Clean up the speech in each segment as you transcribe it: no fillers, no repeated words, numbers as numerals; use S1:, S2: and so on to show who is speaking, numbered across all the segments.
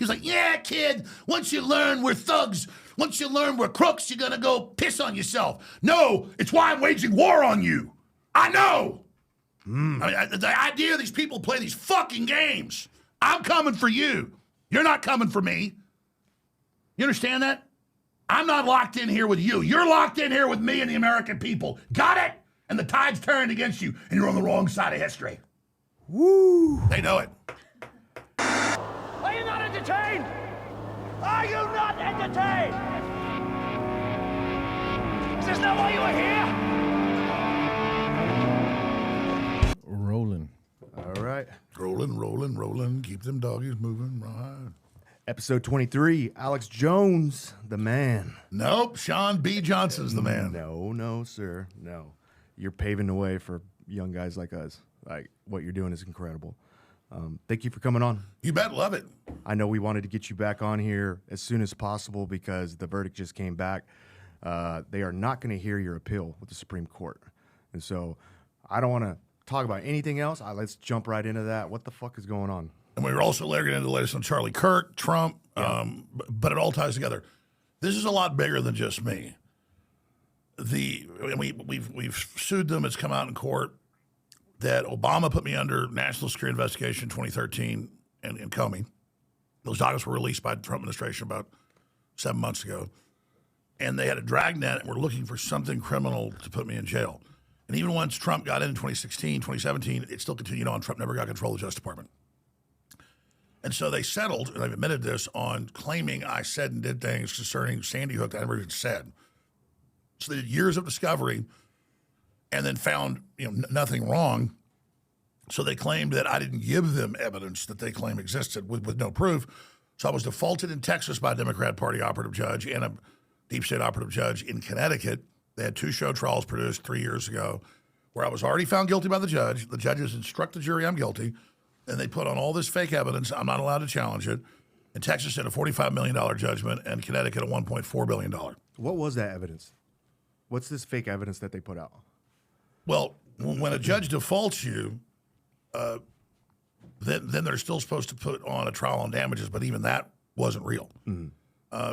S1: He was like, yeah, kid, once you learn we're thugs, once you learn we're crooks, you're going to go piss on yourself. No, it's why I'm waging war on you. I know. I mean, the idea these people play these fucking games. I'm coming for you. You're not coming for me. You understand that? I'm not locked in here with you. You're locked in here with me and the American people. Got it? And the tide's turned against you, and you're on the wrong side of history.
S2: Woo!
S1: They know it.
S3: Are you not entertained? Are you not entertained? Is this not why you are here?
S2: Rolling. All right.
S1: Rolling. Keep them doggies moving. Right.
S2: Episode 23, Alex Jones, the man.
S1: Nope, Shawn B. Johnson's the man.
S2: No, sir. No. You're paving the way for young guys like us. Like, what you're doing is incredible. Thank you for coming on.
S1: You bet, love it.
S2: I know we wanted to get you back on here as soon as possible because the verdict just came back. They are not going to hear your appeal with the Supreme Court. And so I don't want to talk about anything else. Let's jump right into that. What the fuck is going on?
S1: And we were also layering into the latest on Charlie Kirk, Trump, but it all ties together. This is a lot bigger than just me. We've sued them. It's come out in court that Obama put me under national security investigation 2013 and Comey. Those documents were released by the Trump administration about 7 months ago. And they had a dragnet and were looking for something criminal to put me in jail. And even once Trump got in 2016, 2017, it still continued on. Trump never got control of the Justice Department. And so they settled, and I've admitted this, on claiming I said and did things concerning Sandy Hook that I never even said. So they did years of discovery and then found nothing wrong. So they claimed that I didn't give them evidence that they claim existed with no proof. So I was defaulted in Texas by a Democrat Party operative judge and a deep state operative judge in Connecticut. They had 2 show trials produced 3 years ago where I was already found guilty by the judge. The judges instruct the jury I'm guilty. And they put on all this fake evidence. I'm not allowed to challenge it. And Texas had a $45 million judgment and Connecticut a $1.4 billion. What
S2: was that evidence? What's this fake evidence that they put out?
S1: Well, when a judge defaults you, then they're still supposed to put on a trial on damages, but even that wasn't real. So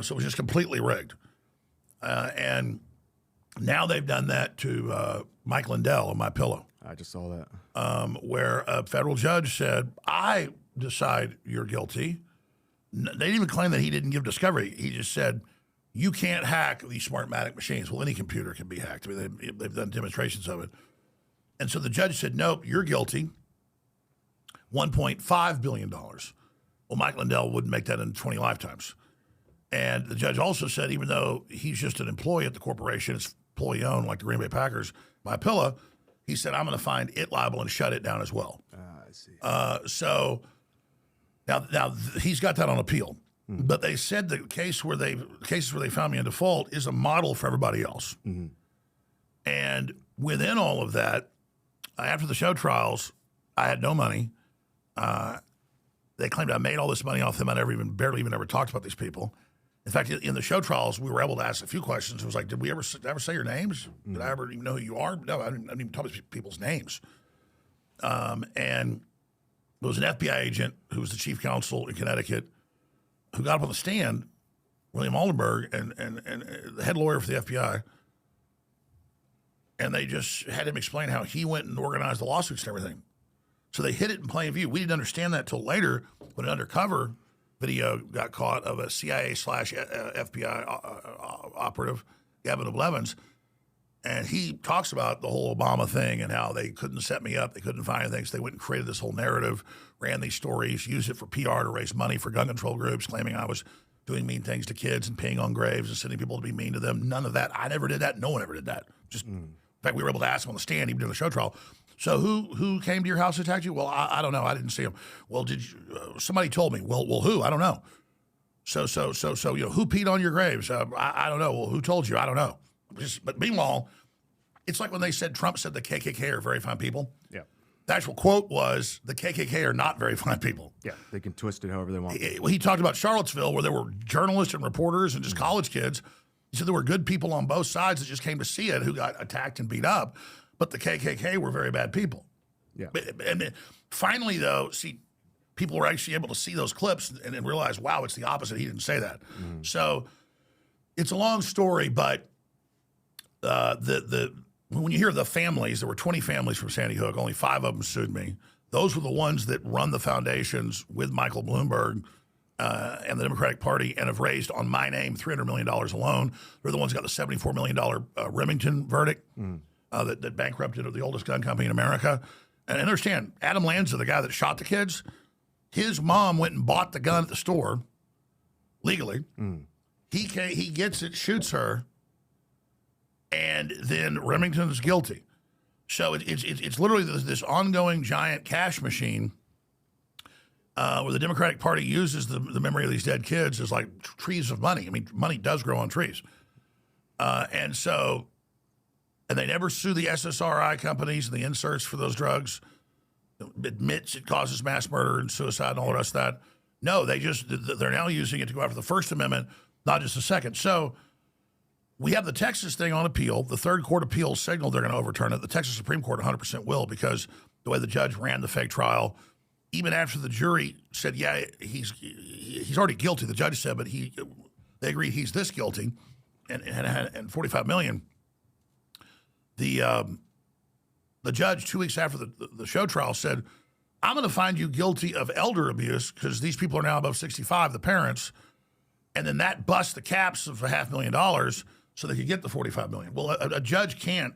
S1: it was just completely rigged. And now they've done that to Mike Lindell on My Pillow.
S2: I just saw that.
S1: Where a federal judge said, I decide you're guilty. They didn't even claim that he didn't give discovery. He just said, you can't hack these Smartmatic machines. Well, any computer can be hacked. I mean, they've done demonstrations of it. And so the judge said, nope, you're guilty. $1.5 billion. Well, Mike Lindell wouldn't make that in 20 lifetimes. And the judge also said, even though he's just an employee at the corporation, it's employee-owned like the Green Bay Packers, My Pillow, he said, I'm going to find it liable and shut it down as well.
S2: I see.
S1: So now he's got that on appeal. But they said the cases where they found me in default is a model for everybody else. And within all of that, after the show trials, I had no money. They claimed I made all this money off them. I barely even ever talked about these people. In fact, in the show trials, we were able to ask a few questions. It was like, did we ever say your names? Did I ever even know who you are? No, I didn't even talk about people's names. And there was an FBI agent who was the chief counsel in Connecticut who got up on the stand, William Aldenberg, and the head lawyer for the FBI, and they just had him explain how he went and organized the lawsuits and everything. So they hid it in plain view. We didn't understand that till later when an undercover video got caught of a CIA/FBI operative, Gavin Blevins, and he talks about the whole Obama thing and how they couldn't set me up, they couldn't find anything, so they went and created this whole narrative, ran these stories, used it for PR to raise money for gun control groups, claiming I was doing mean things to kids and peeing on graves and sending people to be mean to them. None of that. I never did that. No one ever did that. In fact, we were able to ask him on the stand, even during the show trial. So who came to your house and attacked you? Well, I don't know. I didn't see him. Well, did you? Somebody told me. Well, who? I don't know. So who peed on your graves? I don't know. Well, who told you? I don't know. But meanwhile, it's like when they said Trump said the KKK are very fine people.
S2: Yeah.
S1: The actual quote was the KKK are not very fine people.
S2: Yeah, they can twist it however they want.
S1: He talked about Charlottesville where there were journalists and reporters and just college kids. He said there were good people on both sides that just came to see it who got attacked and beat up. But the KKK were very bad people.
S2: Yeah.
S1: And finally, though, see, people were actually able to see those clips and realize, wow, it's the opposite. He didn't say that. So it's a long story, but when you hear the families, there were 20 families from Sandy Hook. Only 5 of them sued me. Those were the ones that run the foundations with Michael Bloomberg and the Democratic Party and have raised on my name $300 million alone. They're the ones that got the $74 million Remington verdict that bankrupted the oldest gun company in America. And understand, Adam Lanza, the guy that shot the kids, his mom went and bought the gun at the store legally. He gets it, shoots her, and then Remington's guilty. So it's literally this ongoing giant cash machine where the Democratic Party uses the memory of these dead kids as like trees of money. I mean, money does grow on trees. And they never sue the SSRI companies and the inserts for those drugs. Admits it causes mass murder and suicide and all the rest of that. No, they're now using it to go after the First Amendment, not just the Second. So we have the Texas thing on appeal. The Third Court appeal signaled they're going to overturn it. The Texas Supreme Court 100% will, because the way the judge ran the fake trial, even after the jury said, yeah, he's already guilty, the judge said, but they agreed he's this guilty, and $45 million. The judge, 2 weeks after the show trial, said, I'm going to find you guilty of elder abuse because these people are now above 65, the parents, and then that busts the caps of $500,000 so they could get the $45 million. Well, a judge can't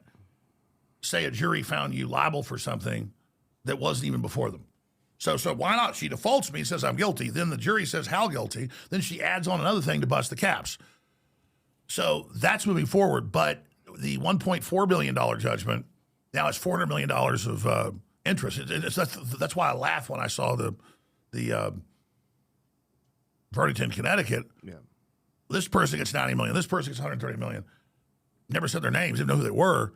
S1: say a jury found you liable for something that wasn't even before them. So why not? She defaults me, says I'm guilty. Then the jury says how guilty. Then she adds on another thing to bust the caps. So that's moving forward. But the $1.4 billion judgment now has $400 million of interest. That's why I laughed when I saw the verdict in Connecticut. Yeah. This person gets $90 million. This person gets $130 million. Never said their names. Didn't know who they were.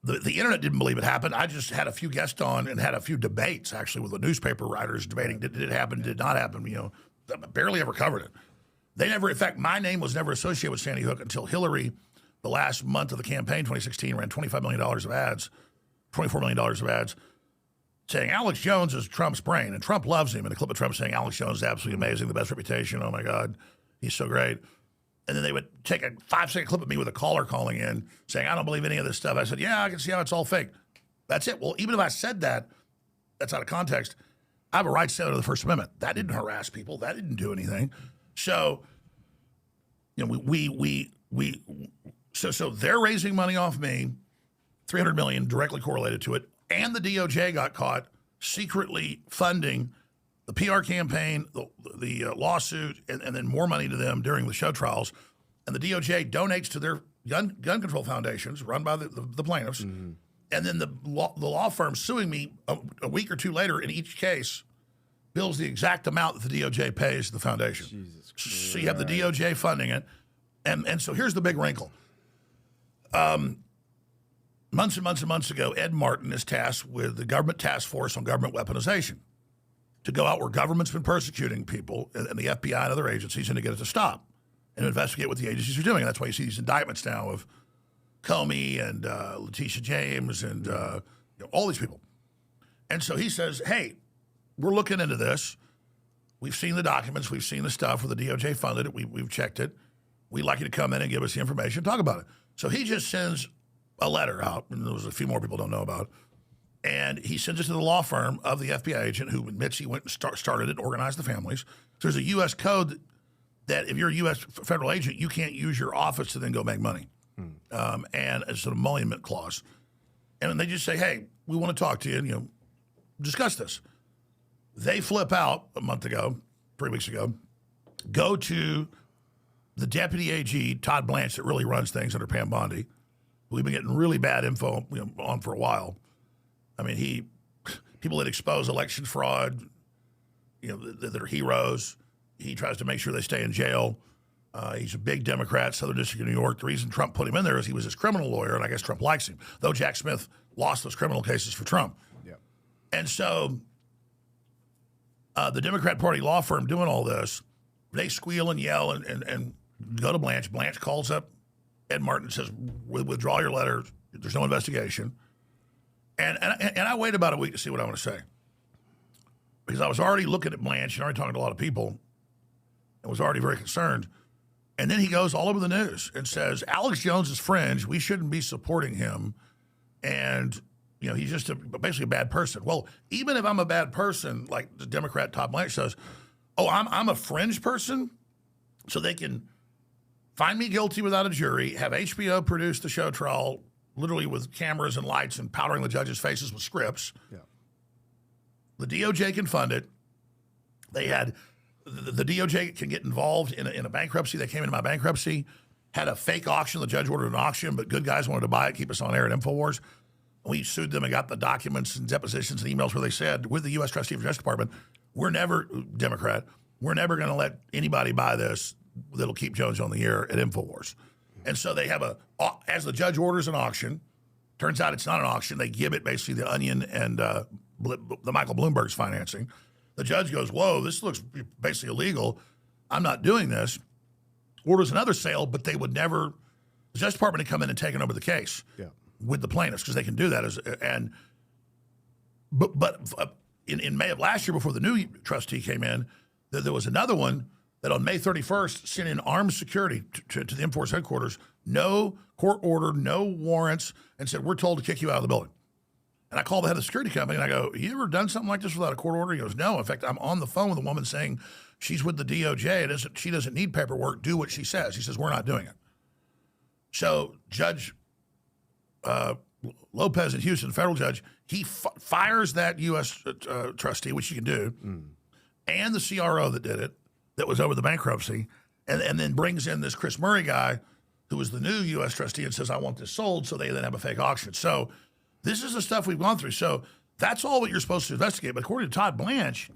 S1: The internet didn't believe it happened. I just had a few guests on and had a few debates, actually, with the newspaper writers debating, did it happen, did it not happen? You know, barely ever covered it. They never, in fact, my name was never associated with Sandy Hook until Hillary, the last month of the campaign, 2016, ran $25 million of ads, $24 million of ads, saying Alex Jones is Trump's brain. And Trump loves him. And a clip of Trump saying Alex Jones is absolutely amazing, the best reputation. Oh, my God, he's so great. And then they would take a 5-second clip of me with a caller calling in saying, I don't believe any of this stuff. I said, yeah, I can see how it's all fake. That's it. Well, even if I said that, that's out of context. I have a right to say under the First Amendment. That didn't harass people. That didn't do anything. So, you know, so they're raising money off me, $300 million directly correlated to it. And the DOJ got caught secretly funding the PR campaign, the lawsuit, and then more money to them during the show trials. And the DOJ donates to their gun control foundations run by the plaintiffs. Mm-hmm. And then the law firm suing me a week or two later in each case bills the exact amount that the DOJ pays the foundation. Jesus Christ. So you have the DOJ funding it. And so here's the big wrinkle. Months and months and months ago, Ed Martin is tasked with the government task force on government weaponization to go out where government's been persecuting people and the FBI and other agencies and to get it to stop and investigate what the agencies are doing. And that's why you see these indictments now of Comey and Letitia James and all these people. And so he says, hey, we're looking into this. We've seen the documents. We've seen the stuff where the DOJ funded it. We've checked it. We'd like you to come in and give us the information, talk about it. So he just sends a letter out, and there's a few more people don't know about, and he sends it to the law firm of the FBI agent who admits he went and started it, organized the families. So there's a U.S. code that if you're a U.S. federal agent, you can't use your office to then go make money. And it's an emolument clause. And they just say, hey, we want to talk to you and, discuss this. They flip out a month ago, 3 weeks ago, go to the deputy AG, Todd Blanche, that really runs things under Pam Bondi. We've been getting really bad info on for a while. I mean, people that expose election fraud, that are heroes. He tries to make sure they stay in jail. He's a big Democrat, Southern District of New York. The reason Trump put him in there is he was his criminal lawyer, and I guess Trump likes him, though Jack Smith lost those criminal cases for Trump. Yep. And so the Democrat Party law firm doing all this, they squeal and yell and go to Blanche. Blanche calls up Ed Martin and says, withdraw your letter. There's no investigation. And I wait about a week to see what I want to say. because I was already looking at Blanche and already talking to a lot of people and was already very concerned. And then he goes all over the news and says, Alex Jones is fringe. We shouldn't be supporting him. And, you know, he's just basically a bad person. Well, even if I'm a bad person, like the Democrat Todd Blanche says, oh, I'm a fringe person, so they can find me guilty without a jury, have HBO produce the show trial, literally with cameras and lights and powdering the judges' faces with scripts.
S2: Yeah.
S1: The DOJ can fund it. They had the DOJ can get involved in a bankruptcy. They came into my bankruptcy, had a fake auction. The judge ordered an auction, but good guys wanted to buy it, keep us on air at InfoWars. We sued them and got the documents and depositions and emails where they said, with the U.S. Trustee for the Justice Department, we're never, Democrat, we're never going to let anybody buy this that'll keep Jones on the air at InfoWars. And so they have as the judge orders an auction, turns out it's not an auction. They give it basically the Onion and the Michael Bloomberg's financing. The judge goes, whoa, this looks basically illegal. I'm not doing this. Orders another sale, but they would never, the Justice Department had come in and taken over the case with the plaintiffs because they can do that. But in May of last year, before the new trustee came in, there was another one that on May 31st sent in armed security to the InfoWars headquarters, no court order, no warrants, and said, we're told to kick you out of the building. And I called the head of the security company, and I go, you ever done something like this without a court order? He goes, no. In fact, I'm on the phone with a woman saying she's with the DOJ. She doesn't need paperwork. Do what she says. He says, we're not doing it. So Judge Lopez in Houston, federal judge, he fires that U.S. Trustee, which you can do, and the CRO that did it, that was over the bankruptcy, and then brings in this Chris Murray guy, who was the new U.S. trustee, and says, I want this sold, so they then have a fake auction. So this is the stuff we've gone through. So that's all what you're supposed to investigate. But according to Todd Blanche,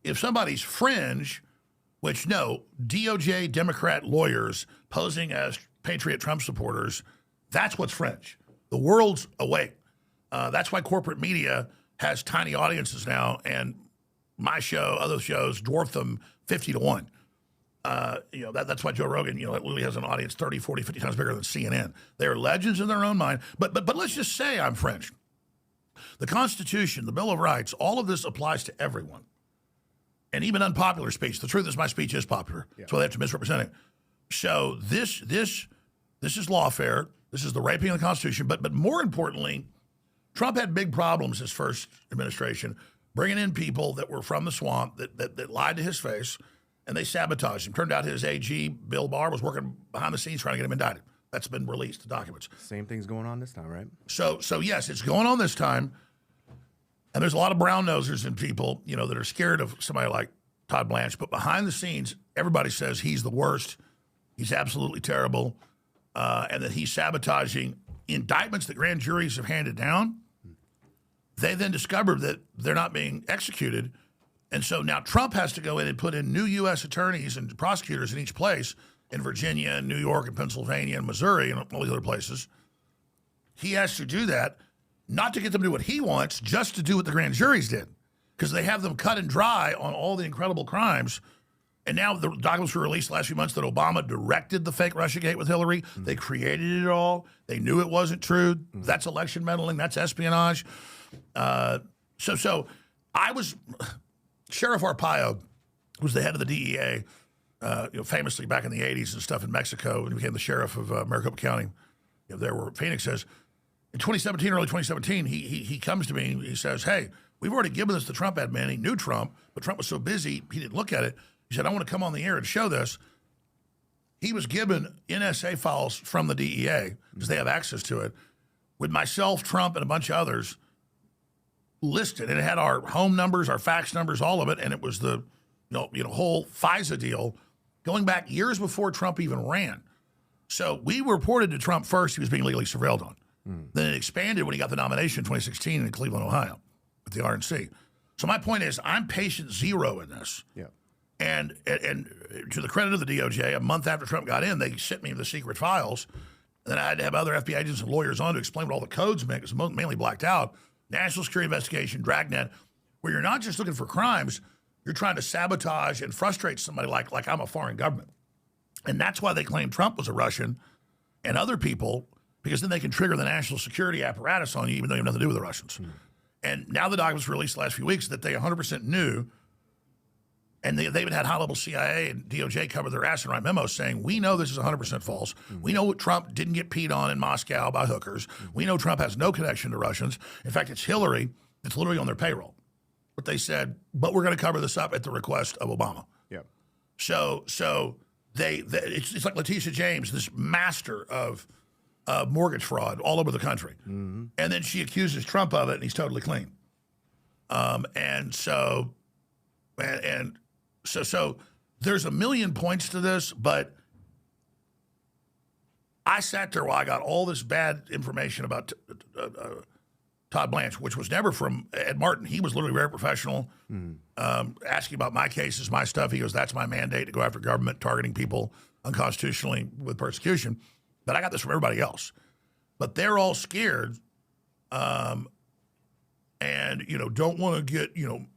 S1: if somebody's fringe, which no, DOJ Democrat lawyers posing as Patriot Trump supporters, that's what's fringe. The world's awake. That's why corporate media has tiny audiences now, and my show, other shows, dwarf them 50 to 1. That's why Joe Rogan, literally has an audience 30, 40, 50 times bigger than CNN. They're legends in their own mind. But let's just say I'm fringe. The Constitution, the Bill of Rights, all of this applies to everyone. And even unpopular speech. The truth is my speech is popular. Yeah. That's why they have to misrepresent it. So this is lawfare. This is the raping of the Constitution. But more importantly, Trump had big problems his first administration, bringing in people that were from the swamp that lied to his face, and they sabotaged him. Turned out his AG, Bill Barr, was working behind the scenes trying to get him indicted. That's been released, the documents.
S2: Same thing's going on this time, right?
S1: So yes, it's going on this time. And there's a lot of brown nosers and people, that are scared of somebody like Todd Blanche. But behind the scenes, everybody says he's the worst. He's absolutely terrible. And that he's sabotaging indictments that grand juries have handed down. They then discovered that they're not being executed. And so now Trump has to go in and put in new U.S. attorneys and prosecutors in each place, in Virginia and New York and Pennsylvania and Missouri and all these other places. He has to do that, not to get them to do what he wants, just to do what the grand juries did, because they have them cut and dry on all the incredible crimes. And now the documents were released the last few months that Obama directed the fake Russiagate with Hillary. Mm-hmm. They created it all. They knew it wasn't true. Mm-hmm. That's election meddling. That's espionage. So I was... Sheriff Arpaio was the head of the DEA, famously back in the 80s and stuff in Mexico, and he became the sheriff of Maricopa County. There where Phoenix is. In 2017, early 2017, he comes to me and he says, hey, we've already given this to Trump admin. He knew Trump, but Trump was so busy, he didn't look at it. He said, I want to come on the air and show this. He was given NSA files from the DEA, because they have access to it, with myself, Trump, and a bunch of others listed, and it had our home numbers, our fax numbers, all of it, and it was the whole FISA deal going back years before Trump even ran. So we reported to Trump first he was being legally surveilled on. Then it expanded when he got the nomination in 2016 in Cleveland, Ohio, at the RNC. So my point is, I'm patient zero in this. Yeah. And to the credit of the DOJ, a month after Trump got in, they sent me the secret files. And then I had to have other FBI agents and lawyers on to explain what all the codes meant, because mainly blacked out. National Security Investigation, Dragnet, where you're not just looking for crimes, you're trying to sabotage and frustrate somebody like I'm a foreign government. And that's why they claim Trump was a Russian and other people, because then they can trigger the national security apparatus on you, even though you have nothing to do with the Russians. And now the documents were released the last few weeks that they 100% knew, and they even had high-level CIA and DOJ cover their ass and write memos saying, we know this is 100% false. We know Trump didn't get peed on in Moscow by hookers. We know Trump has no connection to Russians. In fact, it's Hillary that's literally on their payroll. But they said, but we're going to cover this up at the request of Obama.
S2: Yeah.
S1: So it's like Letitia James, this master of mortgage fraud all over the country. And then she accuses Trump of it, and he's totally clean. So there's a million points to this, but I sat there while I got all this bad information about Todd Blanche, which was never from Ed Martin. He was literally very professional, asking about my cases, my stuff. He goes, that's my mandate to go after government targeting people unconstitutionally with persecution. But I got this from everybody else. But they're all scared and, don't want to get,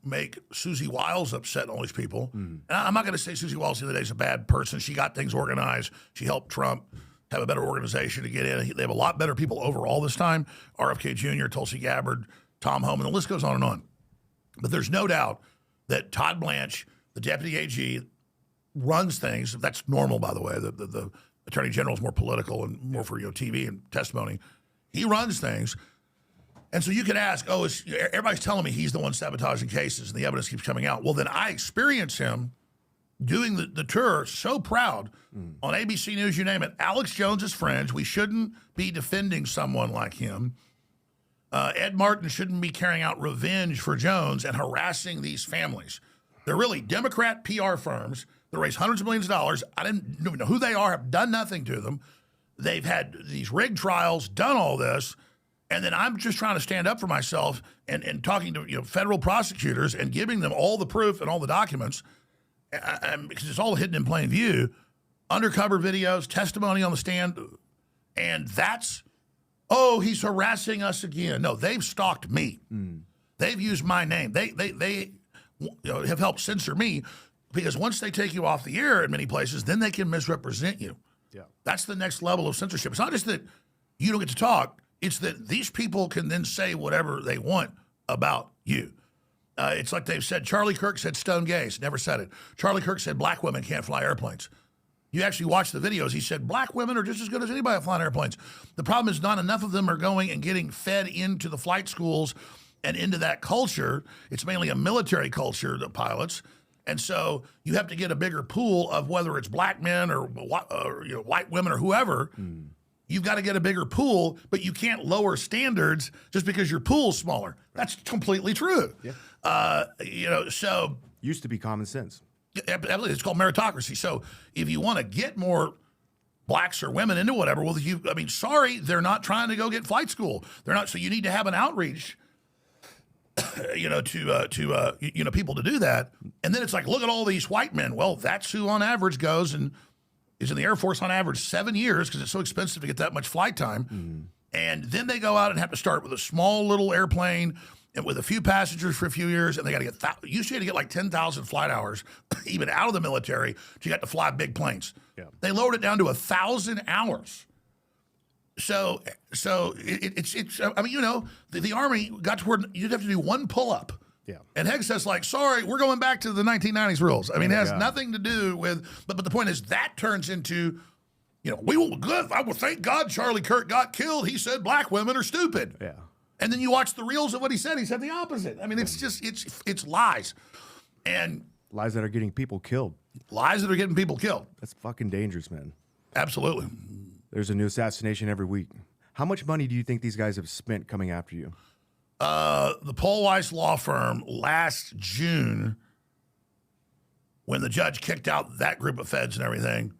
S1: make Susie Wiles upset and all these people. And I'm not going to say Susie Wiles the other day is a bad person. She got things organized. She helped Trump have a better organization to get in. They have a lot better people overall this time. RFK Jr., Tulsi Gabbard, Tom Homan, the list goes on and on. But there's no doubt that Todd Blanche, the deputy AG, runs things. That's normal, by the way. The attorney general is more political and more for TV and testimony. He runs things. And so you could ask, everybody's telling me he's the one sabotaging cases and the evidence keeps coming out. Well, then I experience him doing the tour, so proud, on ABC News, you name it. Alex Jones's friends, we shouldn't be defending someone like him. Ed Martin shouldn't be carrying out revenge for Jones and harassing these families. They're really Democrat PR firms that raise hundreds of millions of dollars. I didn't know who they are, have done nothing to them. They've had these rigged trials, done all this, and then I'm just trying to stand up for myself and talking to federal prosecutors and giving them all the proof and all the documents, because it's all hidden in plain view, undercover videos, testimony on the stand, and that's, he's harassing us again. No, they've stalked me. They've used my name. They have helped censor me, because once they take you off the air in many places, then they can misrepresent you. Yeah, that's the next level of censorship. It's not just that you don't get to talk. It's that these people can then say whatever they want about you. It's like they've said, Charlie Kirk said stone gays, never said it. Charlie Kirk said black women can't fly airplanes. You actually watch the videos, he said black women are just as good as anybody flying airplanes. The problem is not enough of them are going and getting fed into the flight schools and into that culture. It's mainly a military culture, the pilots. And so you have to get a bigger pool of whether it's black men or white women or whoever. You've got to get a bigger pool, but you can't lower standards just because your pool's smaller. That's completely true. Yeah. So
S2: used to be common sense.
S1: Absolutely, it's called meritocracy. So if you want to get more blacks or women into whatever, well, sorry, they're not trying to go get flight school. They're not. So you need to have an outreach, to people to do that. And then it's like, look at all these white men. Well, that's who on average goes and is in the Air Force on average 7 years because it's so expensive to get that much flight time. And then they go out and have to start with a small little airplane and with a few passengers for a few years, and they got to get usually had to get like 10,000 flight hours, even out of the military, to get to fly big planes. Yeah. They lowered it down to 1,000 hours. So it's the Army got to where you'd have to do one pull-up. Yeah. And Hegg says, sorry, we're going back to the 1990s rules. It has nothing to do with, but the point is that turns into, we will good. I will thank God Charlie Kirk got killed. He said black women are stupid. Yeah. And then you watch the reels of what he said. He said the opposite. It's just, it's lies. And
S2: lies that are getting people killed.
S1: Lies that are getting people killed.
S2: That's fucking dangerous, man.
S1: Absolutely.
S2: There's a new assassination every week. How much money do you think these guys have spent coming after you?
S1: The Paul Weiss law firm last June, when the judge kicked out that group of feds and everything,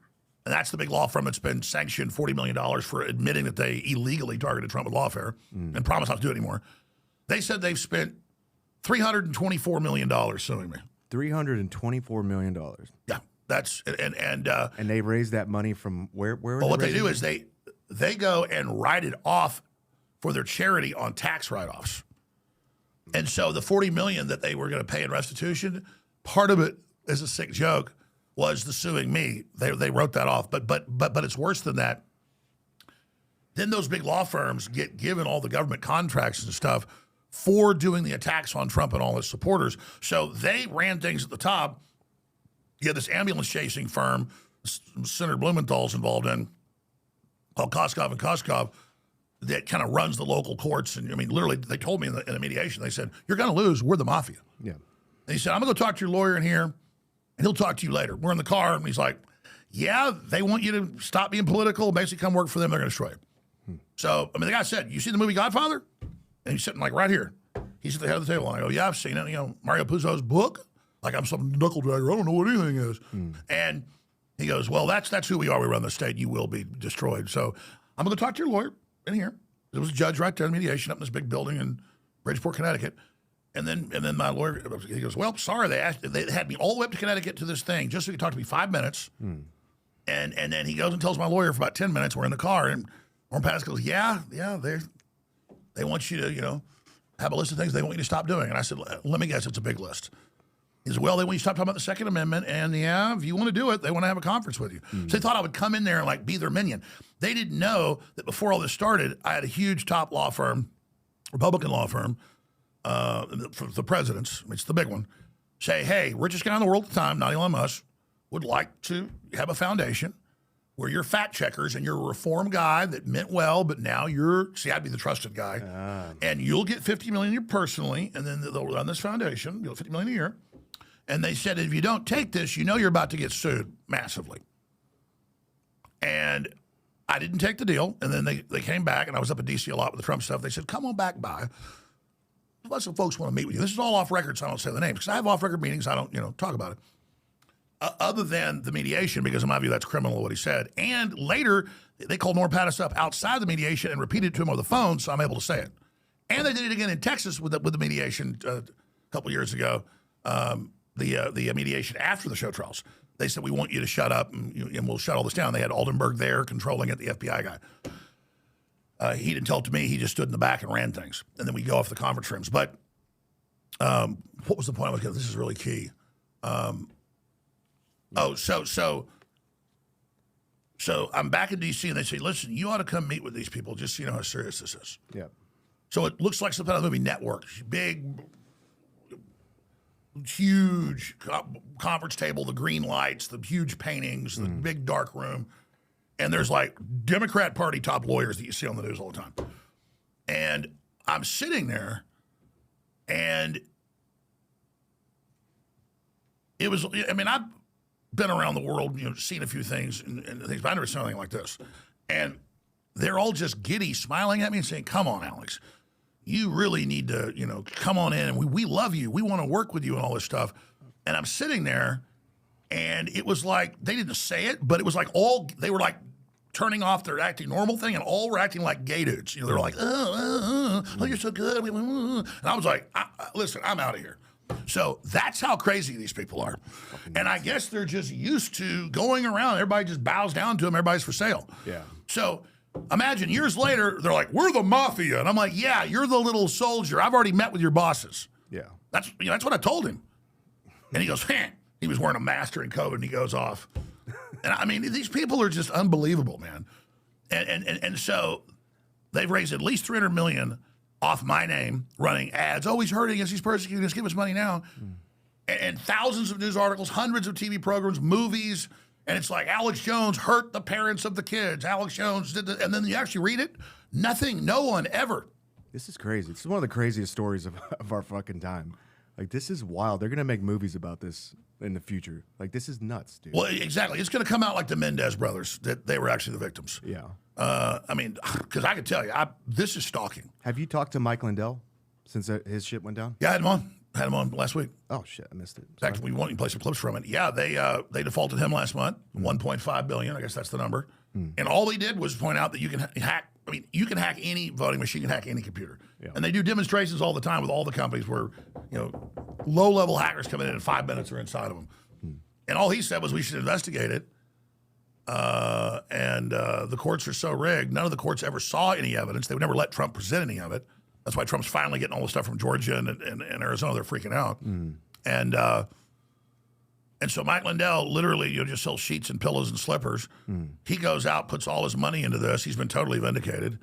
S1: and that's the big law firm that's been sanctioned $40 million for admitting that they illegally targeted Trump with Lawfare and promised not to do it anymore. They said they've spent $324 million suing me.
S2: $324 million.
S1: Yeah, that's and
S2: they raised that money from where?
S1: Well, what they do is they go and write it off for their charity on tax write-offs. And so the $40 million that they were going to pay in restitution, part of it is a sick joke, was the suing me. They wrote that off, but it's worse than that. Then those big law firms get given all the government contracts and stuff for doing the attacks on Trump and all his supporters. So they ran things at the top. You had this ambulance chasing firm Senator Blumenthal's involved in, called Koskov and Koskov, that kind of runs the local courts. And I mean, literally, they told me in the mediation, they said, "You're going to lose. We're the mafia."
S2: Yeah.
S1: And he said, "I'm going to go talk to your lawyer in here, and he'll talk to you later." We're in the car, and he's like, "Yeah, they want you to stop being political. Basically, come work for them. They're going to destroy you." So, I mean, the guy said, "You see the movie Godfather?" And he's sitting like right here. He's at the head of the table. And I go, "Yeah, I've seen it. You know, Mario Puzo's book. Like I'm some knuckle dragger. I don't know what anything is." And he goes, "Well, that's who we are. We run the state. You will be destroyed. So I'm going to talk to your lawyer in here." There was a judge right there in mediation up in this big building in Bridgeport, Connecticut. And then my lawyer, he goes, "Well, sorry, they had me all the way up to Connecticut to this thing just so he could talk to me 5 minutes." And then he goes and tells my lawyer for about 10 minutes. We're in the car, and Orrin Pass goes, yeah, they want you to, you know, have a list of things they want you to stop doing. And I said, "Let me guess, it's a big list." He said, "Well, they want you to stop talking about the Second Amendment, and yeah, if you want to do it, they want to have a conference with you." So they thought I would come in there and like be their minion. They didn't know that before all this started, I had a huge top law firm, Republican law firm, for the presidents, it's the big one, say, "Hey, richest guy in the world at the time, not Elon Musk, would like to have a foundation where you're fact checkers and you're a reform guy that meant well, but now I'd be the trusted guy, and you'll get $50 million personally, and then they'll run this foundation, you'll get $50 million a year." And they said, "If you don't take this, you know you're about to get sued massively." And I didn't take the deal. And then they came back, and I was up in D.C. a lot with the Trump stuff. They said, "Come on back by. Lots of folks want to meet with you." This is all off record, so I don't say the names. Because I have off-record meetings. I don't, talk about it. Other than the mediation, because in my view, that's criminal what he said. And later, they called Orrin Pass up outside the mediation and repeated it to him over the phone, so I'm able to say it. And they did it again in Texas with the mediation a couple years ago. The mediation after the show trials. They said, "We want you to shut up, and we'll shut all this down." They had Aldenberg there controlling it, the FBI guy. He didn't tell it to me. He just stood in the back and ran things. And then we go off the conference rooms. But what was the point I was getting? This is really key. So I'm back in D.C. and they say, "Listen, you ought to come meet with these people just so you know how serious this is."
S2: Yeah.
S1: So it looks like some kind of movie Network. Big, huge conference table, the green lights, the huge paintings, the big dark room. And there's like Democrat Party top lawyers that you see on the news all the time. And I'm sitting there, and it was, I mean, I've been around the world, seen a few things and things, but I've never seen anything like this. And they're all just giddy, smiling at me and saying, "Come on, Alex. You really need to, come on in, and we love you. We want to work with you," and all this stuff. And I'm sitting there, and it was like, they didn't say it, but it was like they were like turning off their acting normal thing, and all were acting like gay dudes. They were like, oh, you're so good. And I was like, listen, I'm out of here. So that's how crazy these people are. And I guess they're just used to going around. Everybody just bows down to them. Everybody's for sale.
S2: Yeah.
S1: So imagine years later, they're like, "We're the mafia." And I'm like, "Yeah, you're the little soldier. I've already met with your bosses."
S2: Yeah.
S1: That's what I told him. And he goes, "Man," he was wearing a mask during COVID, and he goes off. And I mean, these people are just unbelievable, man. And so they've raised at least $300 million off my name, running ads. "Oh, he's hurting us. He's persecuting us. Give us money now." And thousands of news articles, hundreds of TV programs, movies. And it's like, Alex Jones hurt the parents of the kids. Alex Jones did and then you actually read it. Nothing, no one ever.
S2: This is crazy. It's one of the craziest stories of our fucking time. Like, this is wild. They're going to make movies about this in the future. Like, this is nuts, dude.
S1: Well, exactly. It's going to come out like the Mendez brothers, that they were actually the victims.
S2: Yeah.
S1: I mean, because I could tell you, this is stalking.
S2: Have you talked to Mike Lindell since his shit went down?
S1: Yeah, I had him on. Had him on last week.
S2: Oh shit, I missed it.
S1: In fact, we want you to play some clips from it. Yeah, they defaulted him last month, $1.5 billion. I guess that's the number. And all he did was point out that you can hack. I mean, you can hack any voting machine, you can hack any computer. Yeah. And they do demonstrations all the time with all the companies where low-level hackers come in 5 minutes are inside of them. And all he said was we should investigate it. And the courts are so rigged. None of the courts ever saw any evidence. They would never let Trump present any of it. That's why Trump's finally getting all the stuff from Georgia and Arizona. They're freaking out. And so Mike Lindell literally just sells sheets and pillows and slippers. He goes out, puts all his money into this. He's been totally vindicated.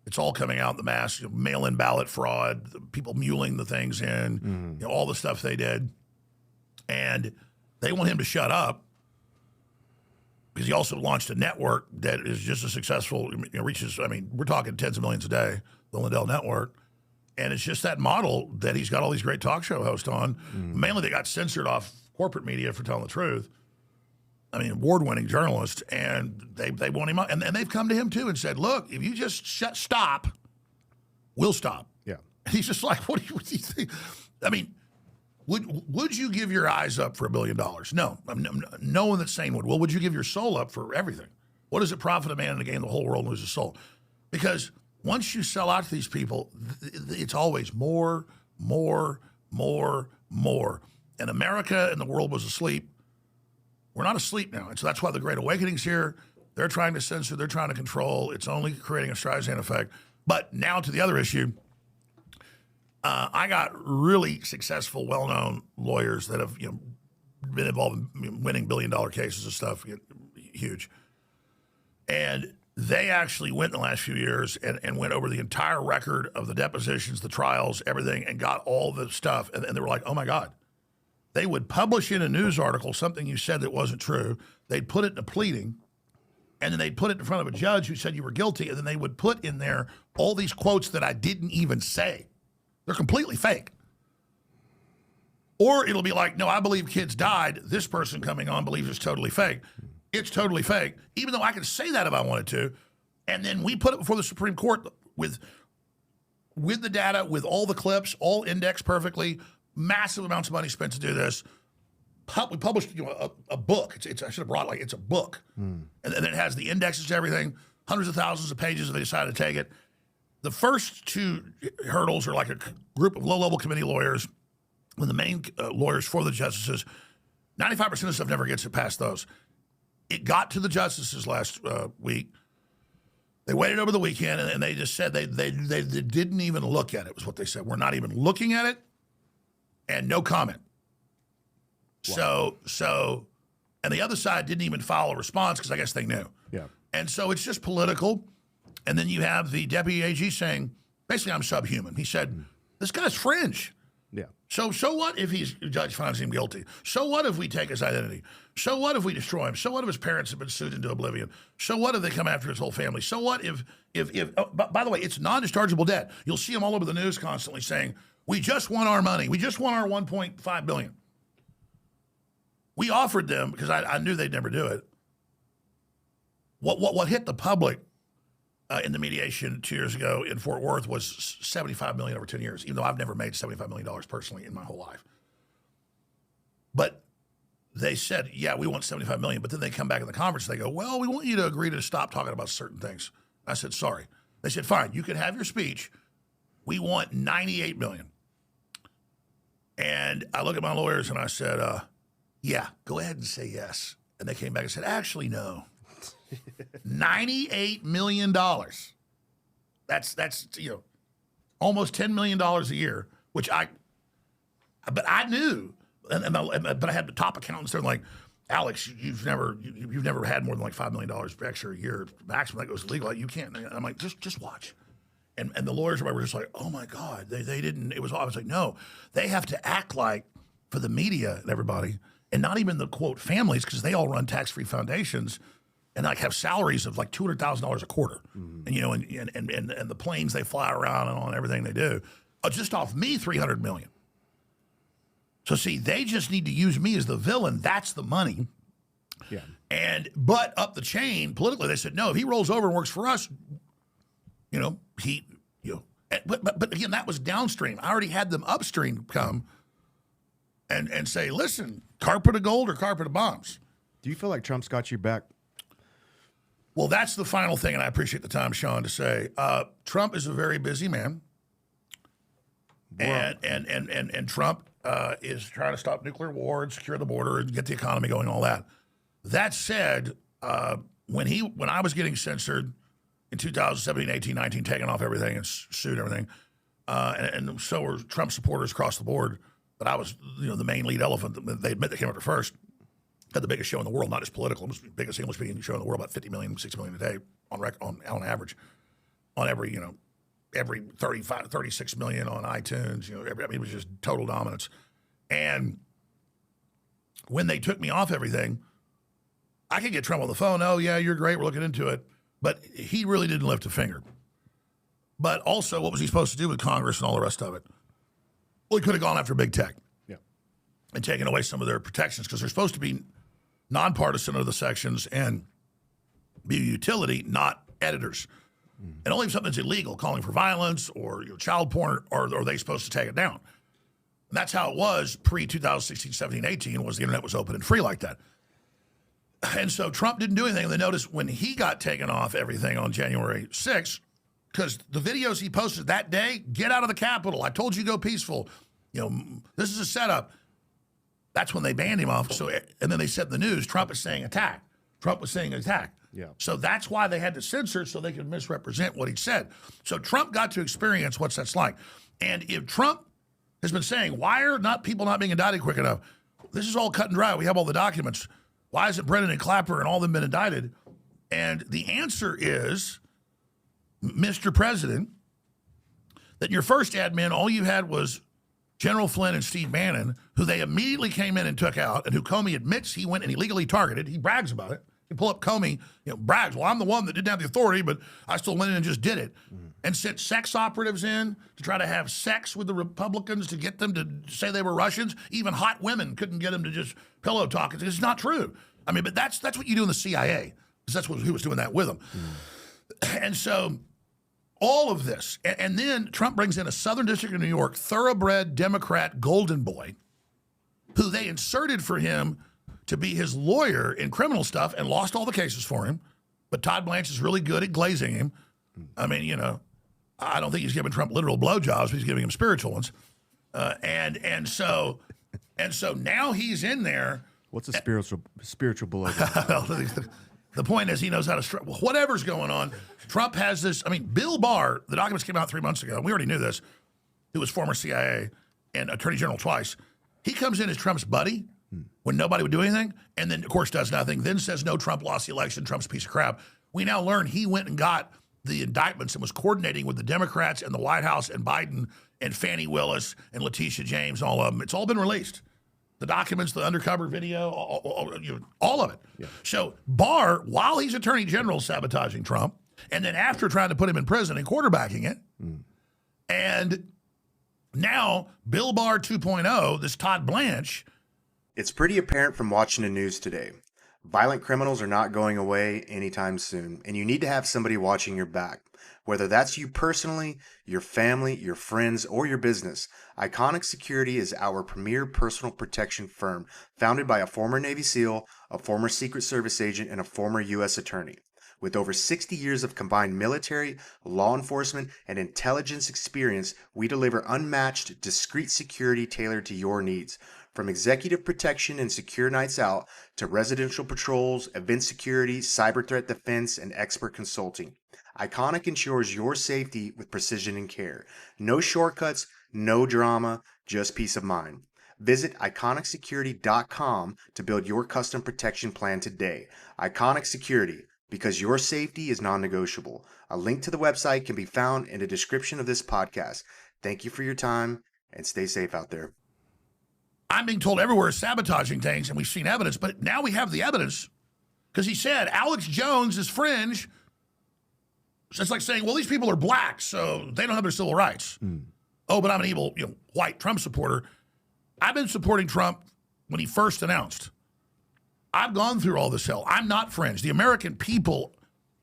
S1: It's all coming out in the mass, mail-in ballot fraud, people muling the things in, all the stuff they did. And they want him to shut up because he also launched a network that is just as successful, reaches, we're talking tens of millions a day, the Lindell Network. And it's just that model that he's got all these great talk show hosts on. Mainly they got censored off corporate media for telling the truth. Award-winning journalists, and they want him up. And they've come to him, too, and said, look, if you just stop, we'll stop.
S2: Yeah.
S1: And he's just like, what do you think? Would you give your eyes up for $1 billion? No. No one that's sane would. Well, would you give your soul up for everything? What does it profit a man to gain the whole world and lose his soul? Because once you sell out to these people, it's always more. And America and the world was asleep. We're not asleep now. And so that's why the Great Awakening's here. They're trying to censor. They're trying to control. It's only creating a Streisand effect. But now to the other issue. I got really successful, well-known lawyers that have been involved in winning billion-dollar cases and stuff, huge. And they actually went in the last few years and went over the entire record of the depositions, the trials, everything, and got all the stuff. And they were like, oh, my God. They would publish in a news article something you said that wasn't true. They'd put it in a pleading, and then they'd put it in front of a judge who said you were guilty, and then they would put in there all these quotes that I didn't even say. They're completely fake. Or it'll be like, no, I believe kids died. This person coming on believes it's totally fake. It's totally fake, even though I could say that if I wanted to. And then we put it before the Supreme Court with the data, with all the clips, all indexed perfectly, massive amounts of money spent to do this. We published a book. I should have brought it's a book. And then it has the indexes to everything, hundreds of thousands of pages if they decide to take it. The first two hurdles are like a group of low-level committee lawyers when the main lawyers for the justices. 95% of the stuff never gets it past those. It got to the justices last week. They waited over the weekend, and they just said they didn't even look at it, was what they said. We're not even looking at it, and no comment. Wow. So, and the other side didn't even file a response because I guess they knew.
S2: Yeah.
S1: And so it's just political. And then you have the deputy AG saying, basically, I'm subhuman. He said, this guy's fringe.
S2: Yeah.
S1: So what if the judge finds him guilty? So what if we take his identity? So what if we destroy him? So what if his parents have been sued into oblivion? So what if they come after his whole family? So what if by the way, it's non-dischargeable debt. You'll see him all over the news constantly saying, we just want our money. We just want our $1.5 billion. We offered them, because I knew they'd never do it. What hit the public in the mediation 2 years ago in Fort Worth was $75 million over 10 years, even though I've never made $75 million personally in my whole life. But they said, yeah, we want $75 million. But then they come back in the conference and they go, well, we want you to agree to stop talking about certain things. I said, sorry. They said, fine, you can have your speech. We want $98 million. And I looked at my lawyers and I said, yeah, go ahead and say yes. And they came back and said, actually, no. $98 million. That's almost $10 million a year, but I knew, but I had the top accountants there like, Alex, you've never had more than like $5 million extra a year maximum that goes legal. You can't. And I'm like, just watch. And the lawyers were just like, oh my God, they didn't. It was. I was like, no, they have to act like for the media and everybody, and not even the quote families, because they all run tax-free foundations and like have salaries of like $200,000 a quarter, and and the planes they fly around and on everything they do, just off me $300 million. So see, they just need to use me as the villain. That's the money. Yeah. But up the chain politically, they said no. If he rolls over and works for us, But again, that was downstream. I already had them upstream come and say, listen, carpet of gold or carpet of bombs.
S2: Do you feel like Trump's got you back?
S1: Well, that's the final thing, and I appreciate the time, Shawn, to say Trump is a very busy man, and Trump is trying to stop nuclear war and secure the border and get the economy going and all that. That said, when I was getting censored in 2017, 18, 19, taking off everything and sued everything, and so were Trump supporters across the board, but I was the main lead elephant. They admit they came after first. Had the biggest show in the world, not just political. It was the biggest English-speaking show in the world, about 50 million, 60 million a day on average on every 36 million on iTunes. It was just total dominance. And when they took me off everything, I could get Trump on the phone. Oh, yeah, you're great. We're looking into it. But he really didn't lift a finger. But also, what was he supposed to do with Congress and all the rest of it? Well, he could have gone after big tech and taken away some of their protections because they're supposed to be nonpartisan under the sections and be a utility, not editors. And only if something's illegal, calling for violence or child porn, are they supposed to take it down. And that's how it was pre-2016, 17, 18, was the internet was open and free like that. And so Trump didn't do anything. And they noticed when he got taken off everything on January 6th, because the videos he posted that day, get out of the Capitol. I told you go peaceful. This is a setup. That's when they banned him off. So, and then they said in the news, Trump is saying attack. Trump was saying attack.
S2: Yeah.
S1: So that's why they had to censor it so they could misrepresent what he said. So Trump got to experience what that's like. And if Trump has been saying, why are people not being indicted quick enough? This is all cut and dry. We have all the documents. Why isn't Brennan and Clapper and all them been indicted? And the answer is, Mr. President, that in your first admin, all you had was General Flynn and Steve Bannon, who they immediately came in and took out, and who Comey admits he went and illegally targeted. He brags about it. You pull up Comey, brags, well, I'm the one that didn't have the authority, but I still went in and just did it. And sent sex operatives in to try to have sex with the Republicans to get them to say they were Russians. Even hot women couldn't get them to just pillow talk. It's not true. I mean, but that's what you do in the CIA, because that's who was doing that with them. And so all of this, and then Trump brings in a Southern District of New York thoroughbred Democrat golden boy, who they inserted for him to be his lawyer in criminal stuff and lost all the cases for him. But Todd Blanche is really good at glazing him. I mean, I don't think he's giving Trump literal blowjobs, but he's giving him spiritual ones. And so now he's in there.
S2: What's a spiritual blowjob?
S1: The point is he knows how to whatever's going on. Trump has this. I mean, Bill Barr, the documents came out 3 months ago. We already knew this. Who was former CIA and Attorney General twice. He comes in as Trump's buddy when nobody would do anything, and then, of course, does nothing, then says, no, Trump lost the election, Trump's a piece of crap. We now learn he went and got the indictments and was coordinating with the Democrats and the White House and Biden and Fani Willis and Letitia James, all of them. It's all been released. The documents, the undercover video, all of it. Yeah. So Barr, while he's Attorney General, sabotaging Trump, and then after trying to put him in prison and quarterbacking it, and now Bill Barr 2.0, this Todd Blanche.
S4: It's pretty apparent from watching the news today. Violent criminals are not going away anytime soon, and you need to have somebody watching your back. Whether that's you personally, your family, your friends, or your business, Iconic Security is our premier personal protection firm, founded by a former Navy SEAL, a former Secret Service agent, and a former U.S. attorney. With over 60 years of combined military, law enforcement, and intelligence experience, we deliver unmatched, discreet security tailored to your needs. From executive protection and secure nights out to residential patrols, event security, cyber threat defense, and expert consulting, Iconic ensures your safety with precision and care. No shortcuts, no drama, just peace of mind. Visit iconicsecurity.com to build your custom protection plan today. Iconic Security, because your safety is non-negotiable. A link to the website can be found in the description of this podcast. Thank you for your time, and stay safe out there.
S1: I'm being told everywhere is sabotaging things, and we've seen evidence, but now we have the evidence, because he said Alex Jones is fringe. So it's like saying, well, these people are black, so they don't have their civil rights. Oh, but I'm an evil, white Trump supporter. I've been supporting Trump when he first announced. I've gone through all this hell. I'm not fringe. The American people,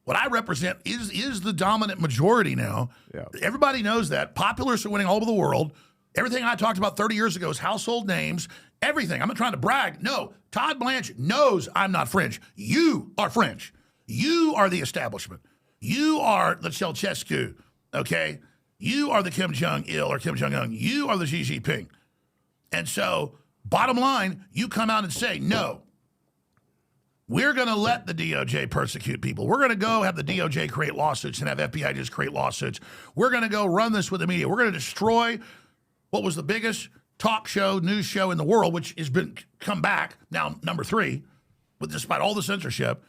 S1: what I represent is the dominant majority now. Yeah. Everybody knows that. Populists are winning all over the world. Everything I talked about 30 years ago is household names. Everything. I'm not trying to brag. No, Todd Blanche knows I'm not fringe. You are fringe. You are the establishment. You are the Ceausescu, okay? You are the Kim Jong-il or Kim Jong-un. You are the Xi Jinping. And so, bottom line, you come out and say, no, we're going to let the DOJ persecute people. We're going to go have the DOJ create lawsuits and have FBI just create lawsuits. We're going to go run this with the media. We're going to destroy what was the biggest talk show, news show in the world, which has been come back, now number 3, but despite all the censorship,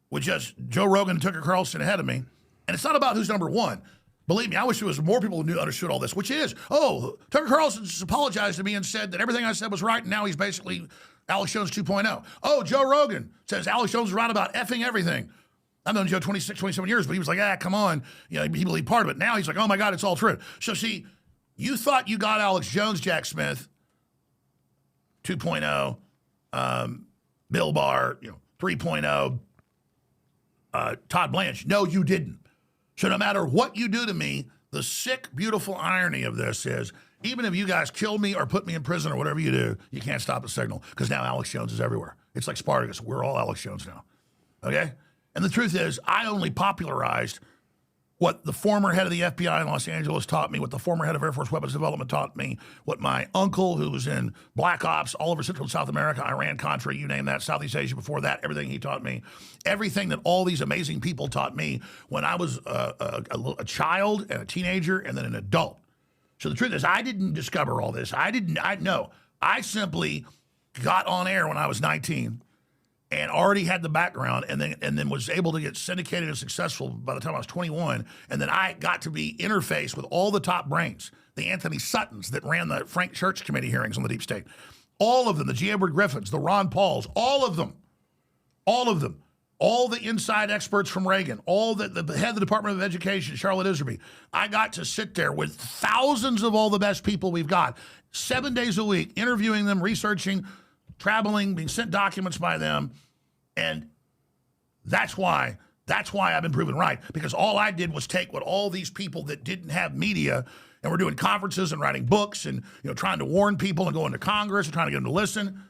S1: with just Joe Rogan and Tucker Carlson ahead of me, And it's not about who's number one. Believe me, I wish there was more people who understood all this, which it is. Oh, Tucker Carlson just apologized to me and said that everything I said was right, and now he's basically Alex Jones 2.0. Oh, Joe Rogan says Alex Jones is right about effing everything. I've known Joe 26, 27 years, but he was like, come on. You know, he believed part of it. Now he's like, oh my God, it's all true. So see, you thought you got Alex Jones, Jack Smith, 2.0, Bill Barr, 3.0, Todd Blanche. No, you didn't. So no matter what you do to me, the sick, beautiful irony of this is, even if you guys kill me or put me in prison or whatever you do, you can't stop the signal, because now Alex Jones is everywhere. It's like Spartacus. We're all Alex Jones now. Okay? And the truth is, I only popularized what the former head of the FBI in Los Angeles taught me, what the former head of Air Force Weapons Development taught me, what my uncle, who was in Black Ops all over Central and South America, Iran, Contra, you name that, Southeast Asia before that, everything he taught me, everything that all these amazing people taught me when I was a child and a teenager and then an adult. So the truth is, I didn't discover all this. I simply got on air when I was 19 and already had the background, and then was able to get syndicated and successful by the time I was 21. And then I got to be interfaced with all the top brains, the Anthony Suttons that ran the Frank Church Committee hearings on the deep state. All of them, the G. Edward Griffins, the Ron Pauls, all of them. All the inside experts from Reagan, all the head of the Department of Education, Charlotte Iserby. I got to sit there with thousands of all the best people we've got, 7 days a week, interviewing them, researching, traveling, being sent documents by them. And that's why I've been proven right, because all I did was take what all these people that didn't have media and were doing conferences and writing books and trying to warn people and going to Congress and trying to get them to listen.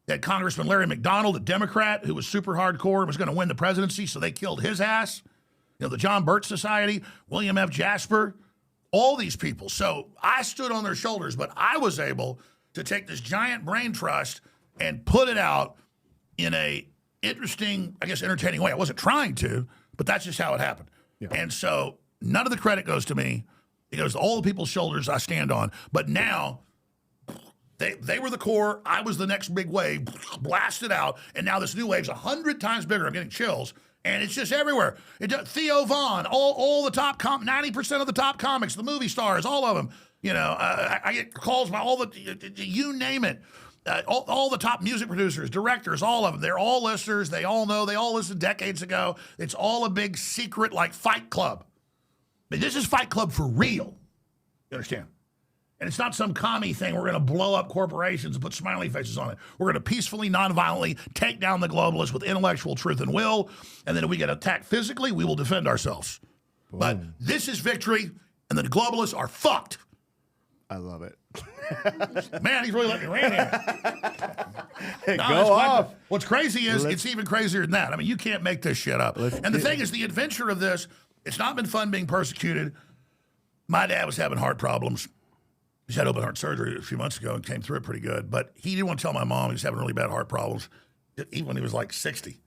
S1: That Congressman Larry McDonald, a Democrat who was super hardcore and was going to win the presidency, so they killed his ass. The John Birch Society, William F. Jasper, all these people. So I stood on their shoulders, but I was able to take this giant brain trust and put it out in a interesting, I guess, entertaining way. I wasn't trying to, but that's just how it happened. Yeah. And so none of the credit goes to me. It goes to all the people's shoulders I stand on. But now they were the core. I was the next big wave, blasted out. And now this new wave's 100 times bigger. I'm getting chills. And it's just everywhere. Theo Vaughn, all the top, 90% of the top comics, the movie stars, all of them. I get calls by all the, you name it. All the top music producers, directors, all of them. They're all listeners. They all know. They all listened decades ago. It's all a big secret, like Fight Club. But this is Fight Club for real. You understand? And it's not some commie thing. We're going to blow up corporations and put smiley faces on it. We're going to peacefully, non-violently take down the globalists with intellectual truth and will. And then if we get attacked physically, we will defend ourselves. Boom. But this is victory, and the globalists are fucked.
S2: I love it.
S1: Man, he's really letting me rant here.
S2: Hey, go off.
S1: What's crazy is it's even crazier than that. I mean, you can't make this shit up. And the thing is, the adventure of this, it's not been fun being persecuted. My dad was having heart problems. He's had open heart surgery a few months ago and came through it pretty good. But he didn't want to tell my mom he was having really bad heart problems, even when he was like 60,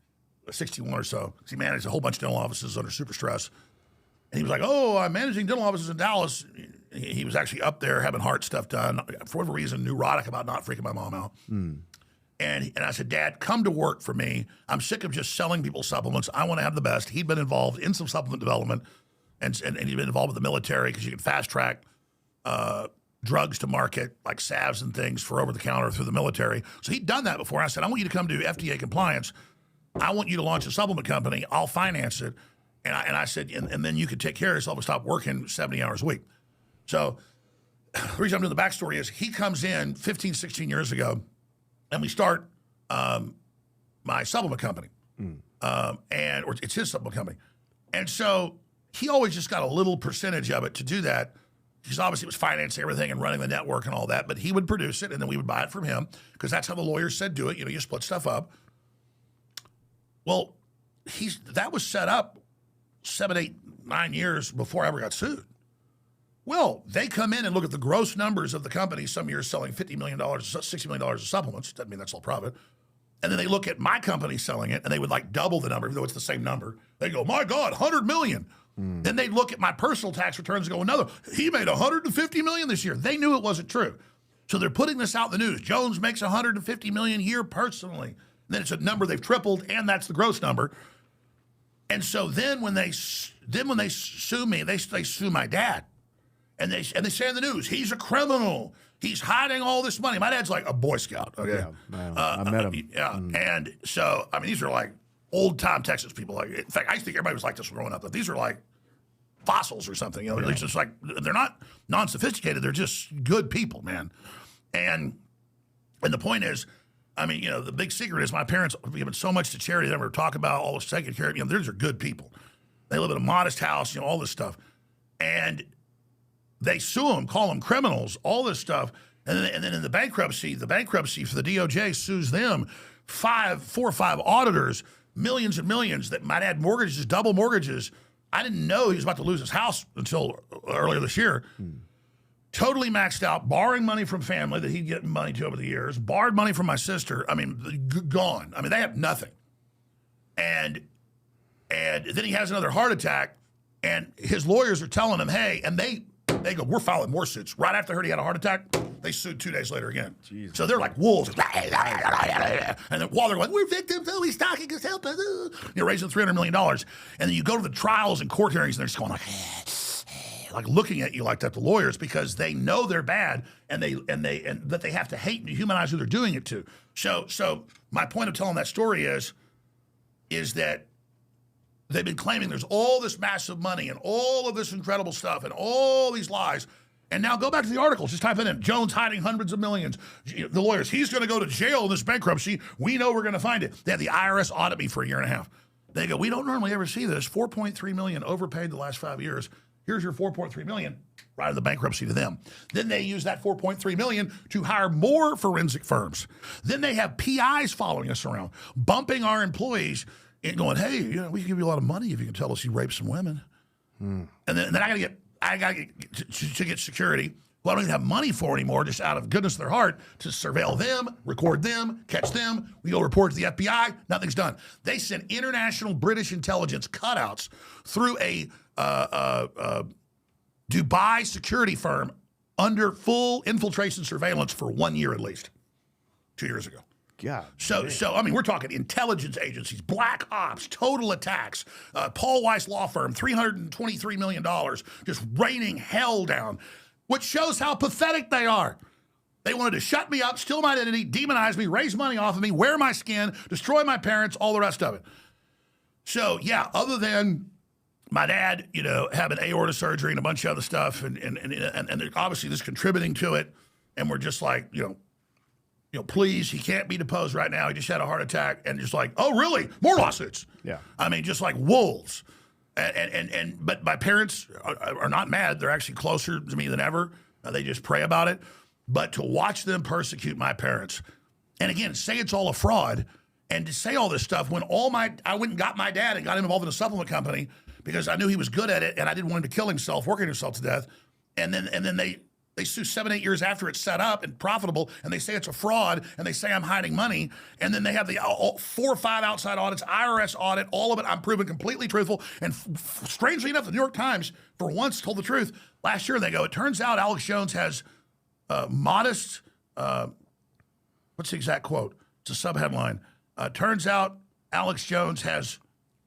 S1: 61 or so. He managed a whole bunch of dental offices under super stress. And he was like, I'm managing dental offices in Dallas. He was actually up there having heart stuff done. For whatever reason, neurotic about not freaking my mom out. And I said, Dad, come to work for me. I'm sick of just selling people supplements. I want to have the best. He'd been involved in some supplement development, and he'd been involved with the military because you can fast track drugs to market, like salves and things for over-the-counter through the military. So he'd done that before. I said, I want you to come do FDA compliance. I want you to launch a supplement company. I'll finance it. And I said, and then you could take care of yourself and stop working 70 hours a week. So the reason I'm doing the backstory is he comes in 15, 16 years ago, and we start my supplement company. Or it's his supplement company. And so he always just got a little percentage of it to do that, because obviously it was financing everything and running the network and all that. But he would produce it, and then we would buy it from him, because that's how the lawyers said do it. You split stuff up. Well, that was set up 7, 8, 9 years before I ever got sued. Well, they come in and look at the gross numbers of the company, some years selling $50 million, $60 million of supplements. Doesn't mean that's all profit. And then they look at my company selling it, and they would like double the number, even though it's the same number. They go, my God, 100 million. Then they look at my personal tax returns and go, another, he made 150 million this year. They knew it wasn't true. So they're putting this out in the news. Jones makes 150 million a year personally. And then it's a number they've tripled, and that's the gross number. And so then when they sue me, they sue my dad, and they say in the news he's a criminal. He's hiding all this money. My dad's like a Boy Scout. Okay,
S2: I met him.
S1: Yeah, and so I mean these are like old time Texas people. Like in fact, I used to think everybody was like this growing up, but these are like fossils or something. You know, it's just like they're not non-sophisticated. They're just good people, man. And the point is, I mean, you know, the big secret is my parents have given so much to charity. They never talk about all the taking care of. You know, these are good people. They live in a modest house. You know, all this stuff, and they sue them, call them criminals, all this stuff, and then in the bankruptcy for the DOJ sues them, 4 or 5 auditors, millions and millions that my dad mortgages, double mortgages. I didn't know he was about to lose his house until earlier this year. Totally maxed out, borrowing money from family that he'd get money to over the years, borrowed money from my sister. I mean, gone. I mean, they have nothing. And then he has another heart attack, and his lawyers are telling him, hey, and they go, we're filing more suits. Right after I heard he had a heart attack, they sued 2 days later again. Jesus. So they're like wolves. And then while they're going, we're victims, oh, he's stalking us, help us. You're raising $300 million. And then you go to the trials and court hearings, and they're just going like looking at you like that, the lawyers, because they know they're bad, and that they have to hate and dehumanize who they're doing it to. So my point of telling that story is that they've been claiming there's all this massive money and all of this incredible stuff and all these lies. And now go back to the articles. Just type it in. Jones hiding hundreds of millions. The lawyers, he's going to go to jail in this bankruptcy. We know we're going to find it. They had the IRS audit me for a year and a half. They go, we don't normally ever see this. 4.3 million overpaid the last 5 years. Here's your 4.3 million, right in the bankruptcy to them. Then they use that 4.3 million to hire more forensic firms. Then they have PIs following us around, bumping our employees and going, hey, you know, we can give you a lot of money if you can tell us you raped some women. And then I gotta get to get security, who I don't even have money for anymore, just out of goodness of their heart, to surveil them, record them, catch them. We go report to the FBI. Nothing's done. They sent international British intelligence cutouts through a Dubai security firm under full infiltration surveillance for 1 year at least, 2 years ago.
S2: God.
S1: So I mean, we're talking intelligence agencies, black ops, total attacks, Paul Weiss law firm, $323 million, just raining hell down, which shows how pathetic they are. They wanted to shut me up, steal my identity, demonize me, raise money off of me, wear my skin, destroy my parents, all the rest of it. So yeah, other than my dad, you know, having aorta surgery and a bunch of other stuff, and obviously this contributing to it, and we're just like, you know, please, he can't be deposed right now. He just had a heart attack, and just like, oh, really? More lawsuits?
S2: Yeah.
S1: I mean, just like wolves. But my parents are not mad. They're actually closer to me than ever. They just pray about it. But to watch them persecute my parents, and again, say it's all a fraud, and to say all this stuff when I went and got my dad and got him involved in a supplement company because I knew he was good at it, and I didn't want him to kill himself, working himself to death, and then they sue 7-8 years after it's set up and profitable, and they say it's a fraud, and they say I'm hiding money, and then they have the 4 or 5 outside audits, IRS audit, all of it I'm proven completely truthful. And strangely enough, the New York Times, for once, told the truth. Last year, they go, it turns out Alex Jones has modest, what's the exact quote? It's a subheadline. Turns out Alex Jones has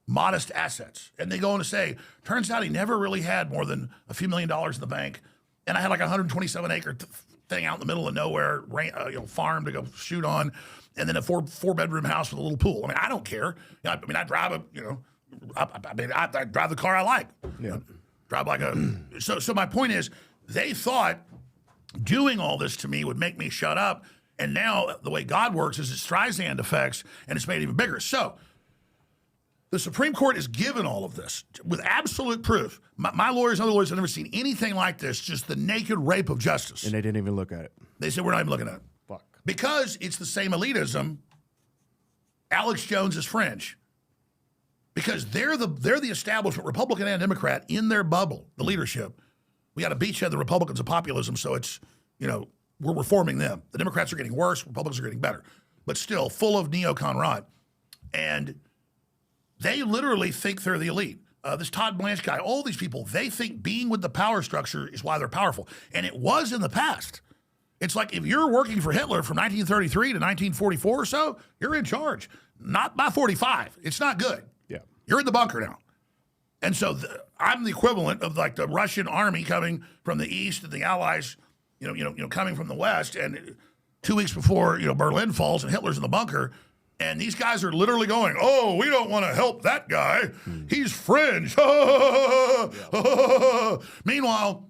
S1: modest assets. And they go on to say, turns out he never really had more than a few $1 million in the bank. And I had like a 127-acre thing out in the middle of nowhere, farm to go shoot on, and then a four-bedroom house with a little pool. I mean, I don't care. I drive I drive the car I like. Yeah. Drive like a. So my point is, they thought doing all this to me would make me shut up, and now the way God works is it Streisand effects, and it's made it even bigger. So the Supreme Court is given all of this with absolute proof. My lawyers and other lawyers have never seen anything like this, just the naked rape of justice.
S2: And they didn't even look at it.
S1: They said, we're not even looking at it.
S2: Fuck.
S1: Because it's the same elitism. Alex Jones is fringe. Because they're the establishment, Republican and Democrat, in their bubble, the leadership. We got to beachhead the Republicans of populism, so it's, we're reforming them. The Democrats are getting worse, Republicans are getting better. But still, full of neocon rot. And they literally think they're the elite. This Todd Blanche guy, all these people, they think being with the power structure is why they're powerful. And it was in the past. It's like if you're working for Hitler from 1933 to 1944 or so, you're in charge. Not by 45. It's not good.
S2: Yeah.
S1: You're in the bunker now. And so I'm the equivalent of like the Russian army coming from the east and the Allies, coming from the west. And 2 weeks before, Berlin falls and Hitler's in the bunker, and these guys are literally going, "Oh, we don't want to help that guy. He's fringe." Meanwhile,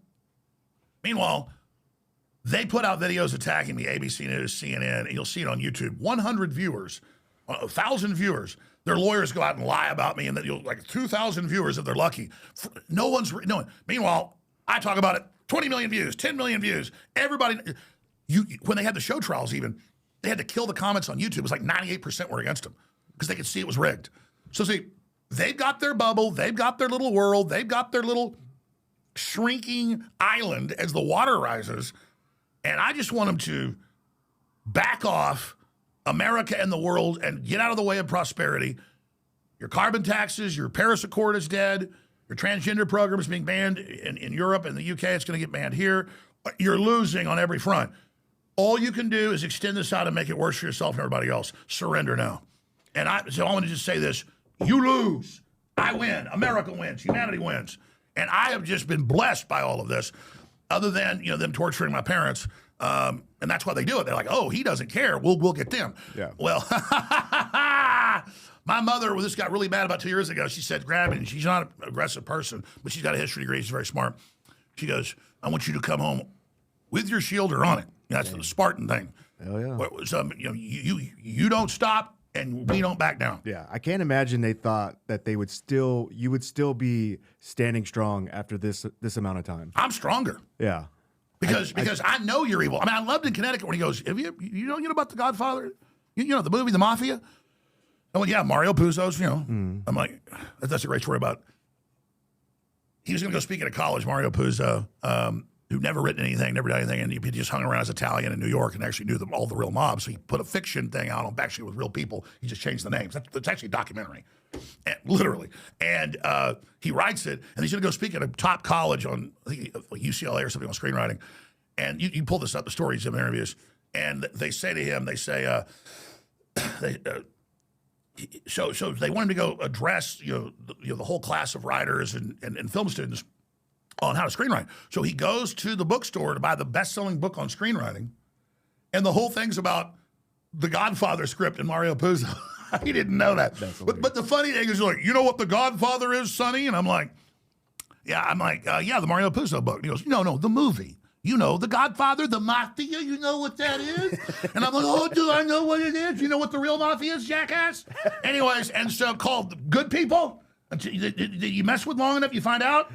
S1: they put out videos attacking me, ABC News, CNN, and you'll see it on YouTube. 100 viewers, 1,000 viewers. Their lawyers go out and lie about me, and that you'll like 2,000 viewers if they're lucky. No one. Meanwhile, I talk about it. 20 million views, 10 million views. Everybody. When they had the show trials, even they had to kill the comments on YouTube. It was like 98% were against them because they could see it was rigged. So see, they've got their bubble, they've got their little world, they've got their little shrinking island as the water rises, and I just want them to back off America and the world and get out of the way of prosperity. Your carbon taxes, your Paris Accord is dead. Your transgender program is being banned in Europe and the UK. It's going to get banned here. You're losing on every front. All you can do is extend this out and make it worse for yourself and everybody else. Surrender now. So I want to just say this. You lose. I win. America wins. Humanity wins. And I have just been blessed by all of this, other than them torturing my parents. And that's why they do it. They're like, "Oh, he doesn't care. We'll get them." Yeah. Well, my mother, this got really bad about 2 years ago. She said, grab me, and she's not an aggressive person, but she's got a history degree. She's very smart. She goes, "I want you to come home with your shield or on it." That's the Spartan thing.
S2: Hell yeah.
S1: So, you don't stop, and we don't back down.
S2: Yeah, I can't imagine they thought that you would still be standing strong after this amount of time.
S1: I'm stronger.
S2: Yeah.
S1: Because I know you're evil. I mean, I loved in Connecticut when he goes, "Have you know about the Godfather? You know the movie, The Mafia?" I went, "Yeah, Mario Puzo's, I'm like, that's a great story about, he was going to go speak at a college, Mario Puzo, who'd never written anything, never done anything, and he just hung around as Italian in New York and actually knew all the real mobs. So he put a fiction thing out on actually with real people. He just changed the names. That's actually a documentary, literally. And he writes it, and he's going to go speak at a top college on, I think, UCLA or something on screenwriting. And you pull this up, the stories of interviews, and they say to him, so they want him to go address the whole class of writers and film students on how to screenwrite. So he goes to the bookstore to buy the best-selling book on screenwriting, and the whole thing's about the Godfather script and Mario Puzo. He didn't know that. But the funny thing is, like, "You know what the Godfather is, Sonny?" And I'm like, yeah, the Mario Puzo book. And he goes, no, the movie. The Godfather, the Mafia, you know what that is? And I'm like, "Oh, do I know what it is? You know what the real Mafia is, jackass?" Anyways, and so called Good People. Did you mess with long enough, you find out?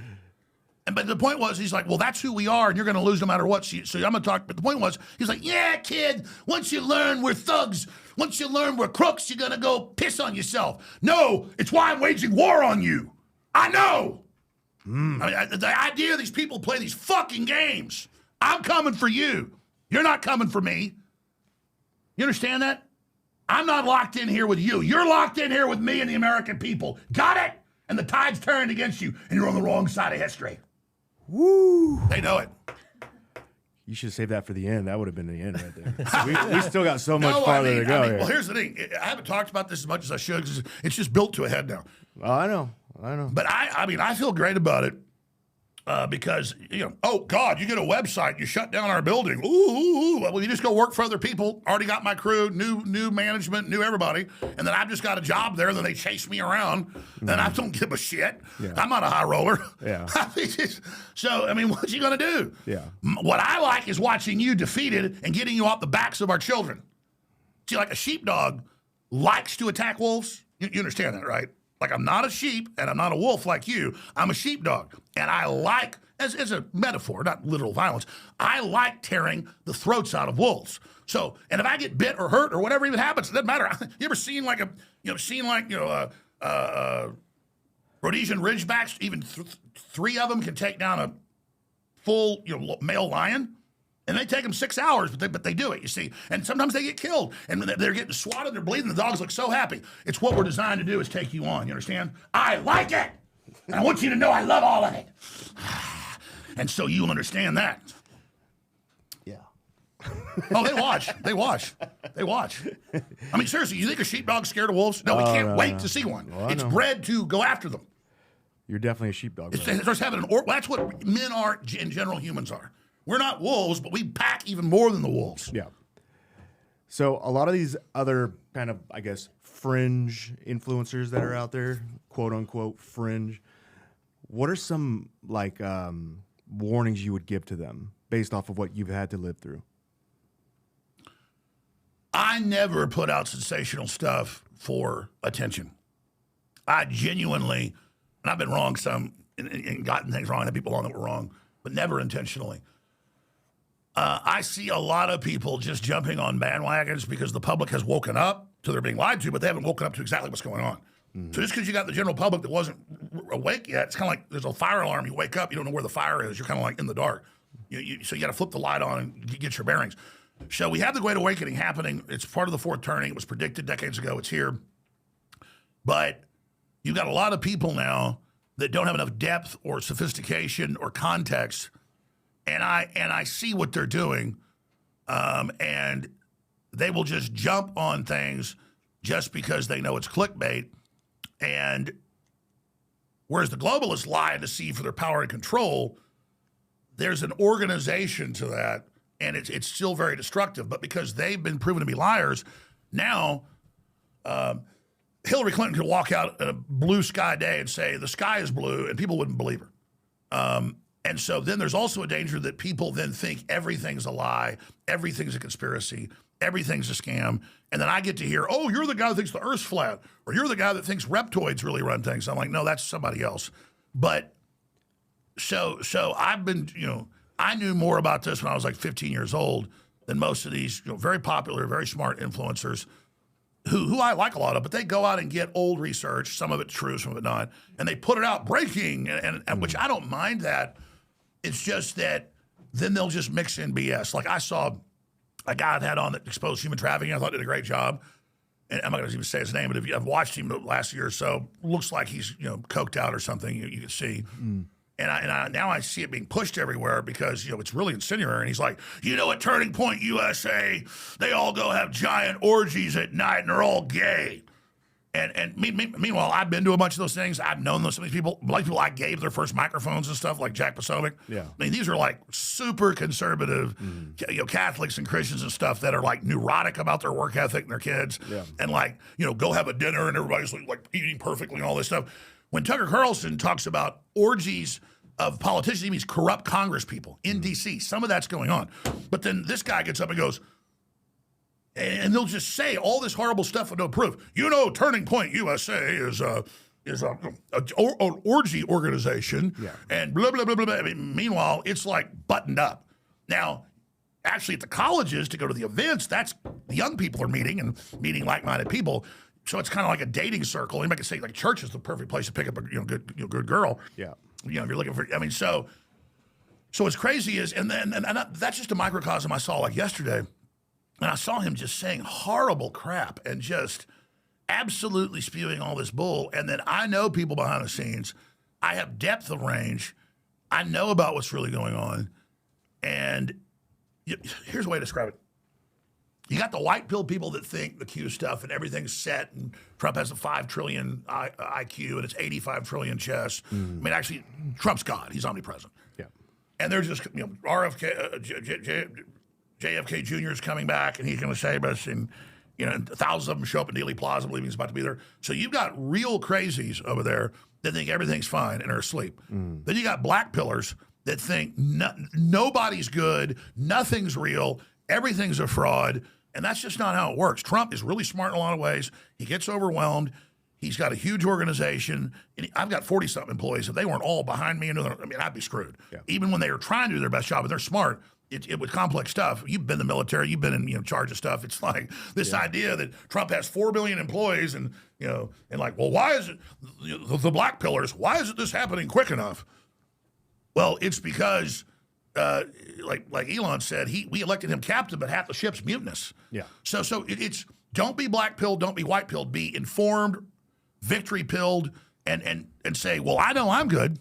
S1: But the point was, he's like, "Well, that's who we are, and you're going to lose no matter what." So I'm going to talk. But the point was, he's like, "Yeah, kid, once you learn we're thugs, once you learn we're crooks, you're going to go piss on yourself." No, it's why I'm waging war on you. I know. I mean, the idea these people play these fucking games. I'm coming for you. You're not coming for me. You understand that? I'm not locked in here with you. You're locked in here with me and the American people. Got it? And the tide's turned against you, and you're on the wrong side of history. Woo! They know it.
S2: You should save that for the end. That would have been the end right there. we still got so much farther to go.
S1: Well, here's the thing. I haven't talked about this as much as I should because it's just built to a head now.
S2: Oh, I know.
S1: But I feel great about it because, oh, God, you get a website, you shut down our building. Ooh. Well, you just go work for other people. Already got my crew, new management, new everybody. And then I've just got a job there. And then they chase me around. And I don't give a shit. Yeah. I'm not a high roller.
S2: Yeah.
S1: So, I mean, what's you going to do?
S2: Yeah.
S1: What I like is watching you defeated and getting you off the backs of our children. See, like a sheepdog likes to attack wolves. You understand that, right? Like, I'm not a sheep and I'm not a wolf like you. I'm a sheepdog. And I like, as a metaphor, not literal violence, I like tearing the throats out of wolves. So, and if I get bit or hurt or whatever even happens, it doesn't matter. You ever seen Rhodesian Ridgebacks? Even three of them can take down a full male lion. And they take them 6 hours, but they do it, you see. And sometimes they get killed. And when they're getting swatted, they're bleeding, the dogs look so happy. It's what we're designed to do is take you on, you understand? I like it! And I want you to know I love all of it. And so you understand that.
S2: Yeah.
S1: Oh, they watch. They watch. They watch. I mean, seriously, you think a sheepdog's scared of wolves? No, we can't wait to see one.
S2: Well,
S1: it's bred to go after them.
S2: You're definitely a sheepdog.
S1: It starts having that's what men are in general, humans are. We're not wolves, but we pack even more than the wolves.
S2: Yeah. So a lot of these other kind of, I guess, fringe influencers that are out there, quote unquote fringe, what are some like warnings you would give to them based off of what you've had to live through?
S1: I never put out sensational stuff for attention. I genuinely, and I've been wrong some and gotten things wrong, had people on that were wrong, but never intentionally. I see a lot of people just jumping on bandwagons because the public has woken up to they're being lied to, but they haven't woken up to exactly what's going on. Mm-hmm. So just because you got the general public that wasn't awake yet, it's kind of like there's a fire alarm. You wake up, you don't know where the fire is. You're kind of like in the dark. So you got to flip the light on and get your bearings. So we have the Great Awakening happening. It's part of the fourth turning. It was predicted decades ago. It's here. But you've got a lot of people now that don't have enough depth or sophistication or context. And I see what they're doing, and they will just jump on things just because they know it's clickbait. And whereas the globalists lie and deceive for their power and control, there's an organization to that, and it's still very destructive. But because they've been proven to be liars, now Hillary Clinton could walk out on a blue sky day and say the sky is blue, and people wouldn't believe her. And so then there's also a danger that people then think everything's a lie, everything's a conspiracy, everything's a scam. And then I get to hear, oh, you're the guy that thinks the Earth's flat, or you're the guy that thinks reptoids really run things. I'm like, no, that's somebody else. But so I've been, I knew more about this when I was like 15 years old than most of these very popular, very smart influencers who I like a lot of, but they go out and get old research, some of it true, some of it not, and they put it out breaking, and which I don't mind that. It's just that then they'll just mix in BS. Like I saw a guy that had on that exposed human trafficking. I thought did a great job. And I'm not going to even say his name, but if I've watched him the last year or so, looks like he's coked out or something. You can see. And I now I see it being pushed everywhere because it's really incendiary. And he's like, at Turning Point USA, they all go have giant orgies at night and they're all gay. And meanwhile, I've been to a bunch of those things. I've known some of these people. Like people I gave their first microphones and stuff, like Jack Posobiec.
S2: Yeah.
S1: I mean, these are like super conservative, Catholics and Christians and stuff that are like neurotic about their work ethic and their kids.
S2: Yeah.
S1: And like, go have a dinner and everybody's like eating perfectly and all this stuff. When Tucker Carlson talks about orgies of politicians, he means corrupt Congress people in D.C. Some of that's going on. But then this guy gets up and goes, and they'll just say all this horrible stuff with no proof. Turning Point USA is an orgy organization, and blah, blah, blah, blah, blah. I mean, meanwhile, it's like buttoned up. Now, actually at the colleges to go to the events, that's the young people are meeting like-minded people. So it's kind of like a dating circle. Anybody can say like church is the perfect place to pick up a good girl.
S2: Yeah.
S1: If you're looking for, so what's crazy is, and that's just a microcosm I saw like yesterday. And I saw him just saying horrible crap and just absolutely spewing all this bull. And then I know people behind the scenes. I have depth of range. I know about what's really going on. And here's a way to describe it. You got the white pill people that think the Q stuff and everything's set and Trump has a 5 trillion IQ and it's 85 trillion chess. I mean, actually, Trump's God. He's omnipresent.
S2: Yeah.
S1: And they're just, JFK Jr. is coming back, and he's going to save us, and thousands of them show up in Dealey Plaza believing he's about to be there. So you've got real crazies over there that think everything's fine and are asleep. Then you got black pillars that think nobody's good, nothing's real, everything's a fraud, and that's just not how it works. Trump is really smart in a lot of ways. He gets overwhelmed. He's got a huge organization. And I've got 40-something employees. If they weren't all behind me, I'd be screwed. Yeah. Even when they were trying to do their best job, and they're smart, it was complex stuff. You've been in the military. You've been in charge of stuff. It's like this idea that Trump has 4 billion employees, and like, well, why is it the black pillars? Why isn't this happening quick enough? Well, it's because, like Elon said, we elected him captain, but half the ship's mutinous.
S2: Yeah.
S1: So it's don't be black pilled, don't be white pilled. Be informed, victory pilled, and say, well, I know I'm good.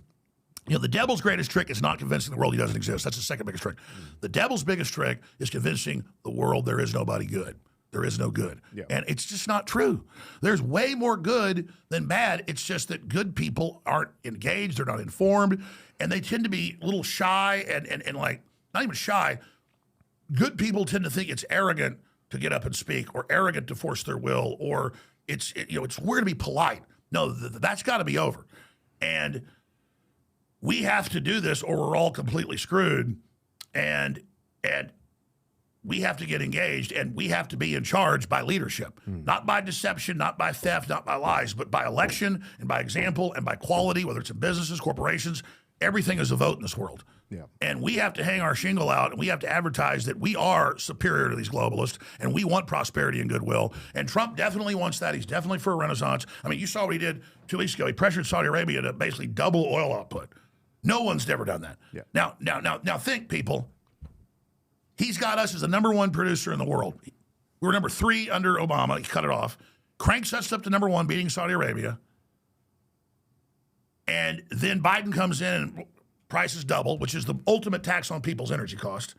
S1: the devil's greatest trick is not convincing the world he doesn't exist. That's the second biggest trick. The devil's biggest trick is convincing the world there is nobody good. There is no good.
S2: Yeah.
S1: And it's just not true. There's way more good than bad. It's just that good people aren't engaged, they're not informed, and they tend to be a little shy and like, not even shy. Good people tend to think it's arrogant to get up and speak, or arrogant to force their will, or it's weird to be polite. No, that's got to be over. And we have to do this or we're all completely screwed. And we have to get engaged, and we have to be in charge by leadership, not by deception, not by theft, not by lies, but by election and by example and by quality, whether it's in businesses, corporations. Everything is a vote in this world.
S2: Yeah.
S1: And we have to hang our shingle out, and we have to advertise that we are superior to these globalists, and we want prosperity and goodwill. And Trump definitely wants that. He's definitely for a renaissance. I mean, you saw what he did 2 weeks ago. He pressured Saudi Arabia to basically double oil output. No one's ever done that.
S2: Yeah.
S1: Now think, people. He's got us as the number one producer in the world. We were number 3 under Obama. He cut it off. Cranks us up to number 1, beating Saudi Arabia. And then Biden comes in and prices double, which is the ultimate tax on people's energy cost.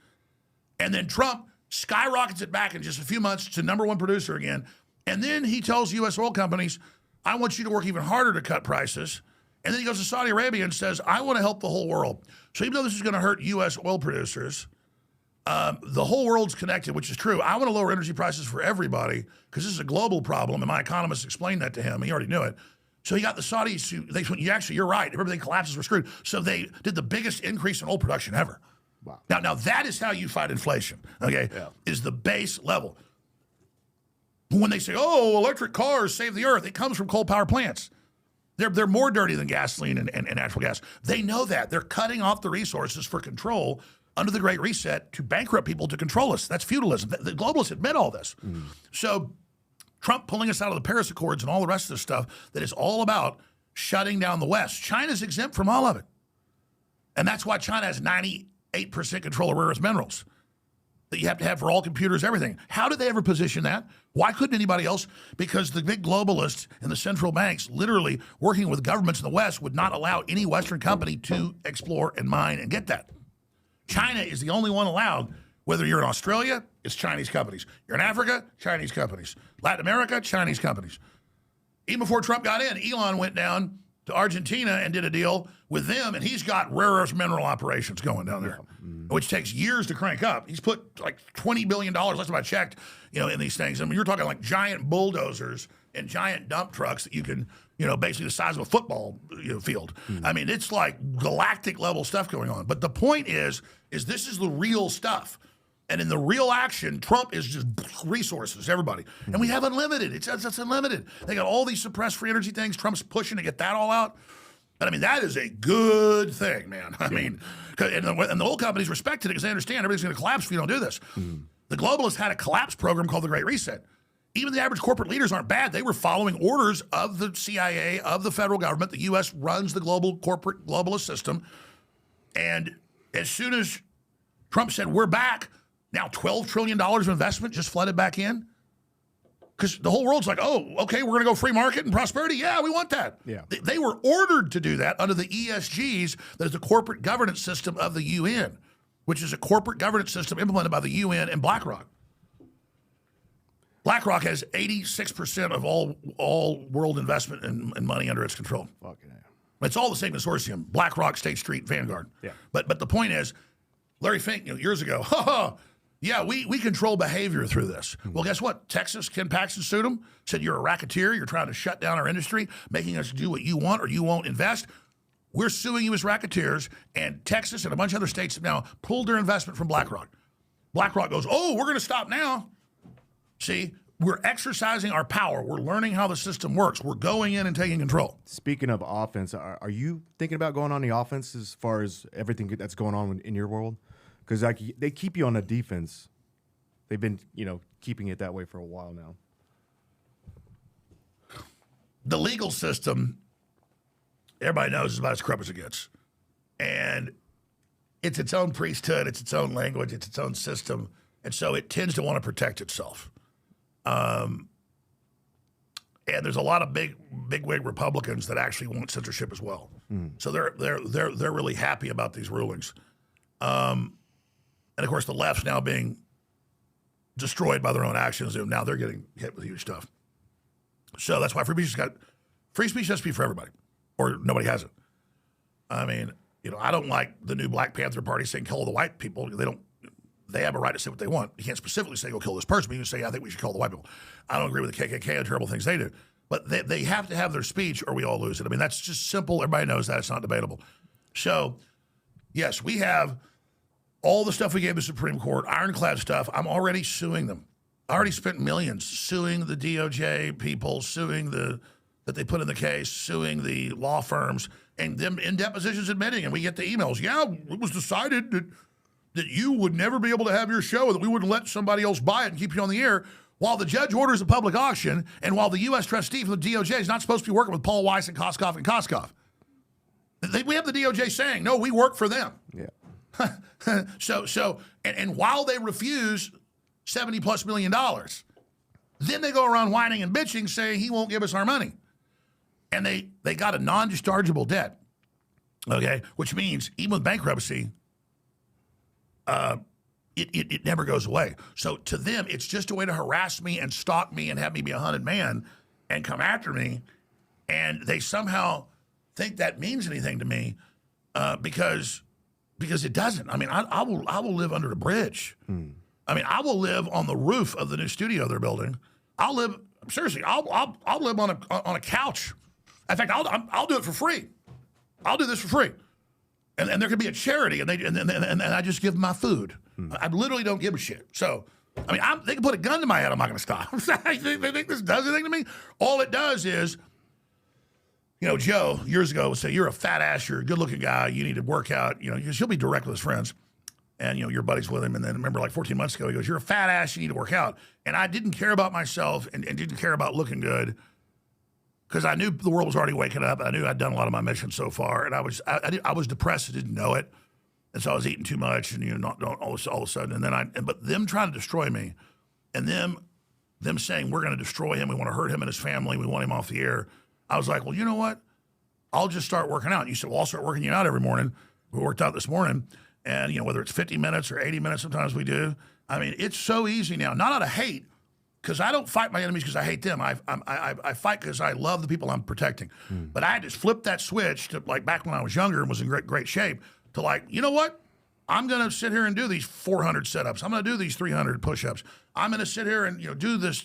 S1: And then Trump skyrockets it back in just a few months to number 1 producer again. And then he tells U.S. oil companies, I want you to work even harder to cut prices. And then he goes to Saudi Arabia and says, I want to help the whole world. So even though this is going to hurt U.S. oil producers, the whole world's connected, which is true. I want to lower energy prices for everybody because this is a global problem, and my economists explained that to him. He already knew it. So he got the Saudis who, you're right. If everything collapses, we're screwed. So they did the biggest increase in oil production ever.
S2: Wow.
S1: Now that is how you fight inflation, okay, is the base level. When they say, oh, electric cars save the earth, it comes from coal power plants. They're more dirty than gasoline and natural gas. They know that. They're cutting off the resources for control under the Great Reset to bankrupt people to control us. That's feudalism. The globalists admit all this. So Trump pulling us out of the Paris Accords and all the rest of this stuff that is all about shutting down the West. China's exempt from all of it. And that's why China has 98% control of rare earth minerals that you have to have for all computers, everything. How did they ever position that? Why couldn't anybody else? Because the big globalists and the central banks, literally working with governments in the West, would not allow any Western company to explore and mine and get that. China is the only one allowed. Whether you're in Australia, it's Chinese companies. You're in Africa, Chinese companies. Latin America, Chinese companies. Even before Trump got in, Elon went down to Argentina and did a deal with them, and he's got rare earth mineral operations going down there, which takes years to crank up. He's put like $20 billion, last time I checked, in these things. I mean, you're talking like giant bulldozers and giant dump trucks that you can, basically the size of a football field. I mean, it's like galactic level stuff going on. But the point is this is the real stuff. And in the real action, Trump is just resources, everybody. And we have unlimited. It's unlimited. They got all these suppressed free energy things. Trump's pushing to get that all out. But I mean, that is a good thing, man. I mean, and the oil companies respected it because they understand everything's going to collapse if you don't do this. The globalists had a collapse program called the Great Reset. Even the average corporate leaders aren't bad. They were following orders of the CIA, of the federal government. The U.S. runs the global corporate globalist system. And as soon as Trump said, we're back, now $12 trillion of investment just flooded back in. Because the whole world's like, oh, okay, we're going to go free market and prosperity. Yeah, we want that.
S2: Yeah.
S1: They were ordered to do that under the ESGs, that is the corporate governance system of the UN, which is a corporate governance system implemented by the UN and BlackRock. BlackRock has 86% of all world investment and money under its control.
S2: Fucking hell.
S1: It's all the same consortium: BlackRock, State Street, Vanguard.
S2: Yeah.
S1: But the point is, Larry Fink, years ago, yeah, we control behavior through this. Well, guess what? Texas, Ken Paxton sued him, said you're a racketeer, you're trying to shut down our industry, making us do what you want or you won't invest. We're suing you as racketeers, and Texas and a bunch of other states have now pulled their investment from BlackRock. BlackRock goes, oh, we're going to stop now. See, we're exercising our power. We're learning how the system works. We're going in and taking control.
S2: Speaking of offense, are you thinking about going on the offense as far as everything that's going on in your world? Because like they keep you on the defense. They've been, keeping it that way for a while now.
S1: The legal system, everybody knows, is about as corrupt as it gets. And it's its own priesthood, it's its own language, it's its own system. And so it tends to want to protect itself. And there's a lot of big wig Republicans that actually want censorship as well. So they're really happy about these rulings. And of course, the left's now being destroyed by their own actions, and now they're getting hit with huge stuff. So that's why free speech has to be for everybody, or nobody has it. I mean, I don't like the new Black Panther Party saying kill the white people. They have a right to say what they want. You can't specifically say go kill this person, but you can say I think we should kill the white people. I don't agree with the KKK and terrible things they do, but they have to have their speech or we all lose it. I mean, that's just simple. Everybody knows that. It's not debatable. So, yes, we have all the stuff we gave the Supreme Court, ironclad stuff. I'm already suing them. I already spent millions suing the DOJ people, suing that they put in the case, suing the law firms, and them in depositions admitting, and we get the emails. Yeah, it was decided that you would never be able to have your show, that we wouldn't let somebody else buy it and keep you on the air, while the judge orders a public auction, and while the U.S. trustee for the DOJ is not supposed to be working with Paul Weiss and Koskoff. We have the DOJ saying, no, we work for them.
S2: Yeah.
S1: And while they refuse $70+ million, then they go around whining and bitching saying he won't give us our money. And they got a non-dischargeable debt, okay, which means even with bankruptcy, it never goes away. So to them, it's just a way to harass me and stalk me and have me be a hunted man and come after me. And they somehow think that means anything to me because it doesn't. I mean, I will live under a bridge. I mean, I will live on the roof of the new studio they're building. I'll live on a couch. In fact, I'll do it for free. I'll do this for free. And there could be a charity, and I just give them my food. I literally don't give a shit. So, I mean, they can put a gun to my head. I'm not going to stop. They think this does anything to me? All it does is, Joe years ago would say, "You're a fat ass. You're a good-looking guy. You need to work out." She'll be direct with his friends, and your buddy's with him. And then remember, like 14 months ago, he goes, "You're a fat ass. You need to work out." And I didn't care about myself and didn't care about looking good, because I knew the world was already waking up. I knew I'd done a lot of my mission so far, and I was depressed. I didn't know it, and so I was eating too much, and not all of a sudden, and then but them trying to destroy me, and them saying we're going to destroy him, we want to hurt him and his family, we want him off the air. I was like, well, you know what? I'll just start working out. And you said, well, I'll start working you out every morning. We worked out this morning, and whether it's 50 minutes or 80 minutes, sometimes we do. I mean, it's so easy now. Not out of hate. Because I don't fight my enemies because I hate them. I fight because I love the people I'm protecting. But I just flipped that switch to, like, back when I was younger and was in great shape, to, like, you know what? I'm going to sit here and do these 400 sit-ups. I'm going to do these 300 push-ups. I'm going to sit here and do this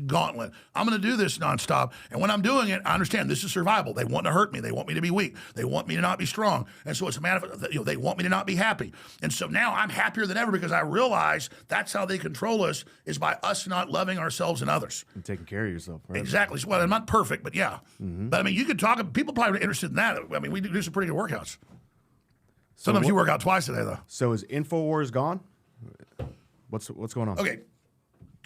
S1: gauntlet. I'm going to do this nonstop. And when I'm doing it, I understand this is survival. They want to hurt me. They want me to be weak. They want me to not be strong. And so it's a matter of they want me to not be happy. And so now I'm happier than ever because I realize that's how they control us, is by us not loving ourselves and others.
S2: And taking care of yourself, right?
S1: Exactly. Well, I'm not perfect, but yeah. But I mean, you could talk. People probably are interested in that. I mean, we do some pretty good workouts. Sometimes you work out twice a day, though.
S2: So is InfoWars gone? What's going on?
S1: Okay.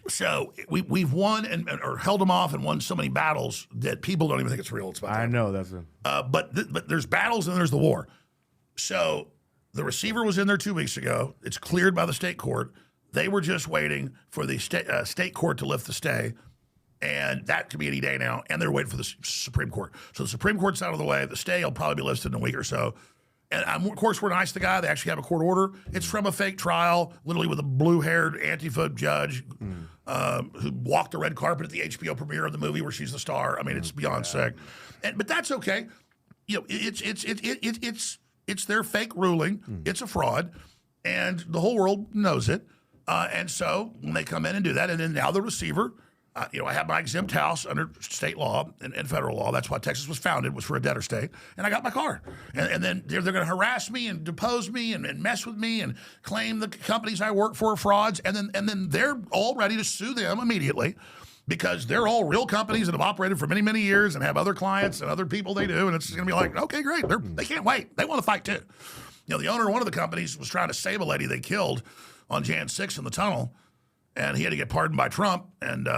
S1: So we've won or held them off and won so many battles that people don't even think it's real. It's about
S2: I know that's
S1: but there's battles and there's the war. So the receiver was in there 2 weeks ago. It's cleared by the state court. They were just waiting for the state court to lift the stay, and that could be any day now. And they're waiting for the Supreme Court. So the Supreme Court's out of the way. The stay will probably be lifted in a week or so. And of course, we're nice to the guy. They actually have a court order. It's from a fake trial, literally with a blue-haired Antifa judge who walked the red carpet at the HBO premiere of the movie where she's the star. I mean, it's beyond sick. But that's okay. It's their fake ruling. It's a fraud, and the whole world knows it. And so when they come in and do that, and then now the receiver. I have my exempt house under state law and federal law. That's why Texas was founded, was for a debtor state. And I got my car. And then they're going to harass me and depose me and mess with me and claim the companies I work for are frauds. And then they're all ready to sue them immediately, because they're all real companies that have operated for many, many years and have other clients and other people they do. And it's going to be like, okay, great. They can't wait. They want to fight too. The owner of one of the companies was trying to save a lady they killed on Jan 6 in the tunnel. And he had to get pardoned by Trump. And,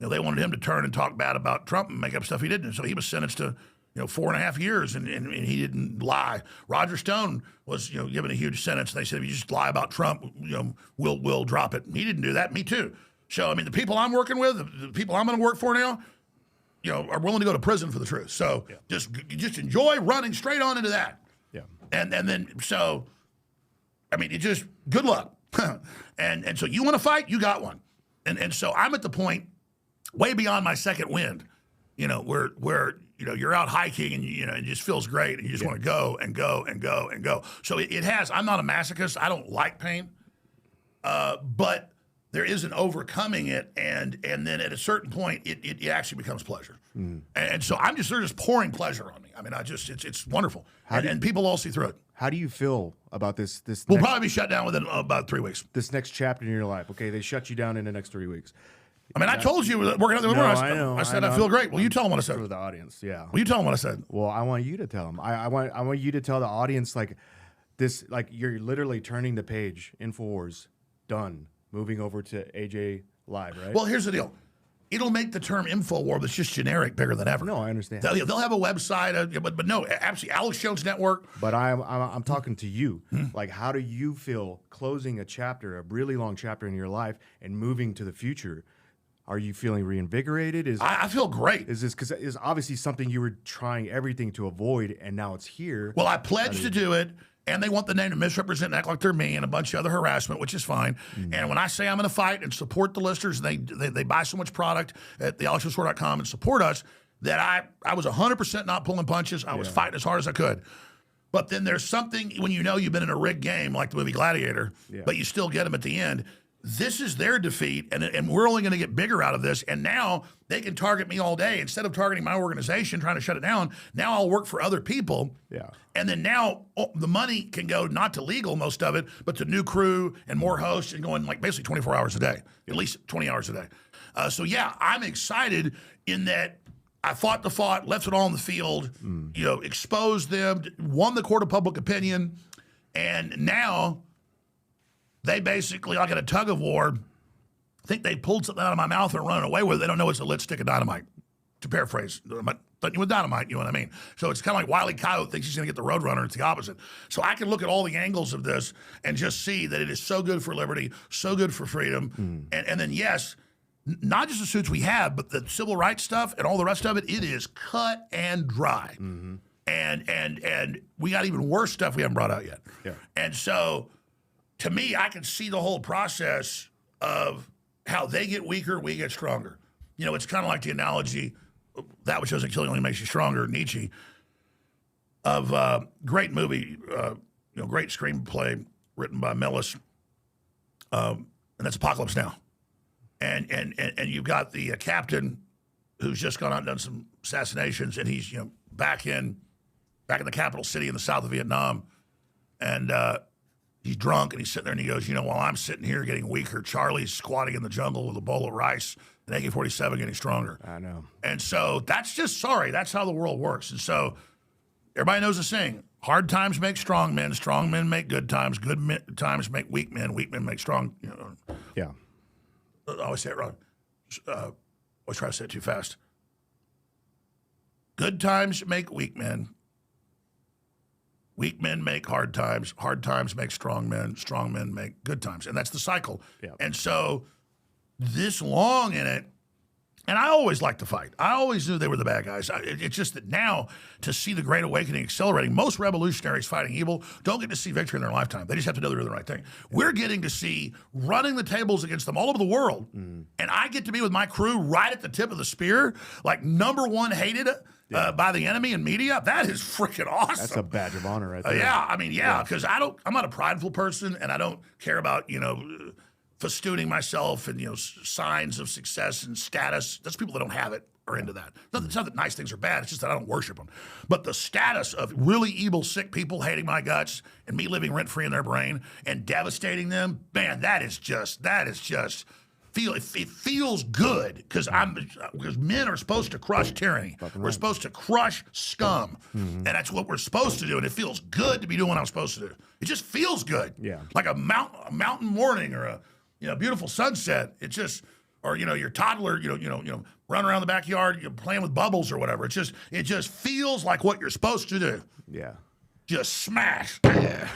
S1: they wanted him to turn and talk bad about Trump and make up stuff he didn't. So he was sentenced to, 4.5 years, and he didn't lie. Roger Stone was, given a huge sentence. They said, if you just lie about Trump, we'll drop it. He didn't do that. Me too. So, I mean, the people I'm working with, the people I'm going to work for now, are willing to go to prison for the truth. So just enjoy running straight on into that.
S2: Yeah.
S1: And then so, I mean, it just good luck. and so you want to fight, you got one. And so I'm at the point way beyond my second wind, where you're out hiking and it just feels great and you just want to go and go and go and go. So it has. I'm not a masochist. I don't like pain, but there is an overcoming it, and then at a certain point, it actually becomes pleasure. And so they're just pouring pleasure on me. I mean, it's wonderful, and people all see through it.
S2: How do you feel about this?
S1: We'll probably be shut down within about 3 weeks.
S2: This next chapter in your life. Okay, they shut you down in the next 3 weeks.
S1: I mean, I told you we're going to.
S2: I know.
S1: I said I feel great. Well, you tell them what I said.
S2: For the audience, yeah.
S1: Well, you tell them what I said.
S2: Well, I want you to tell them. I want you to tell the audience like this. Like you're literally turning the page. InfoWars done. Moving over to AJ Live, right?
S1: Well, here's the deal. It'll make the term InfoWar that's just generic bigger than ever.
S2: No, I understand.
S1: They'll have a website, but no, absolutely, Alex Jones Network.
S2: But I'm talking to you. Like, how do you feel closing a chapter, a really long chapter in your life, and moving to the future? Are you feeling reinvigorated?
S1: I feel great.
S2: Is this because it's obviously something you were trying everything to avoid, and now it's here?
S1: Well, I pledged to do it. And they want the name to misrepresent and act like they're me and a bunch of other harassment, which is fine. And when I say I'm going to fight and support the listeners, and they buy so much product at thealexjoneswar.com and support us, that I was 100% not pulling punches. I was fighting as hard as I could. But then there's something when you've been in a rigged game like the movie Gladiator, but you still get them at the end. This is their defeat, and we're only going to get bigger out of this. And now they can target me all day. Instead of targeting my organization, trying to shut it down, now I'll work for other people.
S2: Yeah.
S1: And then now the money can go not to legal, most of it, but to new crew and more hosts and going like basically 24 hours a day, at least 20 hours a day. So, yeah, I'm excited in that I fought the fight, left it all on the field, exposed them, won the court of public opinion, and now they basically, like at a tug of war, think they pulled something out of my mouth and running away with it. They don't know it's a lit stick of dynamite, to paraphrase. But with dynamite, you know what I mean? So it's kind of like Wile E. Coyote thinks he's going to get the Roadrunner. It's the opposite. So I can look at all the angles of this and just see that it is so good for liberty, so good for freedom. And then, yes, not just the suits we have, but the civil rights stuff and all the rest of it, it is cut and dry. And we got even worse stuff we haven't brought out yet.
S2: Yeah.
S1: And so, to me, I can see the whole process of how they get weaker, we get stronger. It's kind of like the analogy, that which doesn't kill you only makes you stronger, Nietzsche, of great movie, great screenplay written by Millis, and that's Apocalypse Now. And you've got the captain who's just gone out and done some assassinations, and he's back in the capital city in the south of Vietnam, and he's drunk, and he's sitting there, and he goes, while I'm sitting here getting weaker, Charlie's squatting in the jungle with a bowl of rice, and AK-47 getting stronger.
S2: I know.
S1: And so that's that's how the world works. And so everybody knows the saying, hard times make strong men make good times times make weak men make strong.
S2: Yeah.
S1: I always say it wrong. Always try to say it too fast. Good times make weak men make hard times make strong men make good times. And that's the cycle.
S2: Yeah.
S1: And so this long in it, and I always liked to fight. I always knew they were the bad guys. It's just that now, to see the Great Awakening accelerating, most revolutionaries fighting evil don't get to see victory in their lifetime. They just have to know they're doing the right thing. We're getting to see running the tables against them all over the world. And I get to be with my crew right at the tip of the spear, like number one hated by the enemy and media. That is freaking awesome.
S2: That's a badge of honor right there.
S1: Because I'm not a prideful person, and I don't care about, festooning myself and, signs of success and status. That's people that don't have it are into that. It's not that nice things are bad. It's just that I don't worship them. But the status of really evil, sick people hating my guts and me living rent-free in their brain and devastating them, man, it feels good because men are supposed to crush tyranny. We're supposed to crush scum, and that's what we're supposed to do. And it feels good to be doing what I'm supposed to do. It just feels good, like a mountain morning or a beautiful sunset. It just, or your toddler, running around the backyard, playing with bubbles or whatever. It just feels like what you're supposed to do.
S2: Yeah,
S1: just smash. That's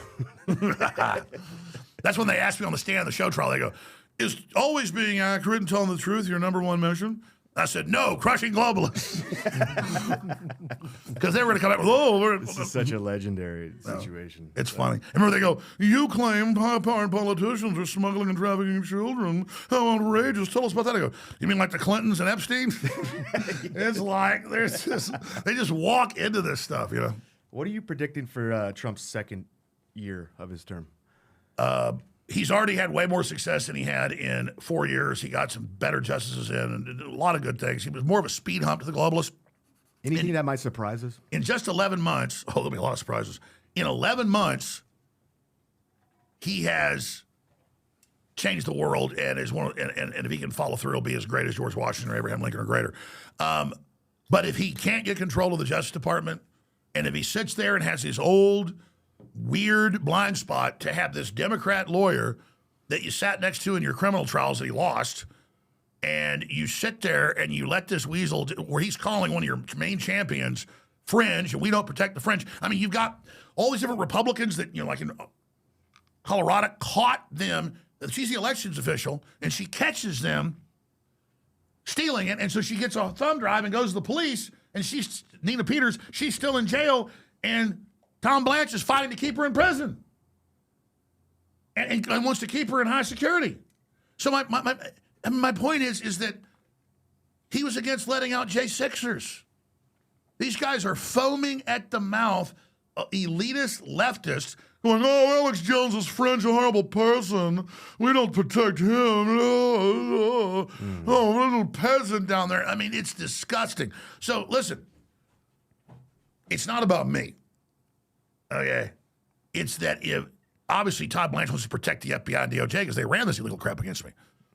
S1: when they asked me on the stand of the show trial. They go, "Is always being accurate and telling the truth your number one mission?" I said, no, crushing globalists. Because they were going to come back with, oh,
S2: This is such a legendary situation.
S1: it's funny. Remember, they go, you claim high-powered politicians are smuggling and trafficking children. How outrageous. Tell us about that. I go, you mean like the Clintons and Epstein? It's like, they just walk into this stuff, you know.
S2: What are you predicting for Trump's second year of his term?
S1: He's already had way more success than he had in 4 years. He got some better justices in and did a lot of good things. He was more of a speed hump to the globalists.
S2: Anything that might surprise us?
S1: In just 11 months, there'll be a lot of surprises. In 11 months, he has changed the world and is and if he can follow through, he'll be as great as George Washington or Abraham Lincoln or greater. But if he can't get control of the Justice Department, and if he sits there and has his old weird blind spot to have this Democrat lawyer that you sat next to in your criminal trials that he lost, and you sit there and you let this weasel, where he's calling one of your main champions fringe, and we don't protect the fringe. I mean, you've got all these different Republicans that, like in Colorado, caught them. She's the elections official, and she catches them stealing it, and so she gets a thumb drive and goes to the police, and she's, Nina Peters, she's still in jail, and Tom Blanche is fighting to keep her in prison and wants to keep her in high security. So my point is that he was against letting out J6ers. These guys are foaming at the mouth, elitist leftists, going, oh, Alex Jones is fringe, a horrible person. We don't protect him. Oh, little peasant down there. I mean, it's disgusting. So listen, it's not about me. Okay, it's that if obviously Todd Blanche wants to protect the FBI and DOJ because they ran this illegal crap against me.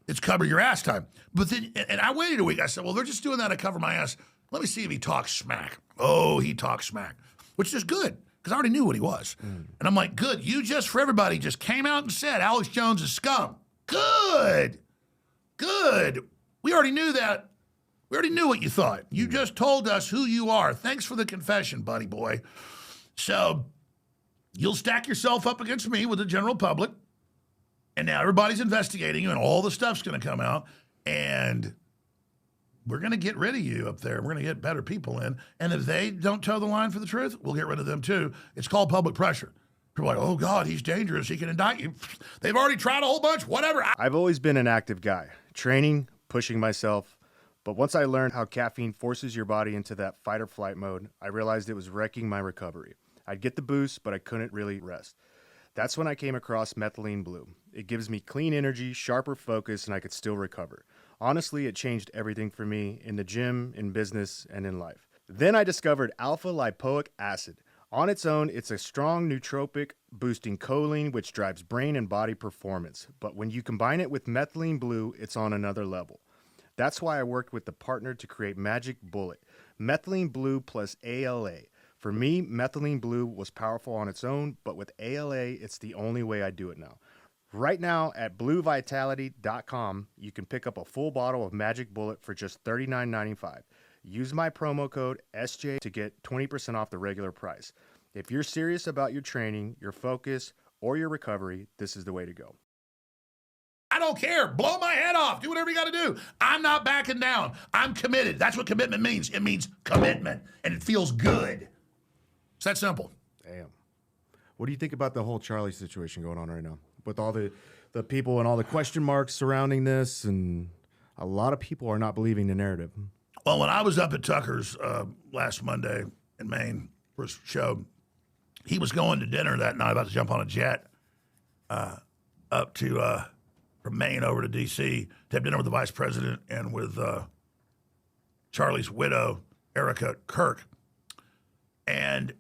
S1: It's cover your ass time. But then, and I waited a week. I said, well, they're just doing that to cover my ass. Let me see if he talks smack. Oh, he talks smack, which is good because I already knew what he was. And I'm like, good. You just for everybody just came out and said Alex Jones is scum. Good. We already knew that. We already knew what you thought. You just told us who you are. Thanks for the confession, buddy boy. So you'll stack yourself up against me with the general public, and now everybody's investigating you, and all the stuff's going to come out, and we're going to get rid of you up there. We're going to get better people in, and if they don't toe the line for the truth, we'll get rid of them too. It's called public pressure. People are like, oh, God, he's dangerous. He can indict you. They've already tried a whole bunch, whatever.
S2: I've always been an active guy, training, pushing myself. But once I learned how caffeine forces your body into that fight or flight mode, I realized it was wrecking my recovery. I'd get the boost, but I couldn't really rest. That's when I came across methylene blue. It gives me clean energy, sharper focus, and I could still recover. Honestly, it changed everything for me in the gym, in business, and in life. Then I discovered alpha lipoic acid. On its own, it's a strong nootropic, boosting choline, which drives brain and body performance. But when you combine it with methylene blue, it's on another level. That's why I worked with the partner to create Magic Bullet, methylene blue plus ALA. For me, methylene blue was powerful on its own, but with ALA, it's the only way I do it now. Right now at bluevitality.com, you can pick up a full bottle of Magic Bullet for just $39.95. Use my promo code SJ to get 20% off the regular price. If you're serious about your training, your focus, or your recovery, this is the way to go.
S1: I don't care. Blow my head off. Do whatever you got to do. I'm not backing down. I'm committed. That's what commitment means. It means commitment, and it feels good. It's that simple.
S2: Damn. What do you think about the whole Charlie situation going on right now? With all the people and all the question marks surrounding this, and a lot of people are not believing the narrative.
S1: Well, when I was up at Tucker's last Monday in Maine for his show, he was going to dinner that night, about to jump on a jet up to from Maine over to D.C. to have dinner with the vice president and with Charlie's widow, Erica Kirk. And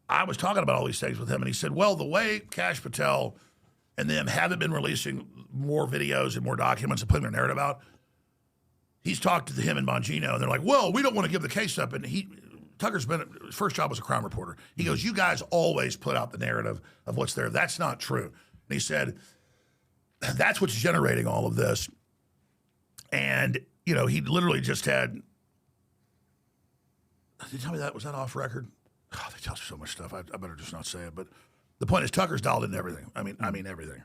S1: I was talking about all these things with him, and he said, well, the way Kash Patel and them haven't been releasing more videos and more documents and putting their narrative out, he's talked to him and Bongino, and they're like, well, we don't want to give the case up. And Tucker's his first job was a crime reporter. He goes, you guys always put out the narrative of what's there. That's not true. And he said, that's what's generating all of this. And, he literally just had, did you tell me that? Was that off record? Oh, they tell us so much stuff. I better just not say it. But the point is, Tucker's dialed into everything. I mean everything.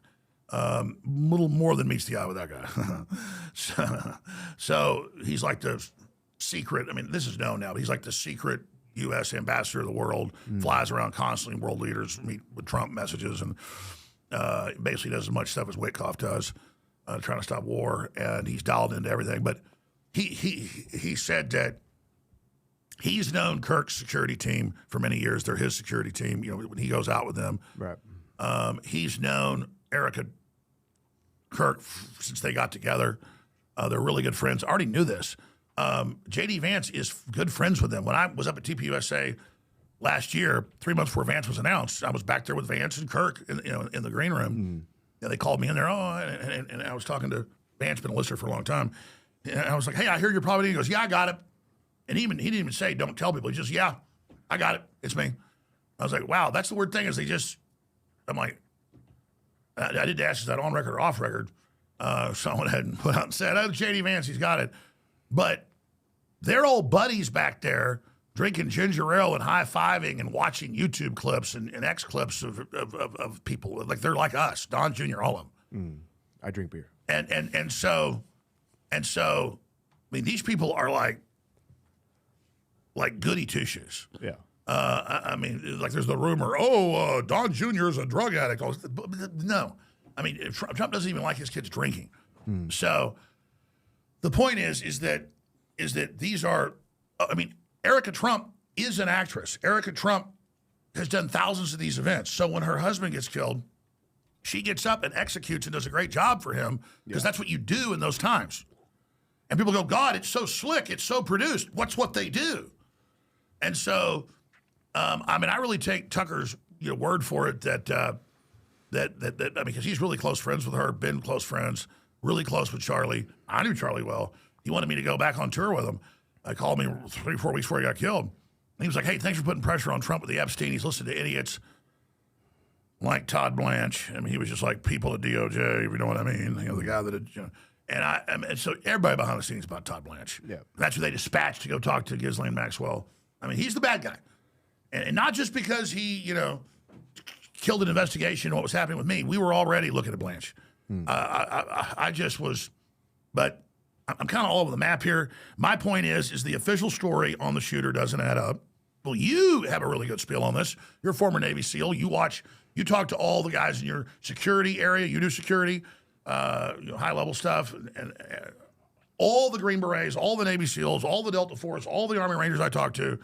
S1: Little more than meets the eye with that guy. so he's like the secret. I mean, this is known now, but he's like the secret U.S. ambassador of the world. Flies around constantly. World leaders meet with Trump messages, and basically does as much stuff as Witkoff does, trying to stop war. And he's dialed into everything. But he said that he's known Kirk's security team for many years. They're his security team. You know, when he goes out with them,
S2: Right.
S1: He's known Erica Kirk since they got together. They're really good friends. I already knew this. J.D. Vance is good friends with them. When I was up at TPUSA last year, 3 months before Vance was announced, I was back there with Vance and Kirk in the green room. They called me in there, and I was talking to Vance, been a listener for a long time. And I was like, hey, I hear you're probably, he goes, yeah, I got it. And he didn't even say, don't tell people. He just, yeah, I got it. It's me. I was like, wow, that's the weird thing is I'm like, I did ask, is that on record or off record? Someone had put out and said, oh, J.D. Vance, he's got it. But they're old buddies back there drinking ginger ale and high-fiving and watching YouTube clips and X clips of people. Like, they're like us, Don Jr., all of them.
S2: I drink beer.
S1: And so, I mean, these people are like goody two-shoes.
S2: Yeah.
S1: I mean, like there's the rumor, Don Jr. is a drug addict. No. I mean, Trump doesn't even like his kids drinking. So the point is that these are, I mean, Erica Trump is an actress. Erica Trump has done thousands of these events. So when her husband gets killed, she gets up and executes and does a great job for him because that's what you do in those times. And people go, God, it's so slick. It's so produced. What's what they do? And so, I mean, I really take Tucker's word for it that I mean, because he's really close friends with her, been close friends, really close with Charlie. I knew Charlie well. He wanted me to go back on tour with him. I called me 3-4 weeks before he got killed. And he was like, hey, thanks for putting pressure on Trump with the Epstein. He's listening to idiots like Todd Blanche. I mean, he was just like people at DOJ, if you know what I mean. The guy that had, and so everybody behind the scenes about Todd Blanche.
S2: Yeah.
S1: That's who they dispatched to go talk to Ghislaine Maxwell. I mean, he's the bad guy. And not just because he, killed an investigation of what was happening with me. We were already looking at Blanche. I just was, but I'm kind of all over the map here. My point is the official story on the shooter doesn't add up. Well, you have a really good spiel on this. You're a former Navy SEAL. You talk to all the guys in your security area. You do security, high-level stuff, and all the Green Berets, all the Navy SEALs, all the Delta Force, all the Army Rangers I talk to,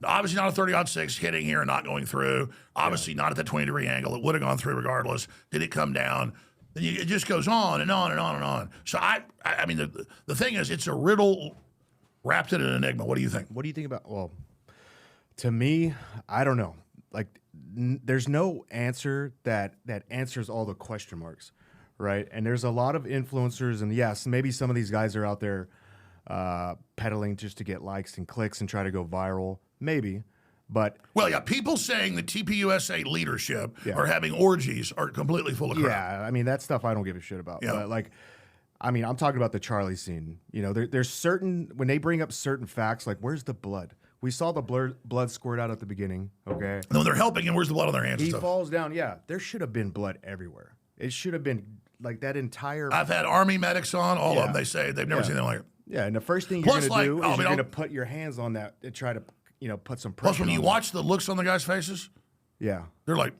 S1: obviously not a 30-06 hitting here and not going through. Obviously not at that 20-degree angle. It would have gone through regardless. Did it come down? Then it just goes on and on and on and on. So I mean, the thing is, it's a riddle wrapped in an enigma. What do you think?
S2: What do you think about? Well, to me, I don't know. Like, there's no answer that answers all the question marks, right? And there's a lot of influencers, and yes, maybe some of these guys are out there peddling just to get likes and clicks and try to go viral. Maybe. But
S1: well, yeah, people saying the TPUSA leadership are having orgies are completely full of crap.
S2: Yeah, I mean, that stuff I don't give a shit about.
S1: Yeah.
S2: But like, I mean, I'm talking about the Charlie scene. There's certain, when they bring up certain facts, like where's the blood? We saw the blood squirt out at the beginning, okay?
S1: And when they're helping him, where's the blood on their hands?
S2: He falls down, yeah. There should have been blood everywhere. It should have been like that entire...
S1: I've had Army medics on, all of them, they say they've never seen anything like it.
S2: Yeah, and the first thing you're going to do is you're going to put your hands on that and try to, put some pressure on.
S1: Plus, when you watch the looks on the guys' faces,
S2: yeah,
S1: they're like,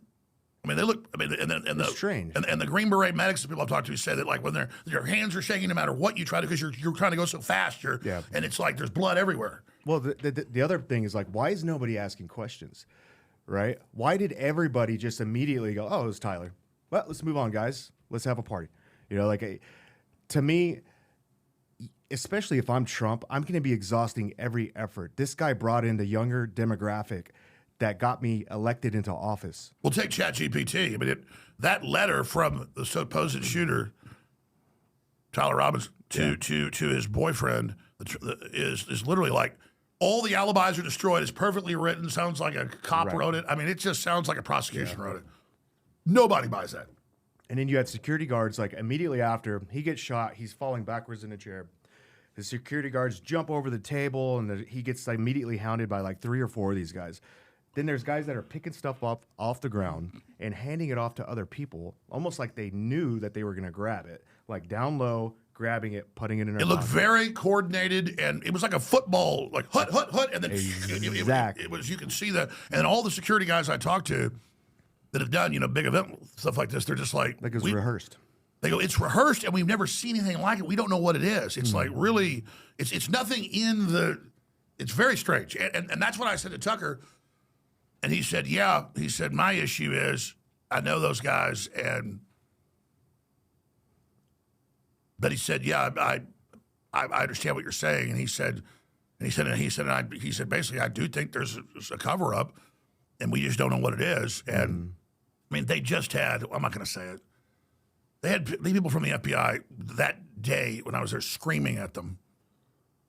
S1: I mean, they look. I mean, and the
S2: strange.
S1: And the Green Beret medics, the people I've talked to, say that like when their hands are shaking, no matter what you try to, because you're trying to go so fast, and it's like there's blood everywhere.
S2: Well, the other thing is like, why is nobody asking questions, right? Why did everybody just immediately go, oh, it was Tyler? Well, let's move on, guys. Let's have a party. To me, especially if I'm Trump, I'm going to be exhausting every effort. This guy brought in the younger demographic that got me elected into office.
S1: We'll take ChatGPT. I mean, that letter from the supposed shooter, Tyler Robbins, to his boyfriend is literally like, all the alibis are destroyed. It's perfectly written. Sounds like a cop wrote it. I mean, it just sounds like a prosecution wrote it. Nobody buys that.
S2: And then you had security guards, like immediately after he gets shot, he's falling backwards in a chair. The security guards jump over the table, and he gets immediately hounded by like 3 or 4 of these guys. then there's guys that are picking stuff up off the ground and handing it off to other people, almost like they knew that they were going to grab it, like down low, grabbing it, putting it in their
S1: It looked
S2: pocket.
S1: very coordinated, and it was like a football, like hut, and then
S2: Exactly.
S1: it was, you can see that. And all the security guys I talked to that have done, big event stuff like this, they're just like
S2: Like it was rehearsed.
S1: They go, it's rehearsed, and we've never seen anything like it. We don't know what it is. It's like really, it's nothing in the. It's very strange, and that's what I said to Tucker, and he said, yeah. He said, my issue is I know those guys, but he said, yeah, I understand what you're saying, and he said basically I do think there's a cover up, and we just don't know what it is, and I mean they just had. I'm not going to say it. They had people from the FBI that day when I was there screaming at them,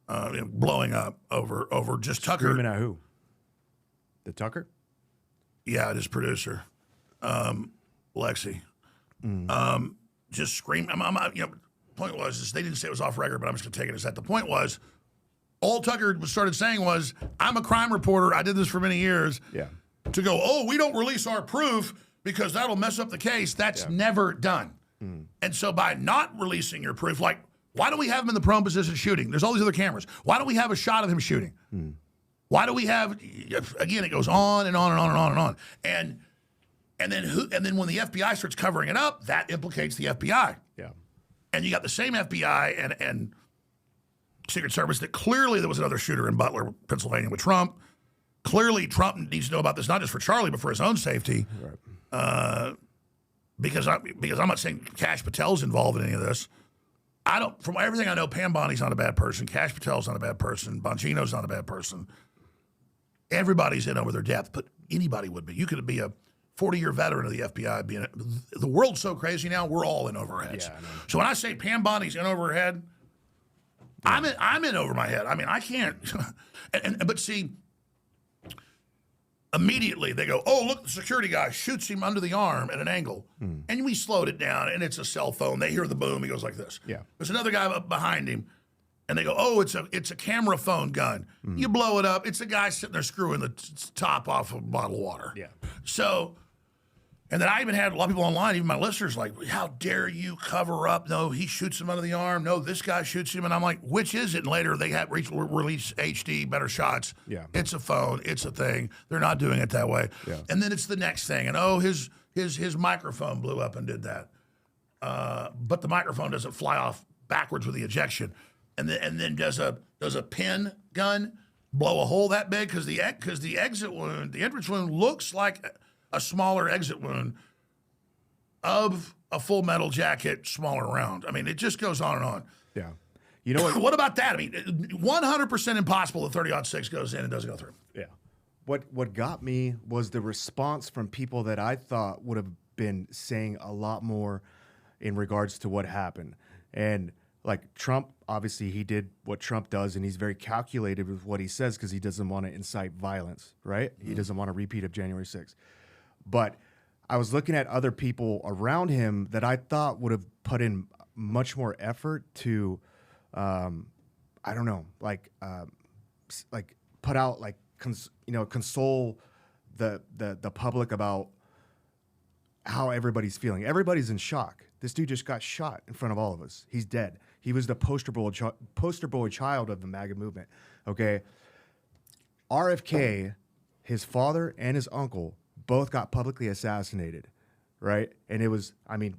S1: blowing up over just Tucker.
S2: Screaming at who? The Tucker?
S1: Yeah, his producer, Lexi. Just screaming. Point was is they didn't say it was off record, but I'm just going to take it as that. The point was, all Tucker started saying was, I'm a crime reporter. I did this for many years.
S2: Yeah.
S1: To go, oh, we don't release our proof because that'll mess up the case. That's never done. And so by not releasing your proof, like, why don't we have him in the prone position shooting? There's all these other cameras. Why don't we have a shot of him shooting? Why do we have, again, it goes on and on and on and on and on. And then when the FBI starts covering it up, that implicates the FBI.
S2: Yeah.
S1: And you got the same FBI and Secret Service that clearly there was another shooter in Butler, Pennsylvania with Trump. Clearly Trump needs to know about this, not just for Charlie, but for his own safety. Right. Because I'm not saying Kash Patel's involved in any of this. From everything I know, Pam Bondi's not a bad person. Kash Patel's not a bad person. Bongino's not a bad person. Everybody's in over their depth, but anybody would be. You could be a 40-year veteran of the FBI. The world's so crazy now, we're all in over our heads. Yeah, so when I say Pam Bondi's in over her head, I'm in over my head. I mean, I can't. But see, immediately they go, oh, look, the security guy shoots him under the arm at an angle. And we slowed it down, and it's a cell phone. They hear the boom. He goes like this.
S2: Yeah.
S1: There's another guy up behind him, and they go, oh, it's a camera phone gun. You blow it up. It's a guy sitting there screwing the top off of a bottle of water.
S2: Yeah.
S1: So, and then I even had a lot of people online, even my listeners, like, how dare you cover up? No, he shoots him under the arm. No, this guy shoots him. And I'm like, which is it? And later they have release HD, better shots.
S2: Yeah.
S1: It's a phone. It's a thing. They're not doing it that way.
S2: Yeah.
S1: And then it's the next thing. And oh, his microphone blew up and did that. But the microphone doesn't fly off backwards with the ejection. And then does a pin gun blow a hole that big? Because the exit wound, the entrance wound looks like a smaller exit wound of a full metal jacket, smaller round. I mean, it just goes on and on.
S2: Yeah. You know what?
S1: What about that? I mean, 100% impossible that 30-06 goes in and doesn't go through.
S2: Yeah. What got me was the response from people that I thought would have been saying a lot more in regards to what happened. And like Trump, obviously he did what Trump does, and he's very calculated with what he says because he doesn't want to incite violence, right? He doesn't want a repeat of January 6th. But I was looking at other people around him that I thought would have put in much more effort to, I don't know, like put out like console the public about how everybody's feeling. Everybody's in shock. This dude just got shot in front of all of us. He's dead. He was the poster boy child of the MAGA movement. Okay, RFK, his father and his uncle both got publicly assassinated, right? And it was, I mean,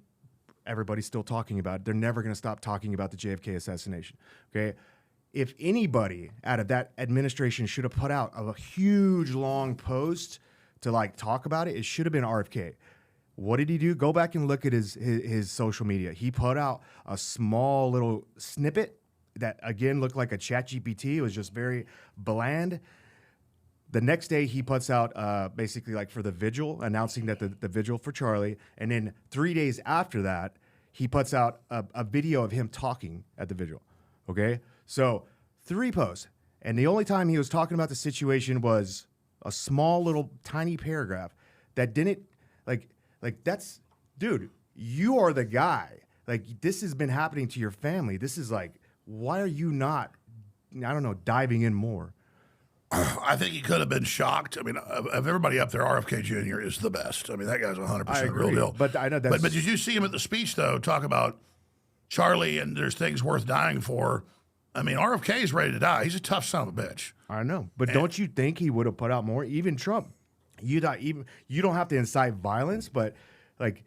S2: everybody's still talking about it. They're never going to stop talking about the JFK assassination, okay? If anybody out of that administration should have put out a huge, long post to, like, talk about it, it should have been RFK. What did he do? Go back and look at his social media. He put out a small little snippet that, again, looked like a ChatGPT. It was just very bland. The next day, he puts out basically like for the vigil, announcing that the vigil for Charlie. And then 3 days after that, he puts out a video of him talking at the vigil. Okay? So 3 posts. And the only time he was talking about the situation was a small little tiny paragraph that didn't, like that's, dude, you are the guy. Like, this has been happening to your family. This is like, why are you not, I don't know, diving in more?
S1: I think he could have been shocked. I mean, of everybody up there, RFK Jr. is the best. I mean, that guy's 100% real deal.
S2: But I know that's...
S1: But did you see him at the speech, though, talk about Charlie and there's things worth dying for? I mean, RFK is ready to die. He's a tough son of a bitch.
S2: I know. But don't you think he would have put out more? Even Trump. You don't have to incite violence, but like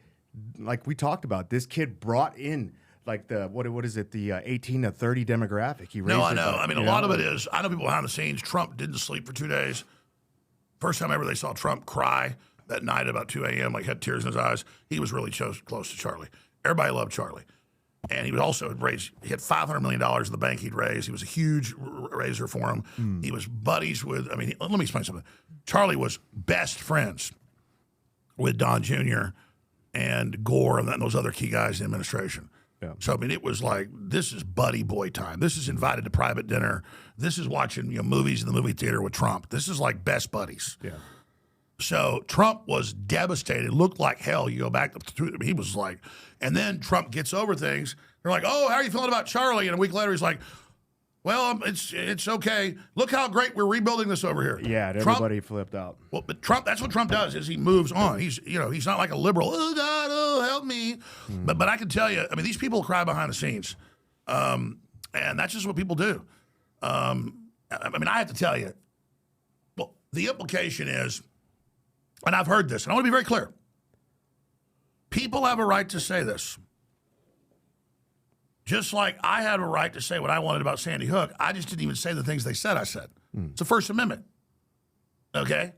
S2: we talked about, this kid brought in like the what is it, the 18 to 30 demographic. He raised
S1: No, I know.
S2: Like,
S1: I mean, a lot of it is, I know people behind the scenes. Trump didn't sleep for 2 days. First time ever they saw Trump cry that night at about 2 a.m., like had tears in his eyes. He was really close to Charlie. Everybody loved Charlie. And he would also he had $500 million in the bank he'd raised. He was a huge raiser for him. He was buddies with, I mean, let me explain something. Charlie was best friends with Don Jr. and Gore and those other key guys in the administration. Yeah. So, I mean, it was like, this is buddy boy time. This is invited to private dinner. This is watching movies in the movie theater with Trump. This is like best buddies.
S2: Yeah.
S1: So Trump was devastated. Looked like hell. You go back to, he was like, and then Trump gets over things. They're like, oh, how are you feeling about Charlie? And a week later, he's like, well, it's okay. Look how great we're rebuilding this over here.
S2: Yeah, everybody flipped out.
S1: Well, but Trump, that's what Trump does, is he moves on. He's not like a liberal. Oh God, oh help me. But I can tell you, I mean, these people cry behind the scenes, and that's just what people do. I mean, I have to tell you, well, the implication is, and I've heard this, and I want to be very clear. People have a right to say this. Just like I had a right to say what I wanted about Sandy Hook, I just didn't even say the things they said I said. It's the First Amendment. Okay?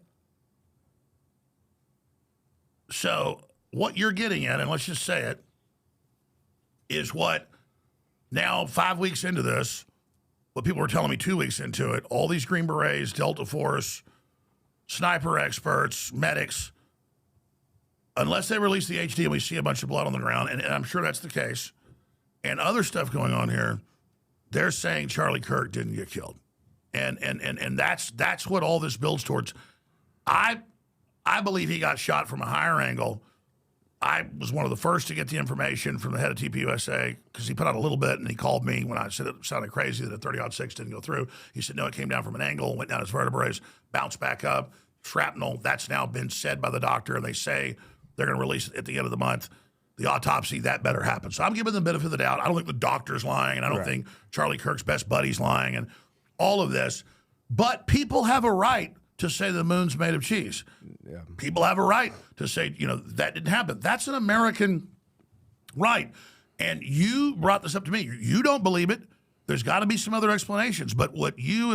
S1: So what you're getting at, and let's just say it, is what now 5 weeks into this, what people were telling me 2 weeks into it, all these Green Berets, Delta Force, sniper experts, medics, unless they release the HD and we see a bunch of blood on the ground, and I'm sure that's the case, and other stuff going on here, they're saying Charlie Kirk didn't get killed. And that's what all this builds towards. I believe he got shot from a higher angle. I was one of the first to get the information from the head of TPUSA because he put out a little bit and he called me when I said it sounded crazy that a 30-06 didn't go through. He said, no, it came down from an angle, went down his vertebrae, bounced back up, shrapnel. That's now been said by the doctor, and they say they're going to release it at the end of the month. The autopsy, that better happen. So I'm giving them the benefit of the doubt. I don't think the doctor's lying, and I don't think Charlie Kirk's best buddy's lying, and all of this. But people have a right to say the moon's made of cheese. Yeah. People have a right to say, that didn't happen. That's an American right. And you brought this up to me. You don't believe it. There's got to be some other explanations. But what you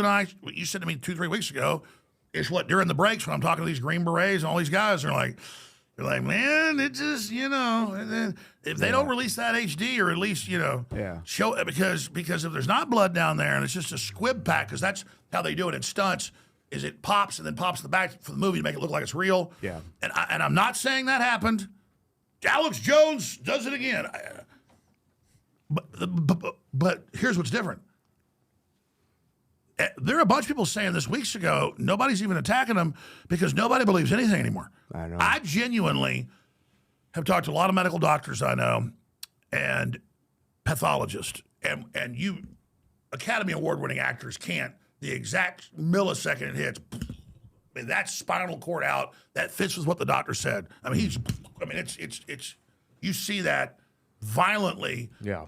S1: said to me 2-3 weeks ago is what during the breaks when I'm talking to these Green Berets and all these guys, they're like, man, it just, and then if they don't release that HD or at least, show it because if there's not blood down there and it's just a squib pack, because that's how they do it in stunts, is it pops and then pops the back for the movie to make it look like it's real. Yeah. And I'm not saying that happened. Alex Jones does it again. But here's what's different. There are a bunch of people saying this weeks ago, nobody's even attacking them because nobody believes anything anymore.
S2: I know.
S1: I genuinely have talked to a lot of medical doctors I know and pathologists, and you Academy Award-winning actors can't, the exact millisecond it hits, I mean, that's spinal cord out. That fits with what the doctor said. I mean, it's you see that violently. Yeah.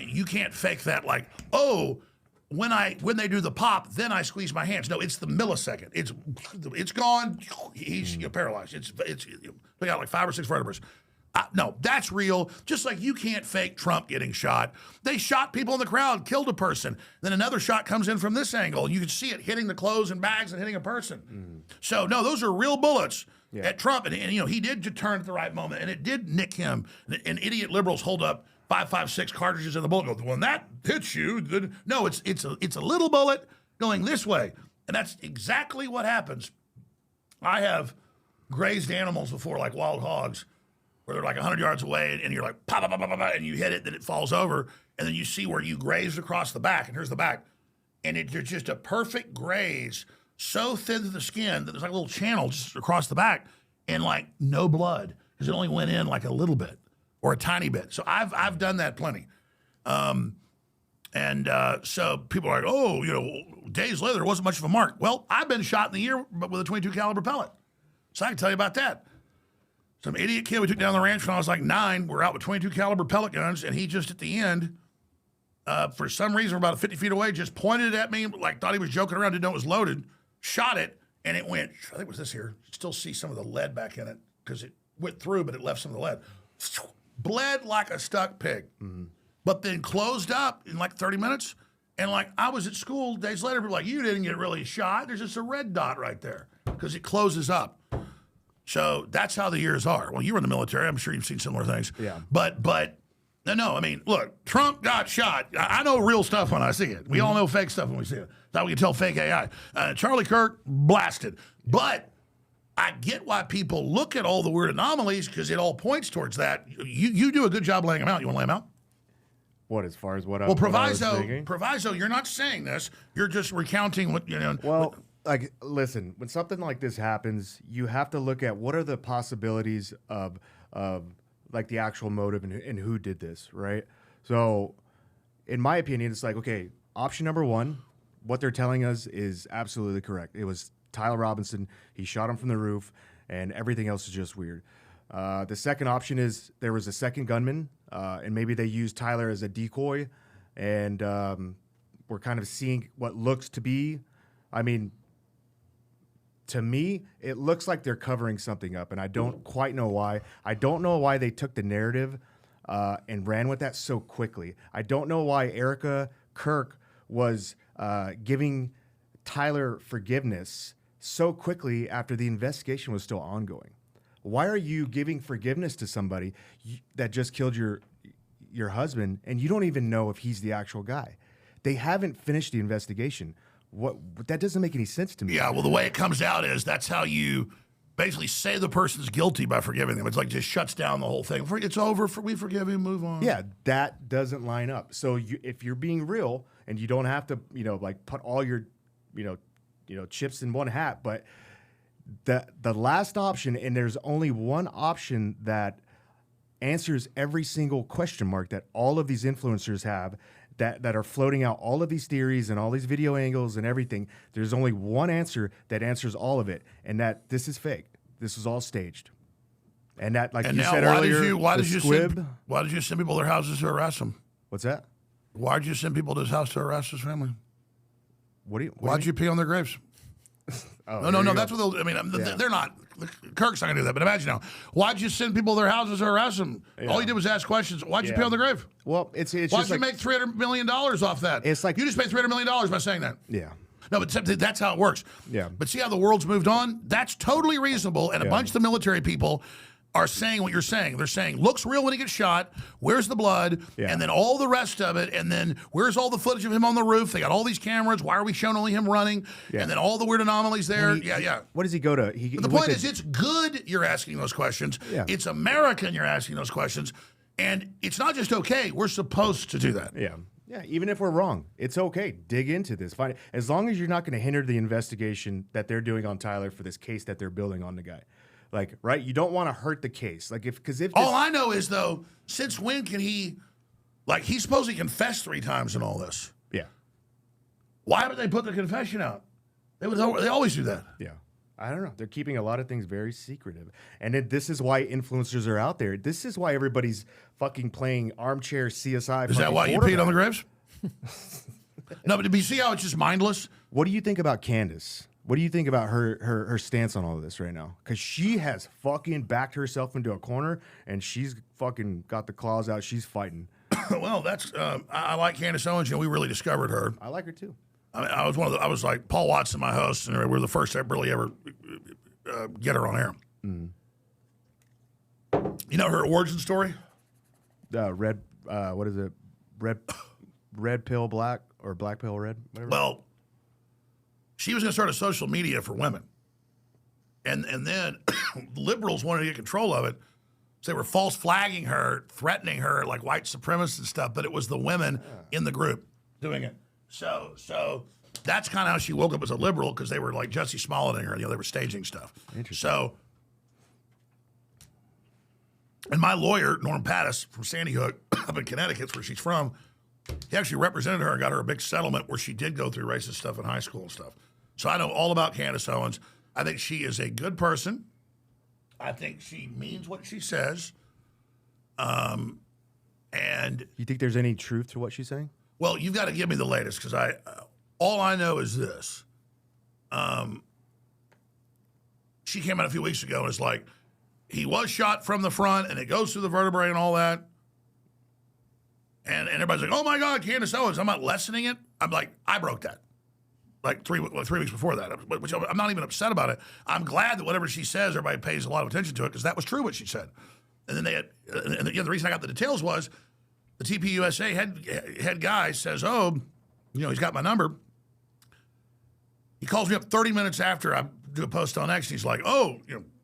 S1: You can't fake that like, oh, when they do the pop, then I squeeze my hands. No, it's the millisecond. It's gone. He's paralyzed. It's we got like 5 or 6 vertebrae. No, that's real. Just like you can't fake Trump getting shot. They shot people in the crowd, killed a person. Then another shot comes in from this angle, and you can see it hitting the clothes and bags and hitting a person. So no, those are real bullets at Trump, and he did turn at the right moment, and it did nick him. And idiot liberals hold up 5.56 cartridges in the bullet. Go, when that hits you, no, it's a little bullet going this way, and that's exactly what happens. I have grazed animals before, like wild hogs, where they're like 100 yards away, and you're like, pop, pop, pop, pop, pop, and you hit it, then it falls over, and then you see where you grazed across the back, and here's the back, and it's just a perfect graze, so thin to the skin that there's like a little channel just across the back, and like no blood, because it only went in like a little bit. Or a tiny bit. So I've done that plenty. So people are like, oh, days later, there wasn't much of a mark. Well, I've been shot in the ear but with a 22 caliber pellet. So I can tell you about that. Some idiot kid we took down the ranch when I was like 9. We're out with 22 caliber pellet guns, and he just at the end, for some reason, we're about 50 feet away, just pointed at me, like thought he was joking around, didn't know it was loaded, shot it, and it went, I think it was this here. You still see some of the lead back in it because it went through, but it left some of the lead. Bled like a stuck pig, but then closed up in like 30 minutes. And like I was at school days later, people were like, you didn't get really shot. There's just a red dot right there because it closes up. So that's how the years are. Well, you were in the military. I'm sure you've seen similar things.
S2: Yeah.
S1: But no, I mean, look, Trump got shot. I know real stuff when I see it. We all know fake stuff when we see it. That's how we can tell fake AI. Charlie Kirk, blasted. But I get why people look at all the weird anomalies because it all points towards that. You do a good job laying them out. You want to lay them out?
S2: What, as far as what
S1: Well,
S2: what I was thinking?
S1: proviso, you're not saying this. You're just recounting what, you know.
S2: Well, like, listen, when something like this happens, you have to look at what are the possibilities of like the actual motive and who did this, right? So, in my opinion, it's like, okay, option number one, what they're telling us is absolutely correct. It was Tyler Robinson. He shot him from the roof, and everything else is just weird. The second option is there was a second gunman, and maybe they used Tyler as a decoy, and we're kind of seeing what looks to be, I mean, to me, it looks like they're covering something up, and I don't quite know why. I don't know why they took the narrative and ran with that so quickly. I don't know why Erica Kirk was giving Tyler forgiveness so quickly after the investigation was still ongoing. Why are you giving forgiveness to somebody that just killed your husband, and you don't even know if he's the actual guy? They haven't finished the investigation. That doesn't make any sense to me.
S1: Yeah, well, the way it comes out is that's how you basically say the person's guilty by forgiving them. It's like just shuts down the whole thing. It's over. We forgive him. Move on.
S2: Yeah, that doesn't line up. So if you're being real, and you don't have to, like put all your, chips in one hat, but the last option, and there's only one option that answers every single question mark that all of these influencers have, that are floating out all of these theories and all these video angles and everything. There's only one answer that answers all of it, and that this is fake. This is all staged. And that, like you said earlier,
S1: why did you send people to their houses to harass them?
S2: What's that?
S1: Why did you send people to his house to harass his family? Why'd you pee on their graves?
S2: Oh,
S1: no. That's what they're not. Kirk's not gonna do that. But imagine now, why'd you send people to their houses to harass them? Yeah. All you did was ask questions. Why'd you pee on the grave?
S2: Well, it's
S1: why'd
S2: just
S1: you make $300 million off that?
S2: It's like
S1: you just made $300 million by saying that.
S2: Yeah.
S1: No, but that's how it works.
S2: Yeah.
S1: But see how the world's moved on? That's totally reasonable. And a bunch of the military people are saying what you're saying. They're saying, looks real when he gets shot. Where's the blood? Yeah. And then all the rest of it. And then where's all the footage of him on the roof? They got all these cameras. Why are we showing only him running? Yeah. And then all the weird anomalies there. Yeah.
S2: What does he go to?
S1: But the point is, it's good you're asking those questions. Yeah. It's American you're asking those questions. And it's not just okay. We're supposed to do that.
S2: Yeah. Yeah, even if we're wrong, it's okay. Dig into this. Find it. As long as you're not going to hinder the investigation that they're doing on Tyler for this case that they're building on the guy. Like, right? You don't want to hurt the case. Like, if
S1: all I know is, though, since when can he, like, he's supposed to confess 3 times in all this.
S2: Yeah.
S1: Why would they put the confession out? They always do that.
S2: Yeah. I don't know. They're keeping a lot of things very secretive. And this is why influencers are out there. This is why everybody's fucking playing armchair CSI.
S1: Is that why you peed on the graves? No, but you see how it's just mindless?
S2: What do you think about Candace? What do you think about her stance on all of this right now? Because she has fucking backed herself into a corner, and she's fucking got the claws out. She's fighting.
S1: Well, that's I like Candace Owens. We really discovered her.
S2: I like her too.
S1: I mean, I was like Paul Watson, my host, and we were the first to really ever get her on air. Mm. You know her origin story?
S2: What is it? Red pill black or black pill red? Whatever.
S1: Well, she was going to start a social media for women. And then liberals wanted to get control of it. So they were false flagging her, threatening her like white supremacists and stuff, but it was the women in the group doing it. So that's kind of how she woke up as a liberal, because they were like Jussie Smolletting her. They were staging stuff.
S2: Interesting.
S1: So, and my lawyer, Norm Pattis from Sandy Hook up in Connecticut, where she's from, He actually represented her and got her a big settlement where she did go through racist stuff in high school and stuff. So I know all about Candace Owens. I think she is a good person. I think she means what she says. And
S2: You think there's any truth to what she's saying?
S1: well, you've got to give me the latest because all I know is this. She came out a few weeks ago and it's like, he was shot from the front and it goes through the vertebrae and all that. And everybody's like, oh my God, Candace Owens. I'm not lessening it. I'm like, I broke that. Like 3 weeks before that, which I'm not even upset about it. I'm glad that whatever she says, everybody pays a lot of attention to it because that was true what she said. And then the reason I got the details was the TPUSA head guy says, oh, he's got my number. He calls me up 30 minutes after I do a post on X. And he's like, oh,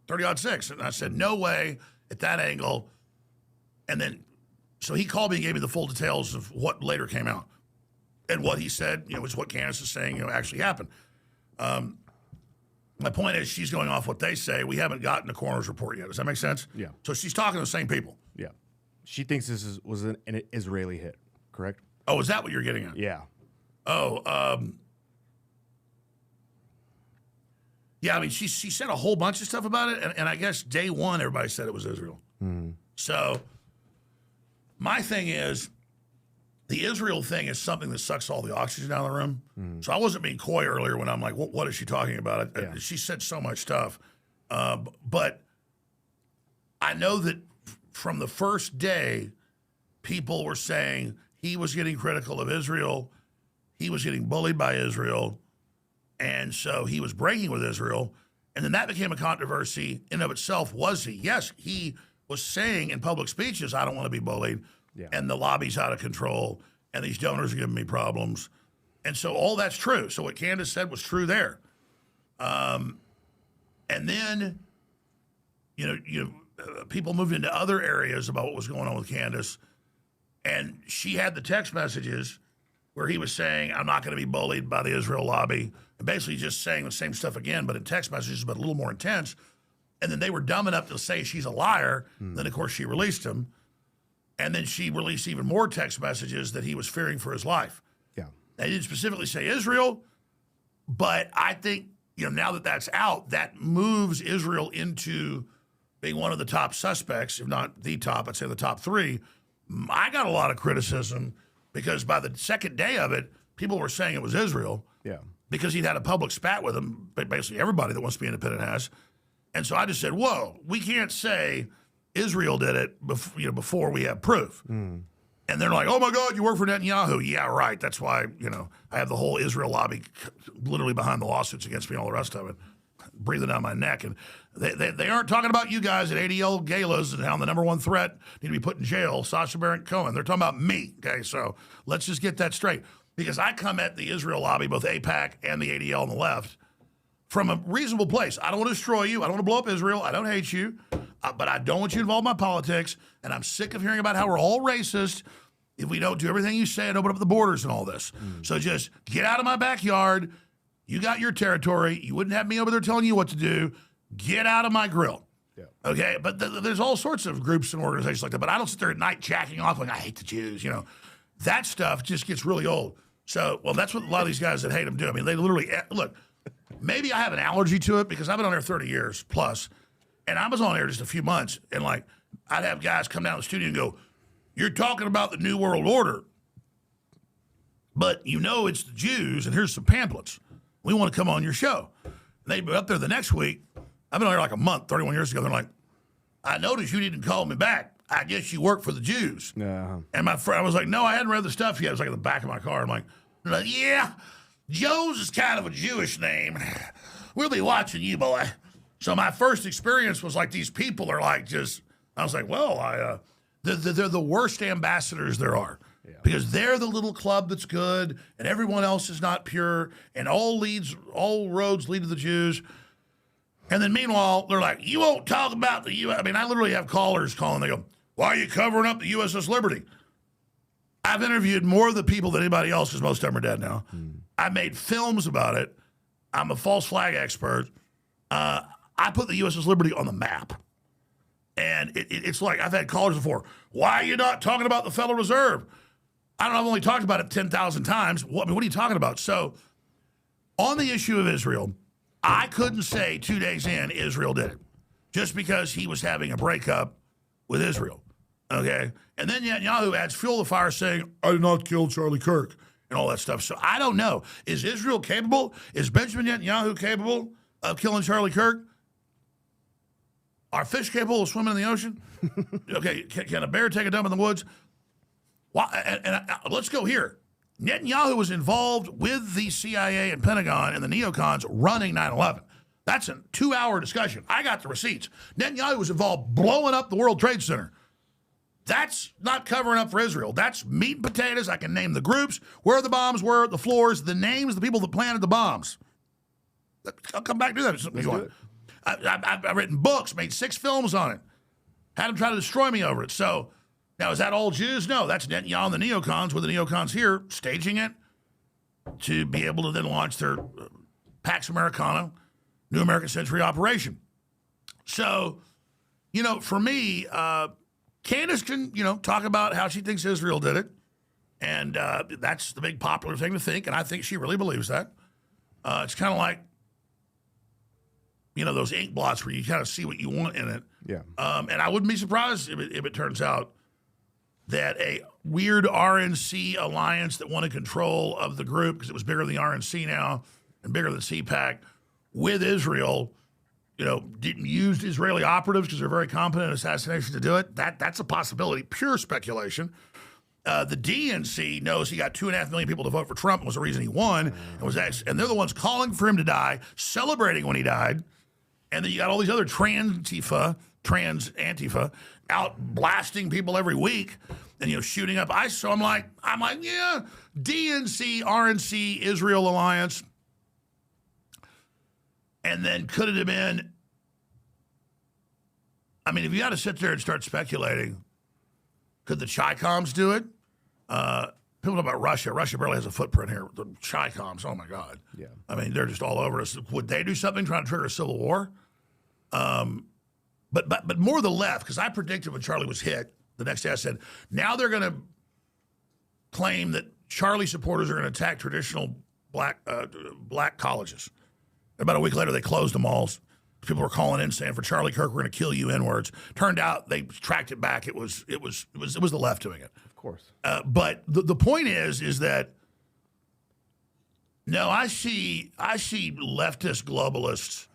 S1: 30-6. And I said, no way at that angle. And then, so he called me and gave me the full details of what later came out. And what he said, was what Candace is saying, actually happened. My point is she's going off what they say. We haven't gotten a coroner's report yet. Does that make sense?
S2: Yeah.
S1: So she's talking to the same people.
S2: Yeah. She thinks this was an Israeli hit, correct?
S1: Oh, is that what you're getting at?
S2: Yeah.
S1: Oh, yeah, I mean, she said a whole bunch of stuff about it, and I guess day one, everybody said it was Israel. So my thing is, the Israel thing is something that sucks all the oxygen out of the room. So I wasn't being coy earlier when I'm like, what is she talking about?
S2: Yeah.
S1: She said so much stuff. But I know that from the first day, people were saying he was getting critical of Israel. He was getting bullied by Israel. And so he was breaking with Israel. And then that became a controversy in of itself. Was he? Yes, he was saying in public speeches, I don't want to be bullied.
S2: Yeah.
S1: And the lobby's out of control. And these donors are giving me problems. And so all that's true. So what Candace said was true there. And then, people moved into other areas about what was going on with Candace. And she had the text messages where he was saying, I'm not going to be bullied by the Israel lobby. And basically just saying the same stuff again, but in text messages, but a little more intense. And then they were dumb enough to say she's a liar. Then, of course, she released him. And then she released even more text messages that he was fearing for his life.
S2: Yeah.
S1: They didn't specifically say Israel, but I think, now that that's out, that moves Israel into being one of the top suspects, if not the top, I'd say the top 3. I got a lot of criticism because by the second day of it, people were saying it was Israel.
S2: Yeah.
S1: Because he'd had a public spat with him, but basically everybody that wants to be independent has. And so I just said, whoa, we can't say Israel did it before we have proof. And they're like, oh my God, you work for Netanyahu. Yeah, right. That's why, I have the whole Israel lobby literally behind the lawsuits against me and all the rest of it, breathing down my neck. And they aren't talking about you guys at ADL galas and how the number one threat need to be put in jail, Sacha Baron Cohen. They're talking about me. Okay, so let's just get that straight. Because I come at the Israel lobby, both AIPAC and the ADL on the left, from a reasonable place. I don't want to destroy you. I don't want to blow up Israel. I don't hate you. But I don't want you involved in my politics. And I'm sick of hearing about how we're all racist if we don't do everything you say and open up the borders and all this. So just get out of my backyard. You got your territory. You wouldn't have me over there telling you what to do. Get out of my grill. Yeah. Okay? But there's all sorts of groups and organizations like that. But I don't sit there at night jacking off like, I hate the Jews. That stuff just gets really old. So, that's what a lot of these guys that hate them do. I mean, they literally, look, maybe I have an allergy to it because I've been on there 30 years plus, and I was on there just a few months, and I'd have guys come down to the studio and go, you're talking about the New World Order, but it's the Jews, and here's some pamphlets. We want to come on your show. And they'd be up there the next week. I've been on there like a month, 31 years ago. They're like, I noticed you didn't call me back. I guess you work for the Jews.
S2: Yeah.
S1: And my friend, I was like, no, I hadn't read the stuff yet. It was like in the back of my car. I'm like, yeah, Joe's is kind of a Jewish name. We'll be watching you, boy. So my first experience was like, these people are like I was like, well, they're the worst ambassadors there are. Yeah. Because they're the little club that's good and everyone else is not pure and all roads lead to the Jews. And then meanwhile, they're like, you won't talk about the U.S. I mean, I literally have callers calling. They go, why are you covering up the USS Liberty? I've interviewed more of the people than anybody else because most of them are dead now. I made films about it. I'm a false flag expert. I put the USS Liberty on the map. And it's like I've had callers before. Why are you not talking about the Federal Reserve? I don't know, I've only talked about it 10,000 times. What are you talking about? So on the issue of Israel, I couldn't say 2 days in Israel did it just because he was having a breakup with Israel. Okay? And then Netanyahu adds fuel to the fire saying, I did not kill Charlie Kirk and all that stuff. So I don't know. Is Israel capable? Is Benjamin Netanyahu capable of killing Charlie Kirk? Are fish capable of swimming in the ocean? Okay, can a bear take a dump in the woods? Well, let's go here. Netanyahu was involved with the CIA and Pentagon and the neocons running 9/11. That's a 2-hour discussion. I got the receipts. Netanyahu was involved blowing up the World Trade Center. That's not covering up for Israel. That's meat and potatoes. I can name the groups, where the bombs were, the floors, the names, the people that planted the bombs. I'll come back to that if something you want. I've written books, made 6 films on it. Had them try to destroy me over it. So now, is that all Jews? No, that's Netanyahu and the neocons, with the neocons here staging it to be able to then launch their Pax Americana, New American Century operation. So, for me, Candace can, talk about how she thinks Israel did it. And that's the big popular thing to think. And I think she really believes that. It's kind of like, those ink blots where you kind of see what you want in it.
S2: Yeah.
S1: And I wouldn't be surprised if it turns out that a weird RNC alliance that wanted control of the group, because it was bigger than the RNC now and bigger than CPAC, with Israel, didn't use Israeli operatives because they're very competent in assassination to do it. That's a possibility, pure speculation. The DNC knows he got 2.5 million people to vote for Trump and was the reason he won. And they're the ones calling for him to die, celebrating when he died. And then you got all these other trans Antifa out blasting people every week and, shooting up ISIS. So I'm like, yeah, DNC, RNC, Israel alliance. And then could it have been, if you got to sit there and start speculating, could the Chi-Coms do it? People talk about Russia. Russia barely has a footprint here. The Chi-Coms, oh my God.
S2: Yeah.
S1: They're just all over us. Would they do something trying to trigger a civil war? But more the left, because I predicted when Charlie was hit, the next day I said, now they're going to claim that Charlie supporters are going to attack traditional black colleges. About a week later, they closed them all. People were calling in saying, for Charlie Kirk, we're going to kill you N-words. Turned out they tracked it back. It was the left doing it.
S2: Of course.
S1: But the point is that, no, I see leftist globalists,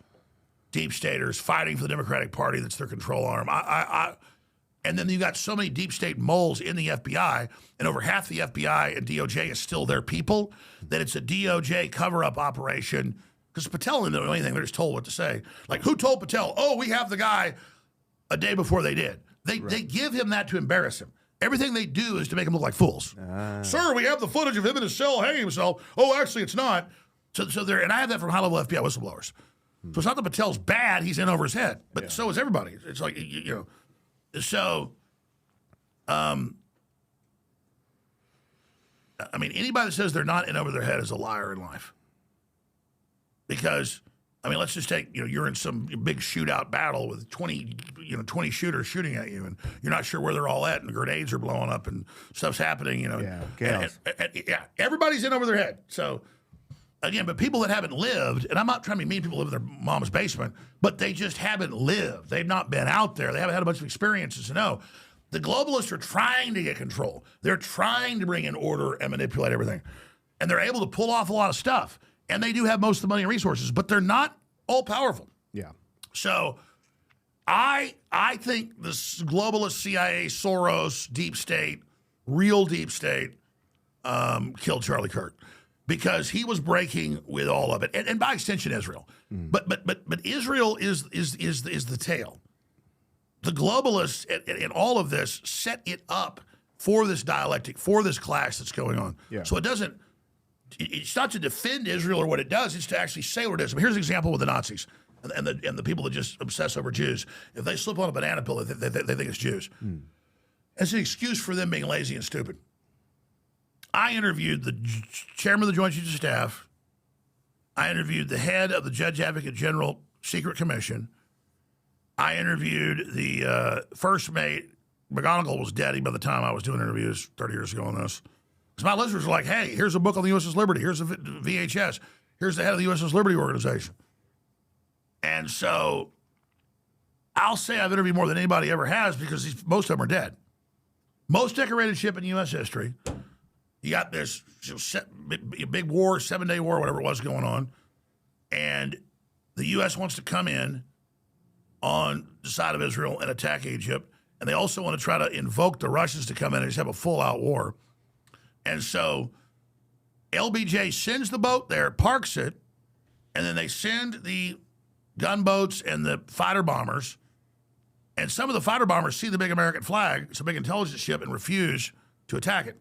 S1: deep staters fighting for the Democratic Party. That's their control arm. And then you got so many deep state moles in the FBI, and over half the FBI and DOJ is still their people, that it's a DOJ cover-up operation. Because Patel didn't know anything. They're just told what to say. Like, who told Patel, we have the guy a day before they did? They give him that to embarrass him. Everything they do is to make him look like fools. Sir, we have the footage of him in his cell hanging himself. Oh, actually, it's not. So they're, and I have that from high-level FBI whistleblowers. So it's not that Patel's bad, he's in over his head. But so is everybody. It's like, So, anybody that says they're not in over their head is a liar in life. Because, let's just take, you're in some big shootout battle with 20 shooters shooting at you, and you're not sure where they're all at, and grenades are blowing up, and stuff's happening,
S2: chaos.
S1: Everybody's in over their head. So, again, but people that haven't lived, and I'm not trying to be mean, people live in their mom's basement, but they just haven't lived. They've not been out there. They haven't had a bunch of experiences to know. The globalists are trying to get control. They're trying to bring in order and manipulate everything. And they're able to pull off a lot of stuff. And they do have most of the money and resources, but they're not all powerful.
S2: Yeah.
S1: So I think this globalist CIA, Soros, deep state, real deep state, killed Charlie Kirk because he was breaking with all of it, and by extension, Israel. But Israel is the tail. The globalists in all of this set it up for this dialectic, for this clash that's going on.
S2: Yeah.
S1: So it's not to defend Israel or what it does, it's to actually say what it is. Here's an example with the Nazis and the people that just obsess over Jews. If they slip on a banana peel, they think it's Jews. It's an excuse for them being lazy and stupid. I interviewed the chairman of the Joint Chiefs of Staff. I interviewed the head of the Judge Advocate General Secret Commission. I interviewed the first mate. McGonigal was dead by the time I was doing interviews 30 years ago on this. Because my listeners are like, hey, here's a book on the USS Liberty. Here's a VHS. Here's the head of the USS Liberty organization. And so I'll say I've interviewed more than anybody ever has because most of them are dead. Most decorated ship in U.S. history. You got this big war, 7-day war, whatever it was going on. And the U.S. wants to come in on the side of Israel and attack Egypt. And they also want to try to invoke the Russians to come in and just have a full-out war. And so LBJ sends the boat there, parks it, and then they send the gunboats and the fighter bombers. And some of the fighter bombers see the big American flag, it's a big intelligence ship, and refuse to attack it.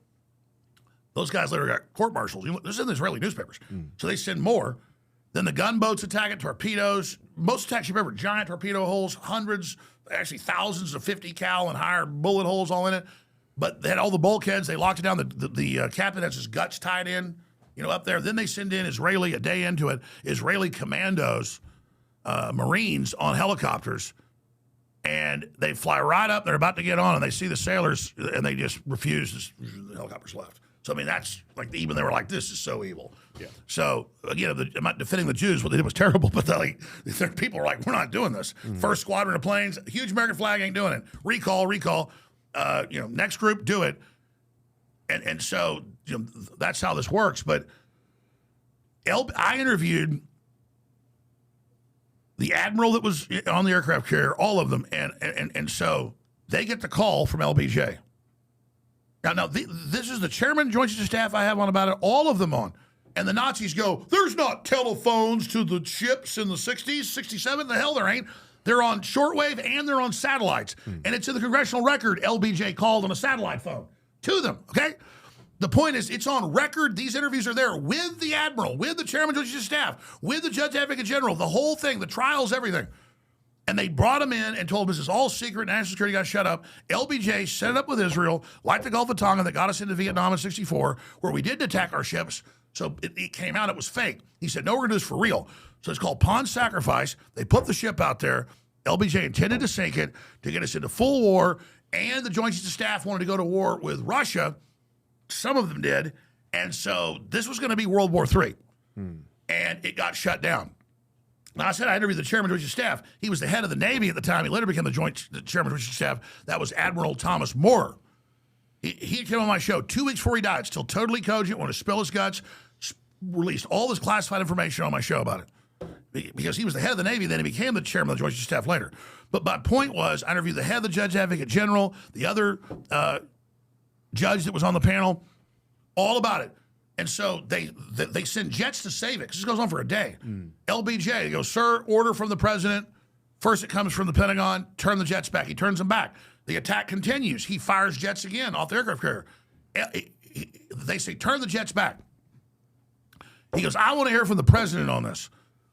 S1: Those guys later got court-martialed. This is in the Israeli newspapers. So they send more. Then the gunboats attack it, torpedoes. Most attacks you've ever, giant torpedo holes, hundreds, actually thousands of 50 cal and higher bullet holes all in it. But they had all the bulkheads. They locked it down. The captain has his guts tied in, up there. Then they send in a day into it, Israeli commandos, Marines on helicopters. And they fly right up. They're about to get on, and they see the sailors, and they just refuse. The helicopters left. So, I mean, that's like, even they were like, this is so evil. Yeah. So, again, I'm not defending the Jews. What they did was terrible, but their people are like, we're not doing this. First squadron of planes, huge American flag, ain't doing it. Recall. Next group, do it. And so, that's how this works. But I interviewed the admiral that was on the aircraft carrier, all of them. And so they get the call from LBJ. Now, this is the chairman of Joint Chiefs of Staff I have on about it, all of them on. And the Nazis go, there's not telephones to the ships in the 60s, 67. The hell there ain't. They're on shortwave and they're on satellites. And it's in the congressional record, LBJ called on a satellite phone to them, okay? The point is, it's on record. These interviews are there with the admiral, with the chairman of Joint Chiefs of Staff, with the judge advocate general, the whole thing, the trials, everything. And they brought him in and told him this is all secret. National security got shut up. LBJ set it up with Israel, like the Gulf of Tonga that got us into Vietnam in '64, where we did attack our ships. So it came out it was fake. He said, no, we're going to do this for real. So it's called pawn sacrifice. They put the ship out there. LBJ intended to sink it to get us into full war. And the Joint Chiefs of Staff wanted to go to war with Russia. Some of them did. And so this was going to be World War III. And it got shut down. Now, I said I interviewed the chairman of the Joint Chiefs of Staff. He was the head of the Navy at the time. He later became the chairman of the Joint Chiefs of Staff. That was Admiral Thomas Moore. He came on my show 2 weeks before he died, still totally cogent, wanted to spill his guts, released all this classified information on my show about it. Because he was the head of the Navy, then he became the chairman of the Joint Chiefs of Staff later. But my point was, I interviewed the head of the Judge Advocate General, the other judge that was on the panel, all about it. And so they send jets to save it. This goes on for a day. LBJ, they go, sir, order from the president. First it comes from the Pentagon, turn the jets back. He turns them back. The attack continues. He fires jets again off the aircraft carrier. They say, turn the jets back. He goes, I want to hear from the president on this.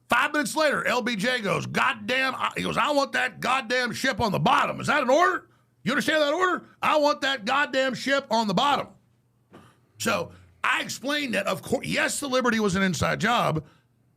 S1: 5 minutes later, LBJ goes, he goes, I want that goddamn ship on the bottom. Is that an order? You understand that order? I want that goddamn ship on the bottom. So I explained that, of course, yes, the Liberty was an inside job.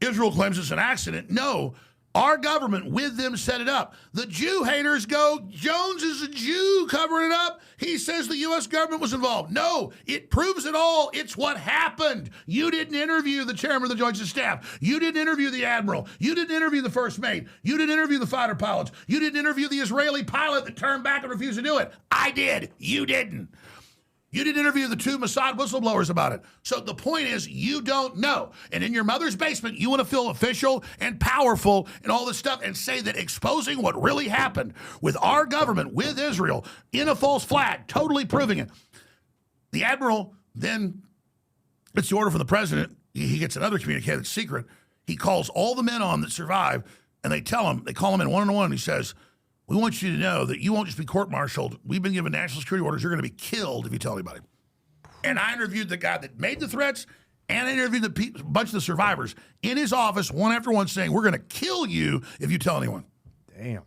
S1: Israel claims it's an accident. No, our government with them set it up. The Jew haters go, Jones is a Jew covering it up. He says the U.S. government was involved. No, it proves it all. It's what happened. You didn't interview the chairman of the Joint Chiefs of Staff. You didn't interview the admiral. You didn't interview the first mate. You didn't interview the fighter pilots. You didn't interview the Israeli pilot that turned back and refused to do it. I did. You didn't. You didn't interview the 2 Mossad whistleblowers about it. So the point is, you don't know. And in your mother's basement, you want to feel official and powerful and all this stuff and say that exposing what really happened with our government, with Israel, in a false flag, totally proving it. The admiral then gets the order from the president. He gets another communique that's secret. He calls all the men on that survive, and they call him in one-on-one, and he says, we want you to know that you won't just be court-martialed. We've been given national security orders. You're going to be killed if you tell anybody. And I interviewed the guy that made the threats, and I interviewed a bunch of the survivors in his office, one after one, saying, we're going to kill you if you tell anyone.
S2: Damn.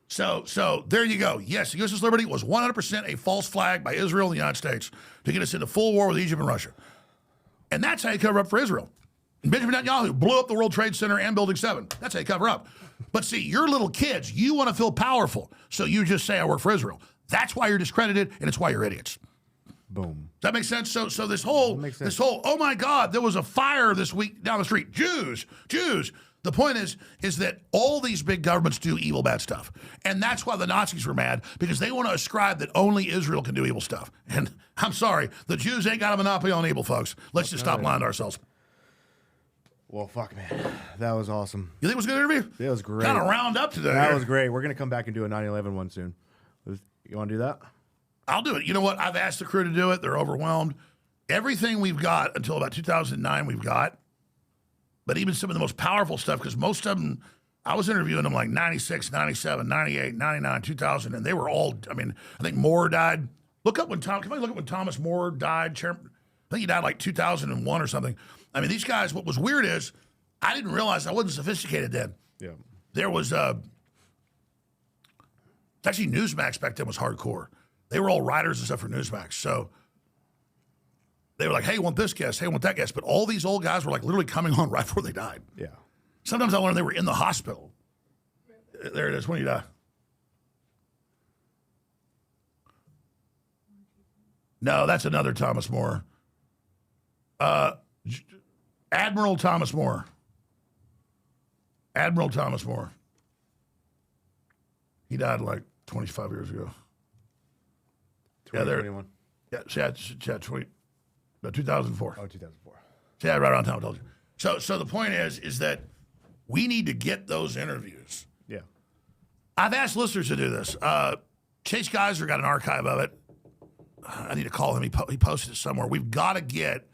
S1: So there you go. Yes, the USS Liberty was 100% a false flag by Israel and the United States to get us into full war with Egypt and Russia. And that's how you cover up for Israel. And Benjamin Netanyahu blew up the World Trade Center and Building 7. That's how you cover up. But see, you're little kids. You want to feel powerful. So you just say, I work for Israel. That's why you're discredited, and it's why you're idiots.
S2: Boom.
S1: Does that make sense? So this whole, oh my God, there was a fire this week down the street. Jews. The point is that all these big governments do evil, bad stuff. And that's why the Nazis were mad, because they want to ascribe that only Israel can do evil stuff. And I'm sorry, the Jews ain't got a monopoly on evil, folks. Let's just stop lying to ourselves.
S2: Well, fuck, man. That was awesome.
S1: You think it was a good interview?
S2: It was great.
S1: Kind of round up today.
S2: That was great. We're going to come back and do a 9/11 one soon. You want to do that?
S1: I'll do it. You know what? I've asked the crew to do it. They're overwhelmed. Everything we've got until about 2009 we've got. But even some of the most powerful stuff, because most of them, I was interviewing them like 96, 97, 98, 99, 2000, and they were all, I mean, I think Moore died. Look up when Thomas More died. I think he died like 2001 or something. I mean, these guys, what was weird is I didn't realize I wasn't sophisticated then.
S2: Yeah.
S1: There was, actually Newsmax back then was hardcore. They were all writers and stuff for Newsmax. So they were like, hey, want this guest, hey, want that guest. But all these old guys were like literally coming on right before they died.
S2: Yeah.
S1: Sometimes I learned they were in the hospital. There it is, when you die. No, that's another Thomas More. Admiral Thomas More. Admiral Thomas More. He died like 25 years ago.
S2: 2021.
S1: Yeah, 2004.
S2: Oh, 2004.
S1: Yeah, right around time I told you. So the point is that we need to get those interviews.
S2: Yeah.
S1: I've asked listeners to do this. Chase Geiser got an archive of it. I need to call him. He posted it somewhere. We've got to get,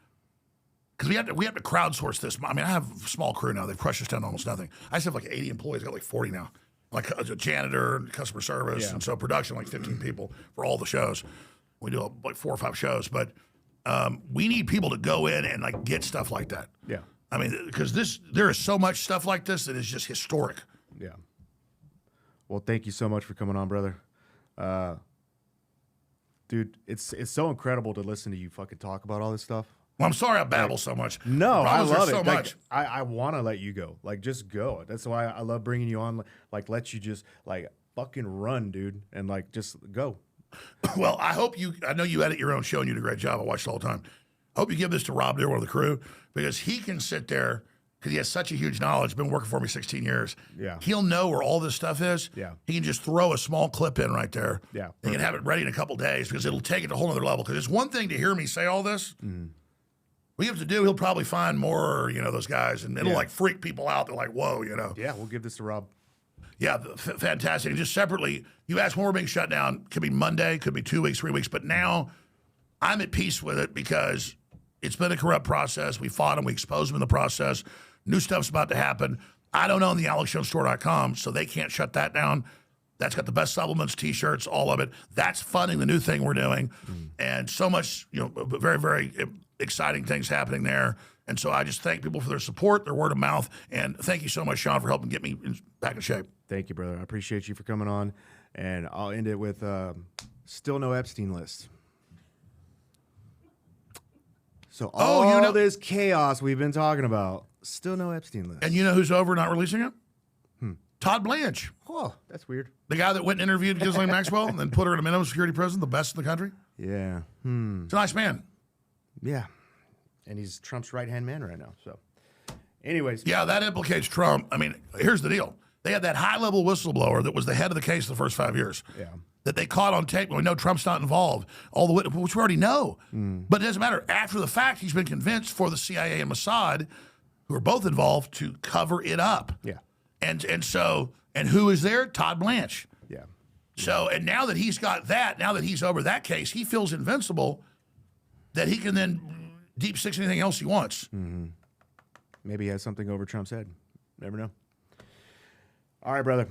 S1: because we have to crowdsource this. I mean, I have a small crew now. They've crushed us down to almost nothing. I just have like 80 employees. I got like 40 now. Like a janitor, customer service, and so production, like 15 people for all the shows. We do like 4 or 5 shows, but we need people to go in and like get stuff like that.
S2: Yeah.
S1: I mean, because there is so much stuff like this that is just historic.
S2: Yeah. Well, thank you so much for coming on, brother. Dude, it's so incredible to listen to you fucking talk about all this stuff.
S1: Well, I'm sorry I babble so much.
S2: No, I love it.
S1: So much.
S2: I want to let you go. Like, just go. That's why I love bringing you on. Like, let you just like fucking run, dude, and like just go.
S1: Well, I know you edit your own show and you do a great job. I watch it all the time. I hope you give this to Rob Deer, one of the crew, because he can sit there, because he has such a huge knowledge, been working for me 16 years.
S2: Yeah.
S1: He'll know where all this stuff is.
S2: Yeah.
S1: He can just throw a small clip in right there.
S2: Yeah.
S1: He can have it ready in a couple days, because it'll take it to a whole other level. Because it's one thing to hear me say all this.
S2: Mm.
S1: What you have to do, he'll probably find more, those guys, and it'll like freak people out. They're like, whoa,
S2: Yeah, we'll give this to Rob.
S1: Yeah, fantastic. And just separately, you asked when we're being shut down. Could be Monday, could be 2 weeks, 3 weeks. But now I'm at peace with it because it's been a corrupt process. We fought them. We exposed them in the process. New stuff's about to happen. I don't own the AlexJonesStore.com, so they can't shut that down. That's got the best supplements, T-shirts, all of it. That's funding the new thing we're doing. And so much, very, very exciting things happening there. And so I just thank people for their support, their word of mouth. And thank you so much, Shawn, for helping get me back in shape.
S2: Thank you, brother. I appreciate you for coming on. And I'll end it with still no Epstein list. So all this chaos we've been talking about, still no Epstein list.
S1: And you know who's over not releasing it? Todd Blanche.
S2: Oh, that's weird.
S1: The guy that went and interviewed Ghislaine Maxwell and then put her in a minimum security prison, the best in the country.
S2: Yeah.
S1: It's a nice man.
S2: Yeah. And he's Trump's right-hand man right now. So, anyways.
S1: Yeah, that implicates Trump. I mean, here's the deal. They had that high-level whistleblower that was the head of the case the first 5 years.
S2: Yeah.
S1: That they caught on tape. We know Trump's not involved. Which we already know. But it doesn't matter. After the fact, he's been convinced for the CIA and Mossad, who are both involved, to cover it up.
S2: Yeah.
S1: And who is there? Todd Blanche.
S2: Yeah.
S1: So, and now that he's got that, now that he's over that case, he feels invincible that he can then deep six anything else he wants.
S2: Mm-hmm. Maybe he has something over Trump's head. Never know. All right, brother.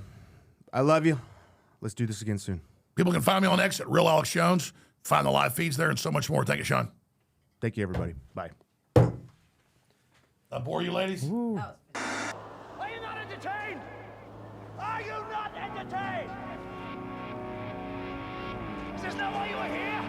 S2: I love you. Let's do this again soon.
S1: People can find me on X at Real Alex Jones. Find the live feeds there and so much more. Thank you, Shawn.
S2: Thank you, everybody. Bye.
S1: I bore you, ladies?
S3: Are you not entertained? Are you not entertained? Is this not why you are here?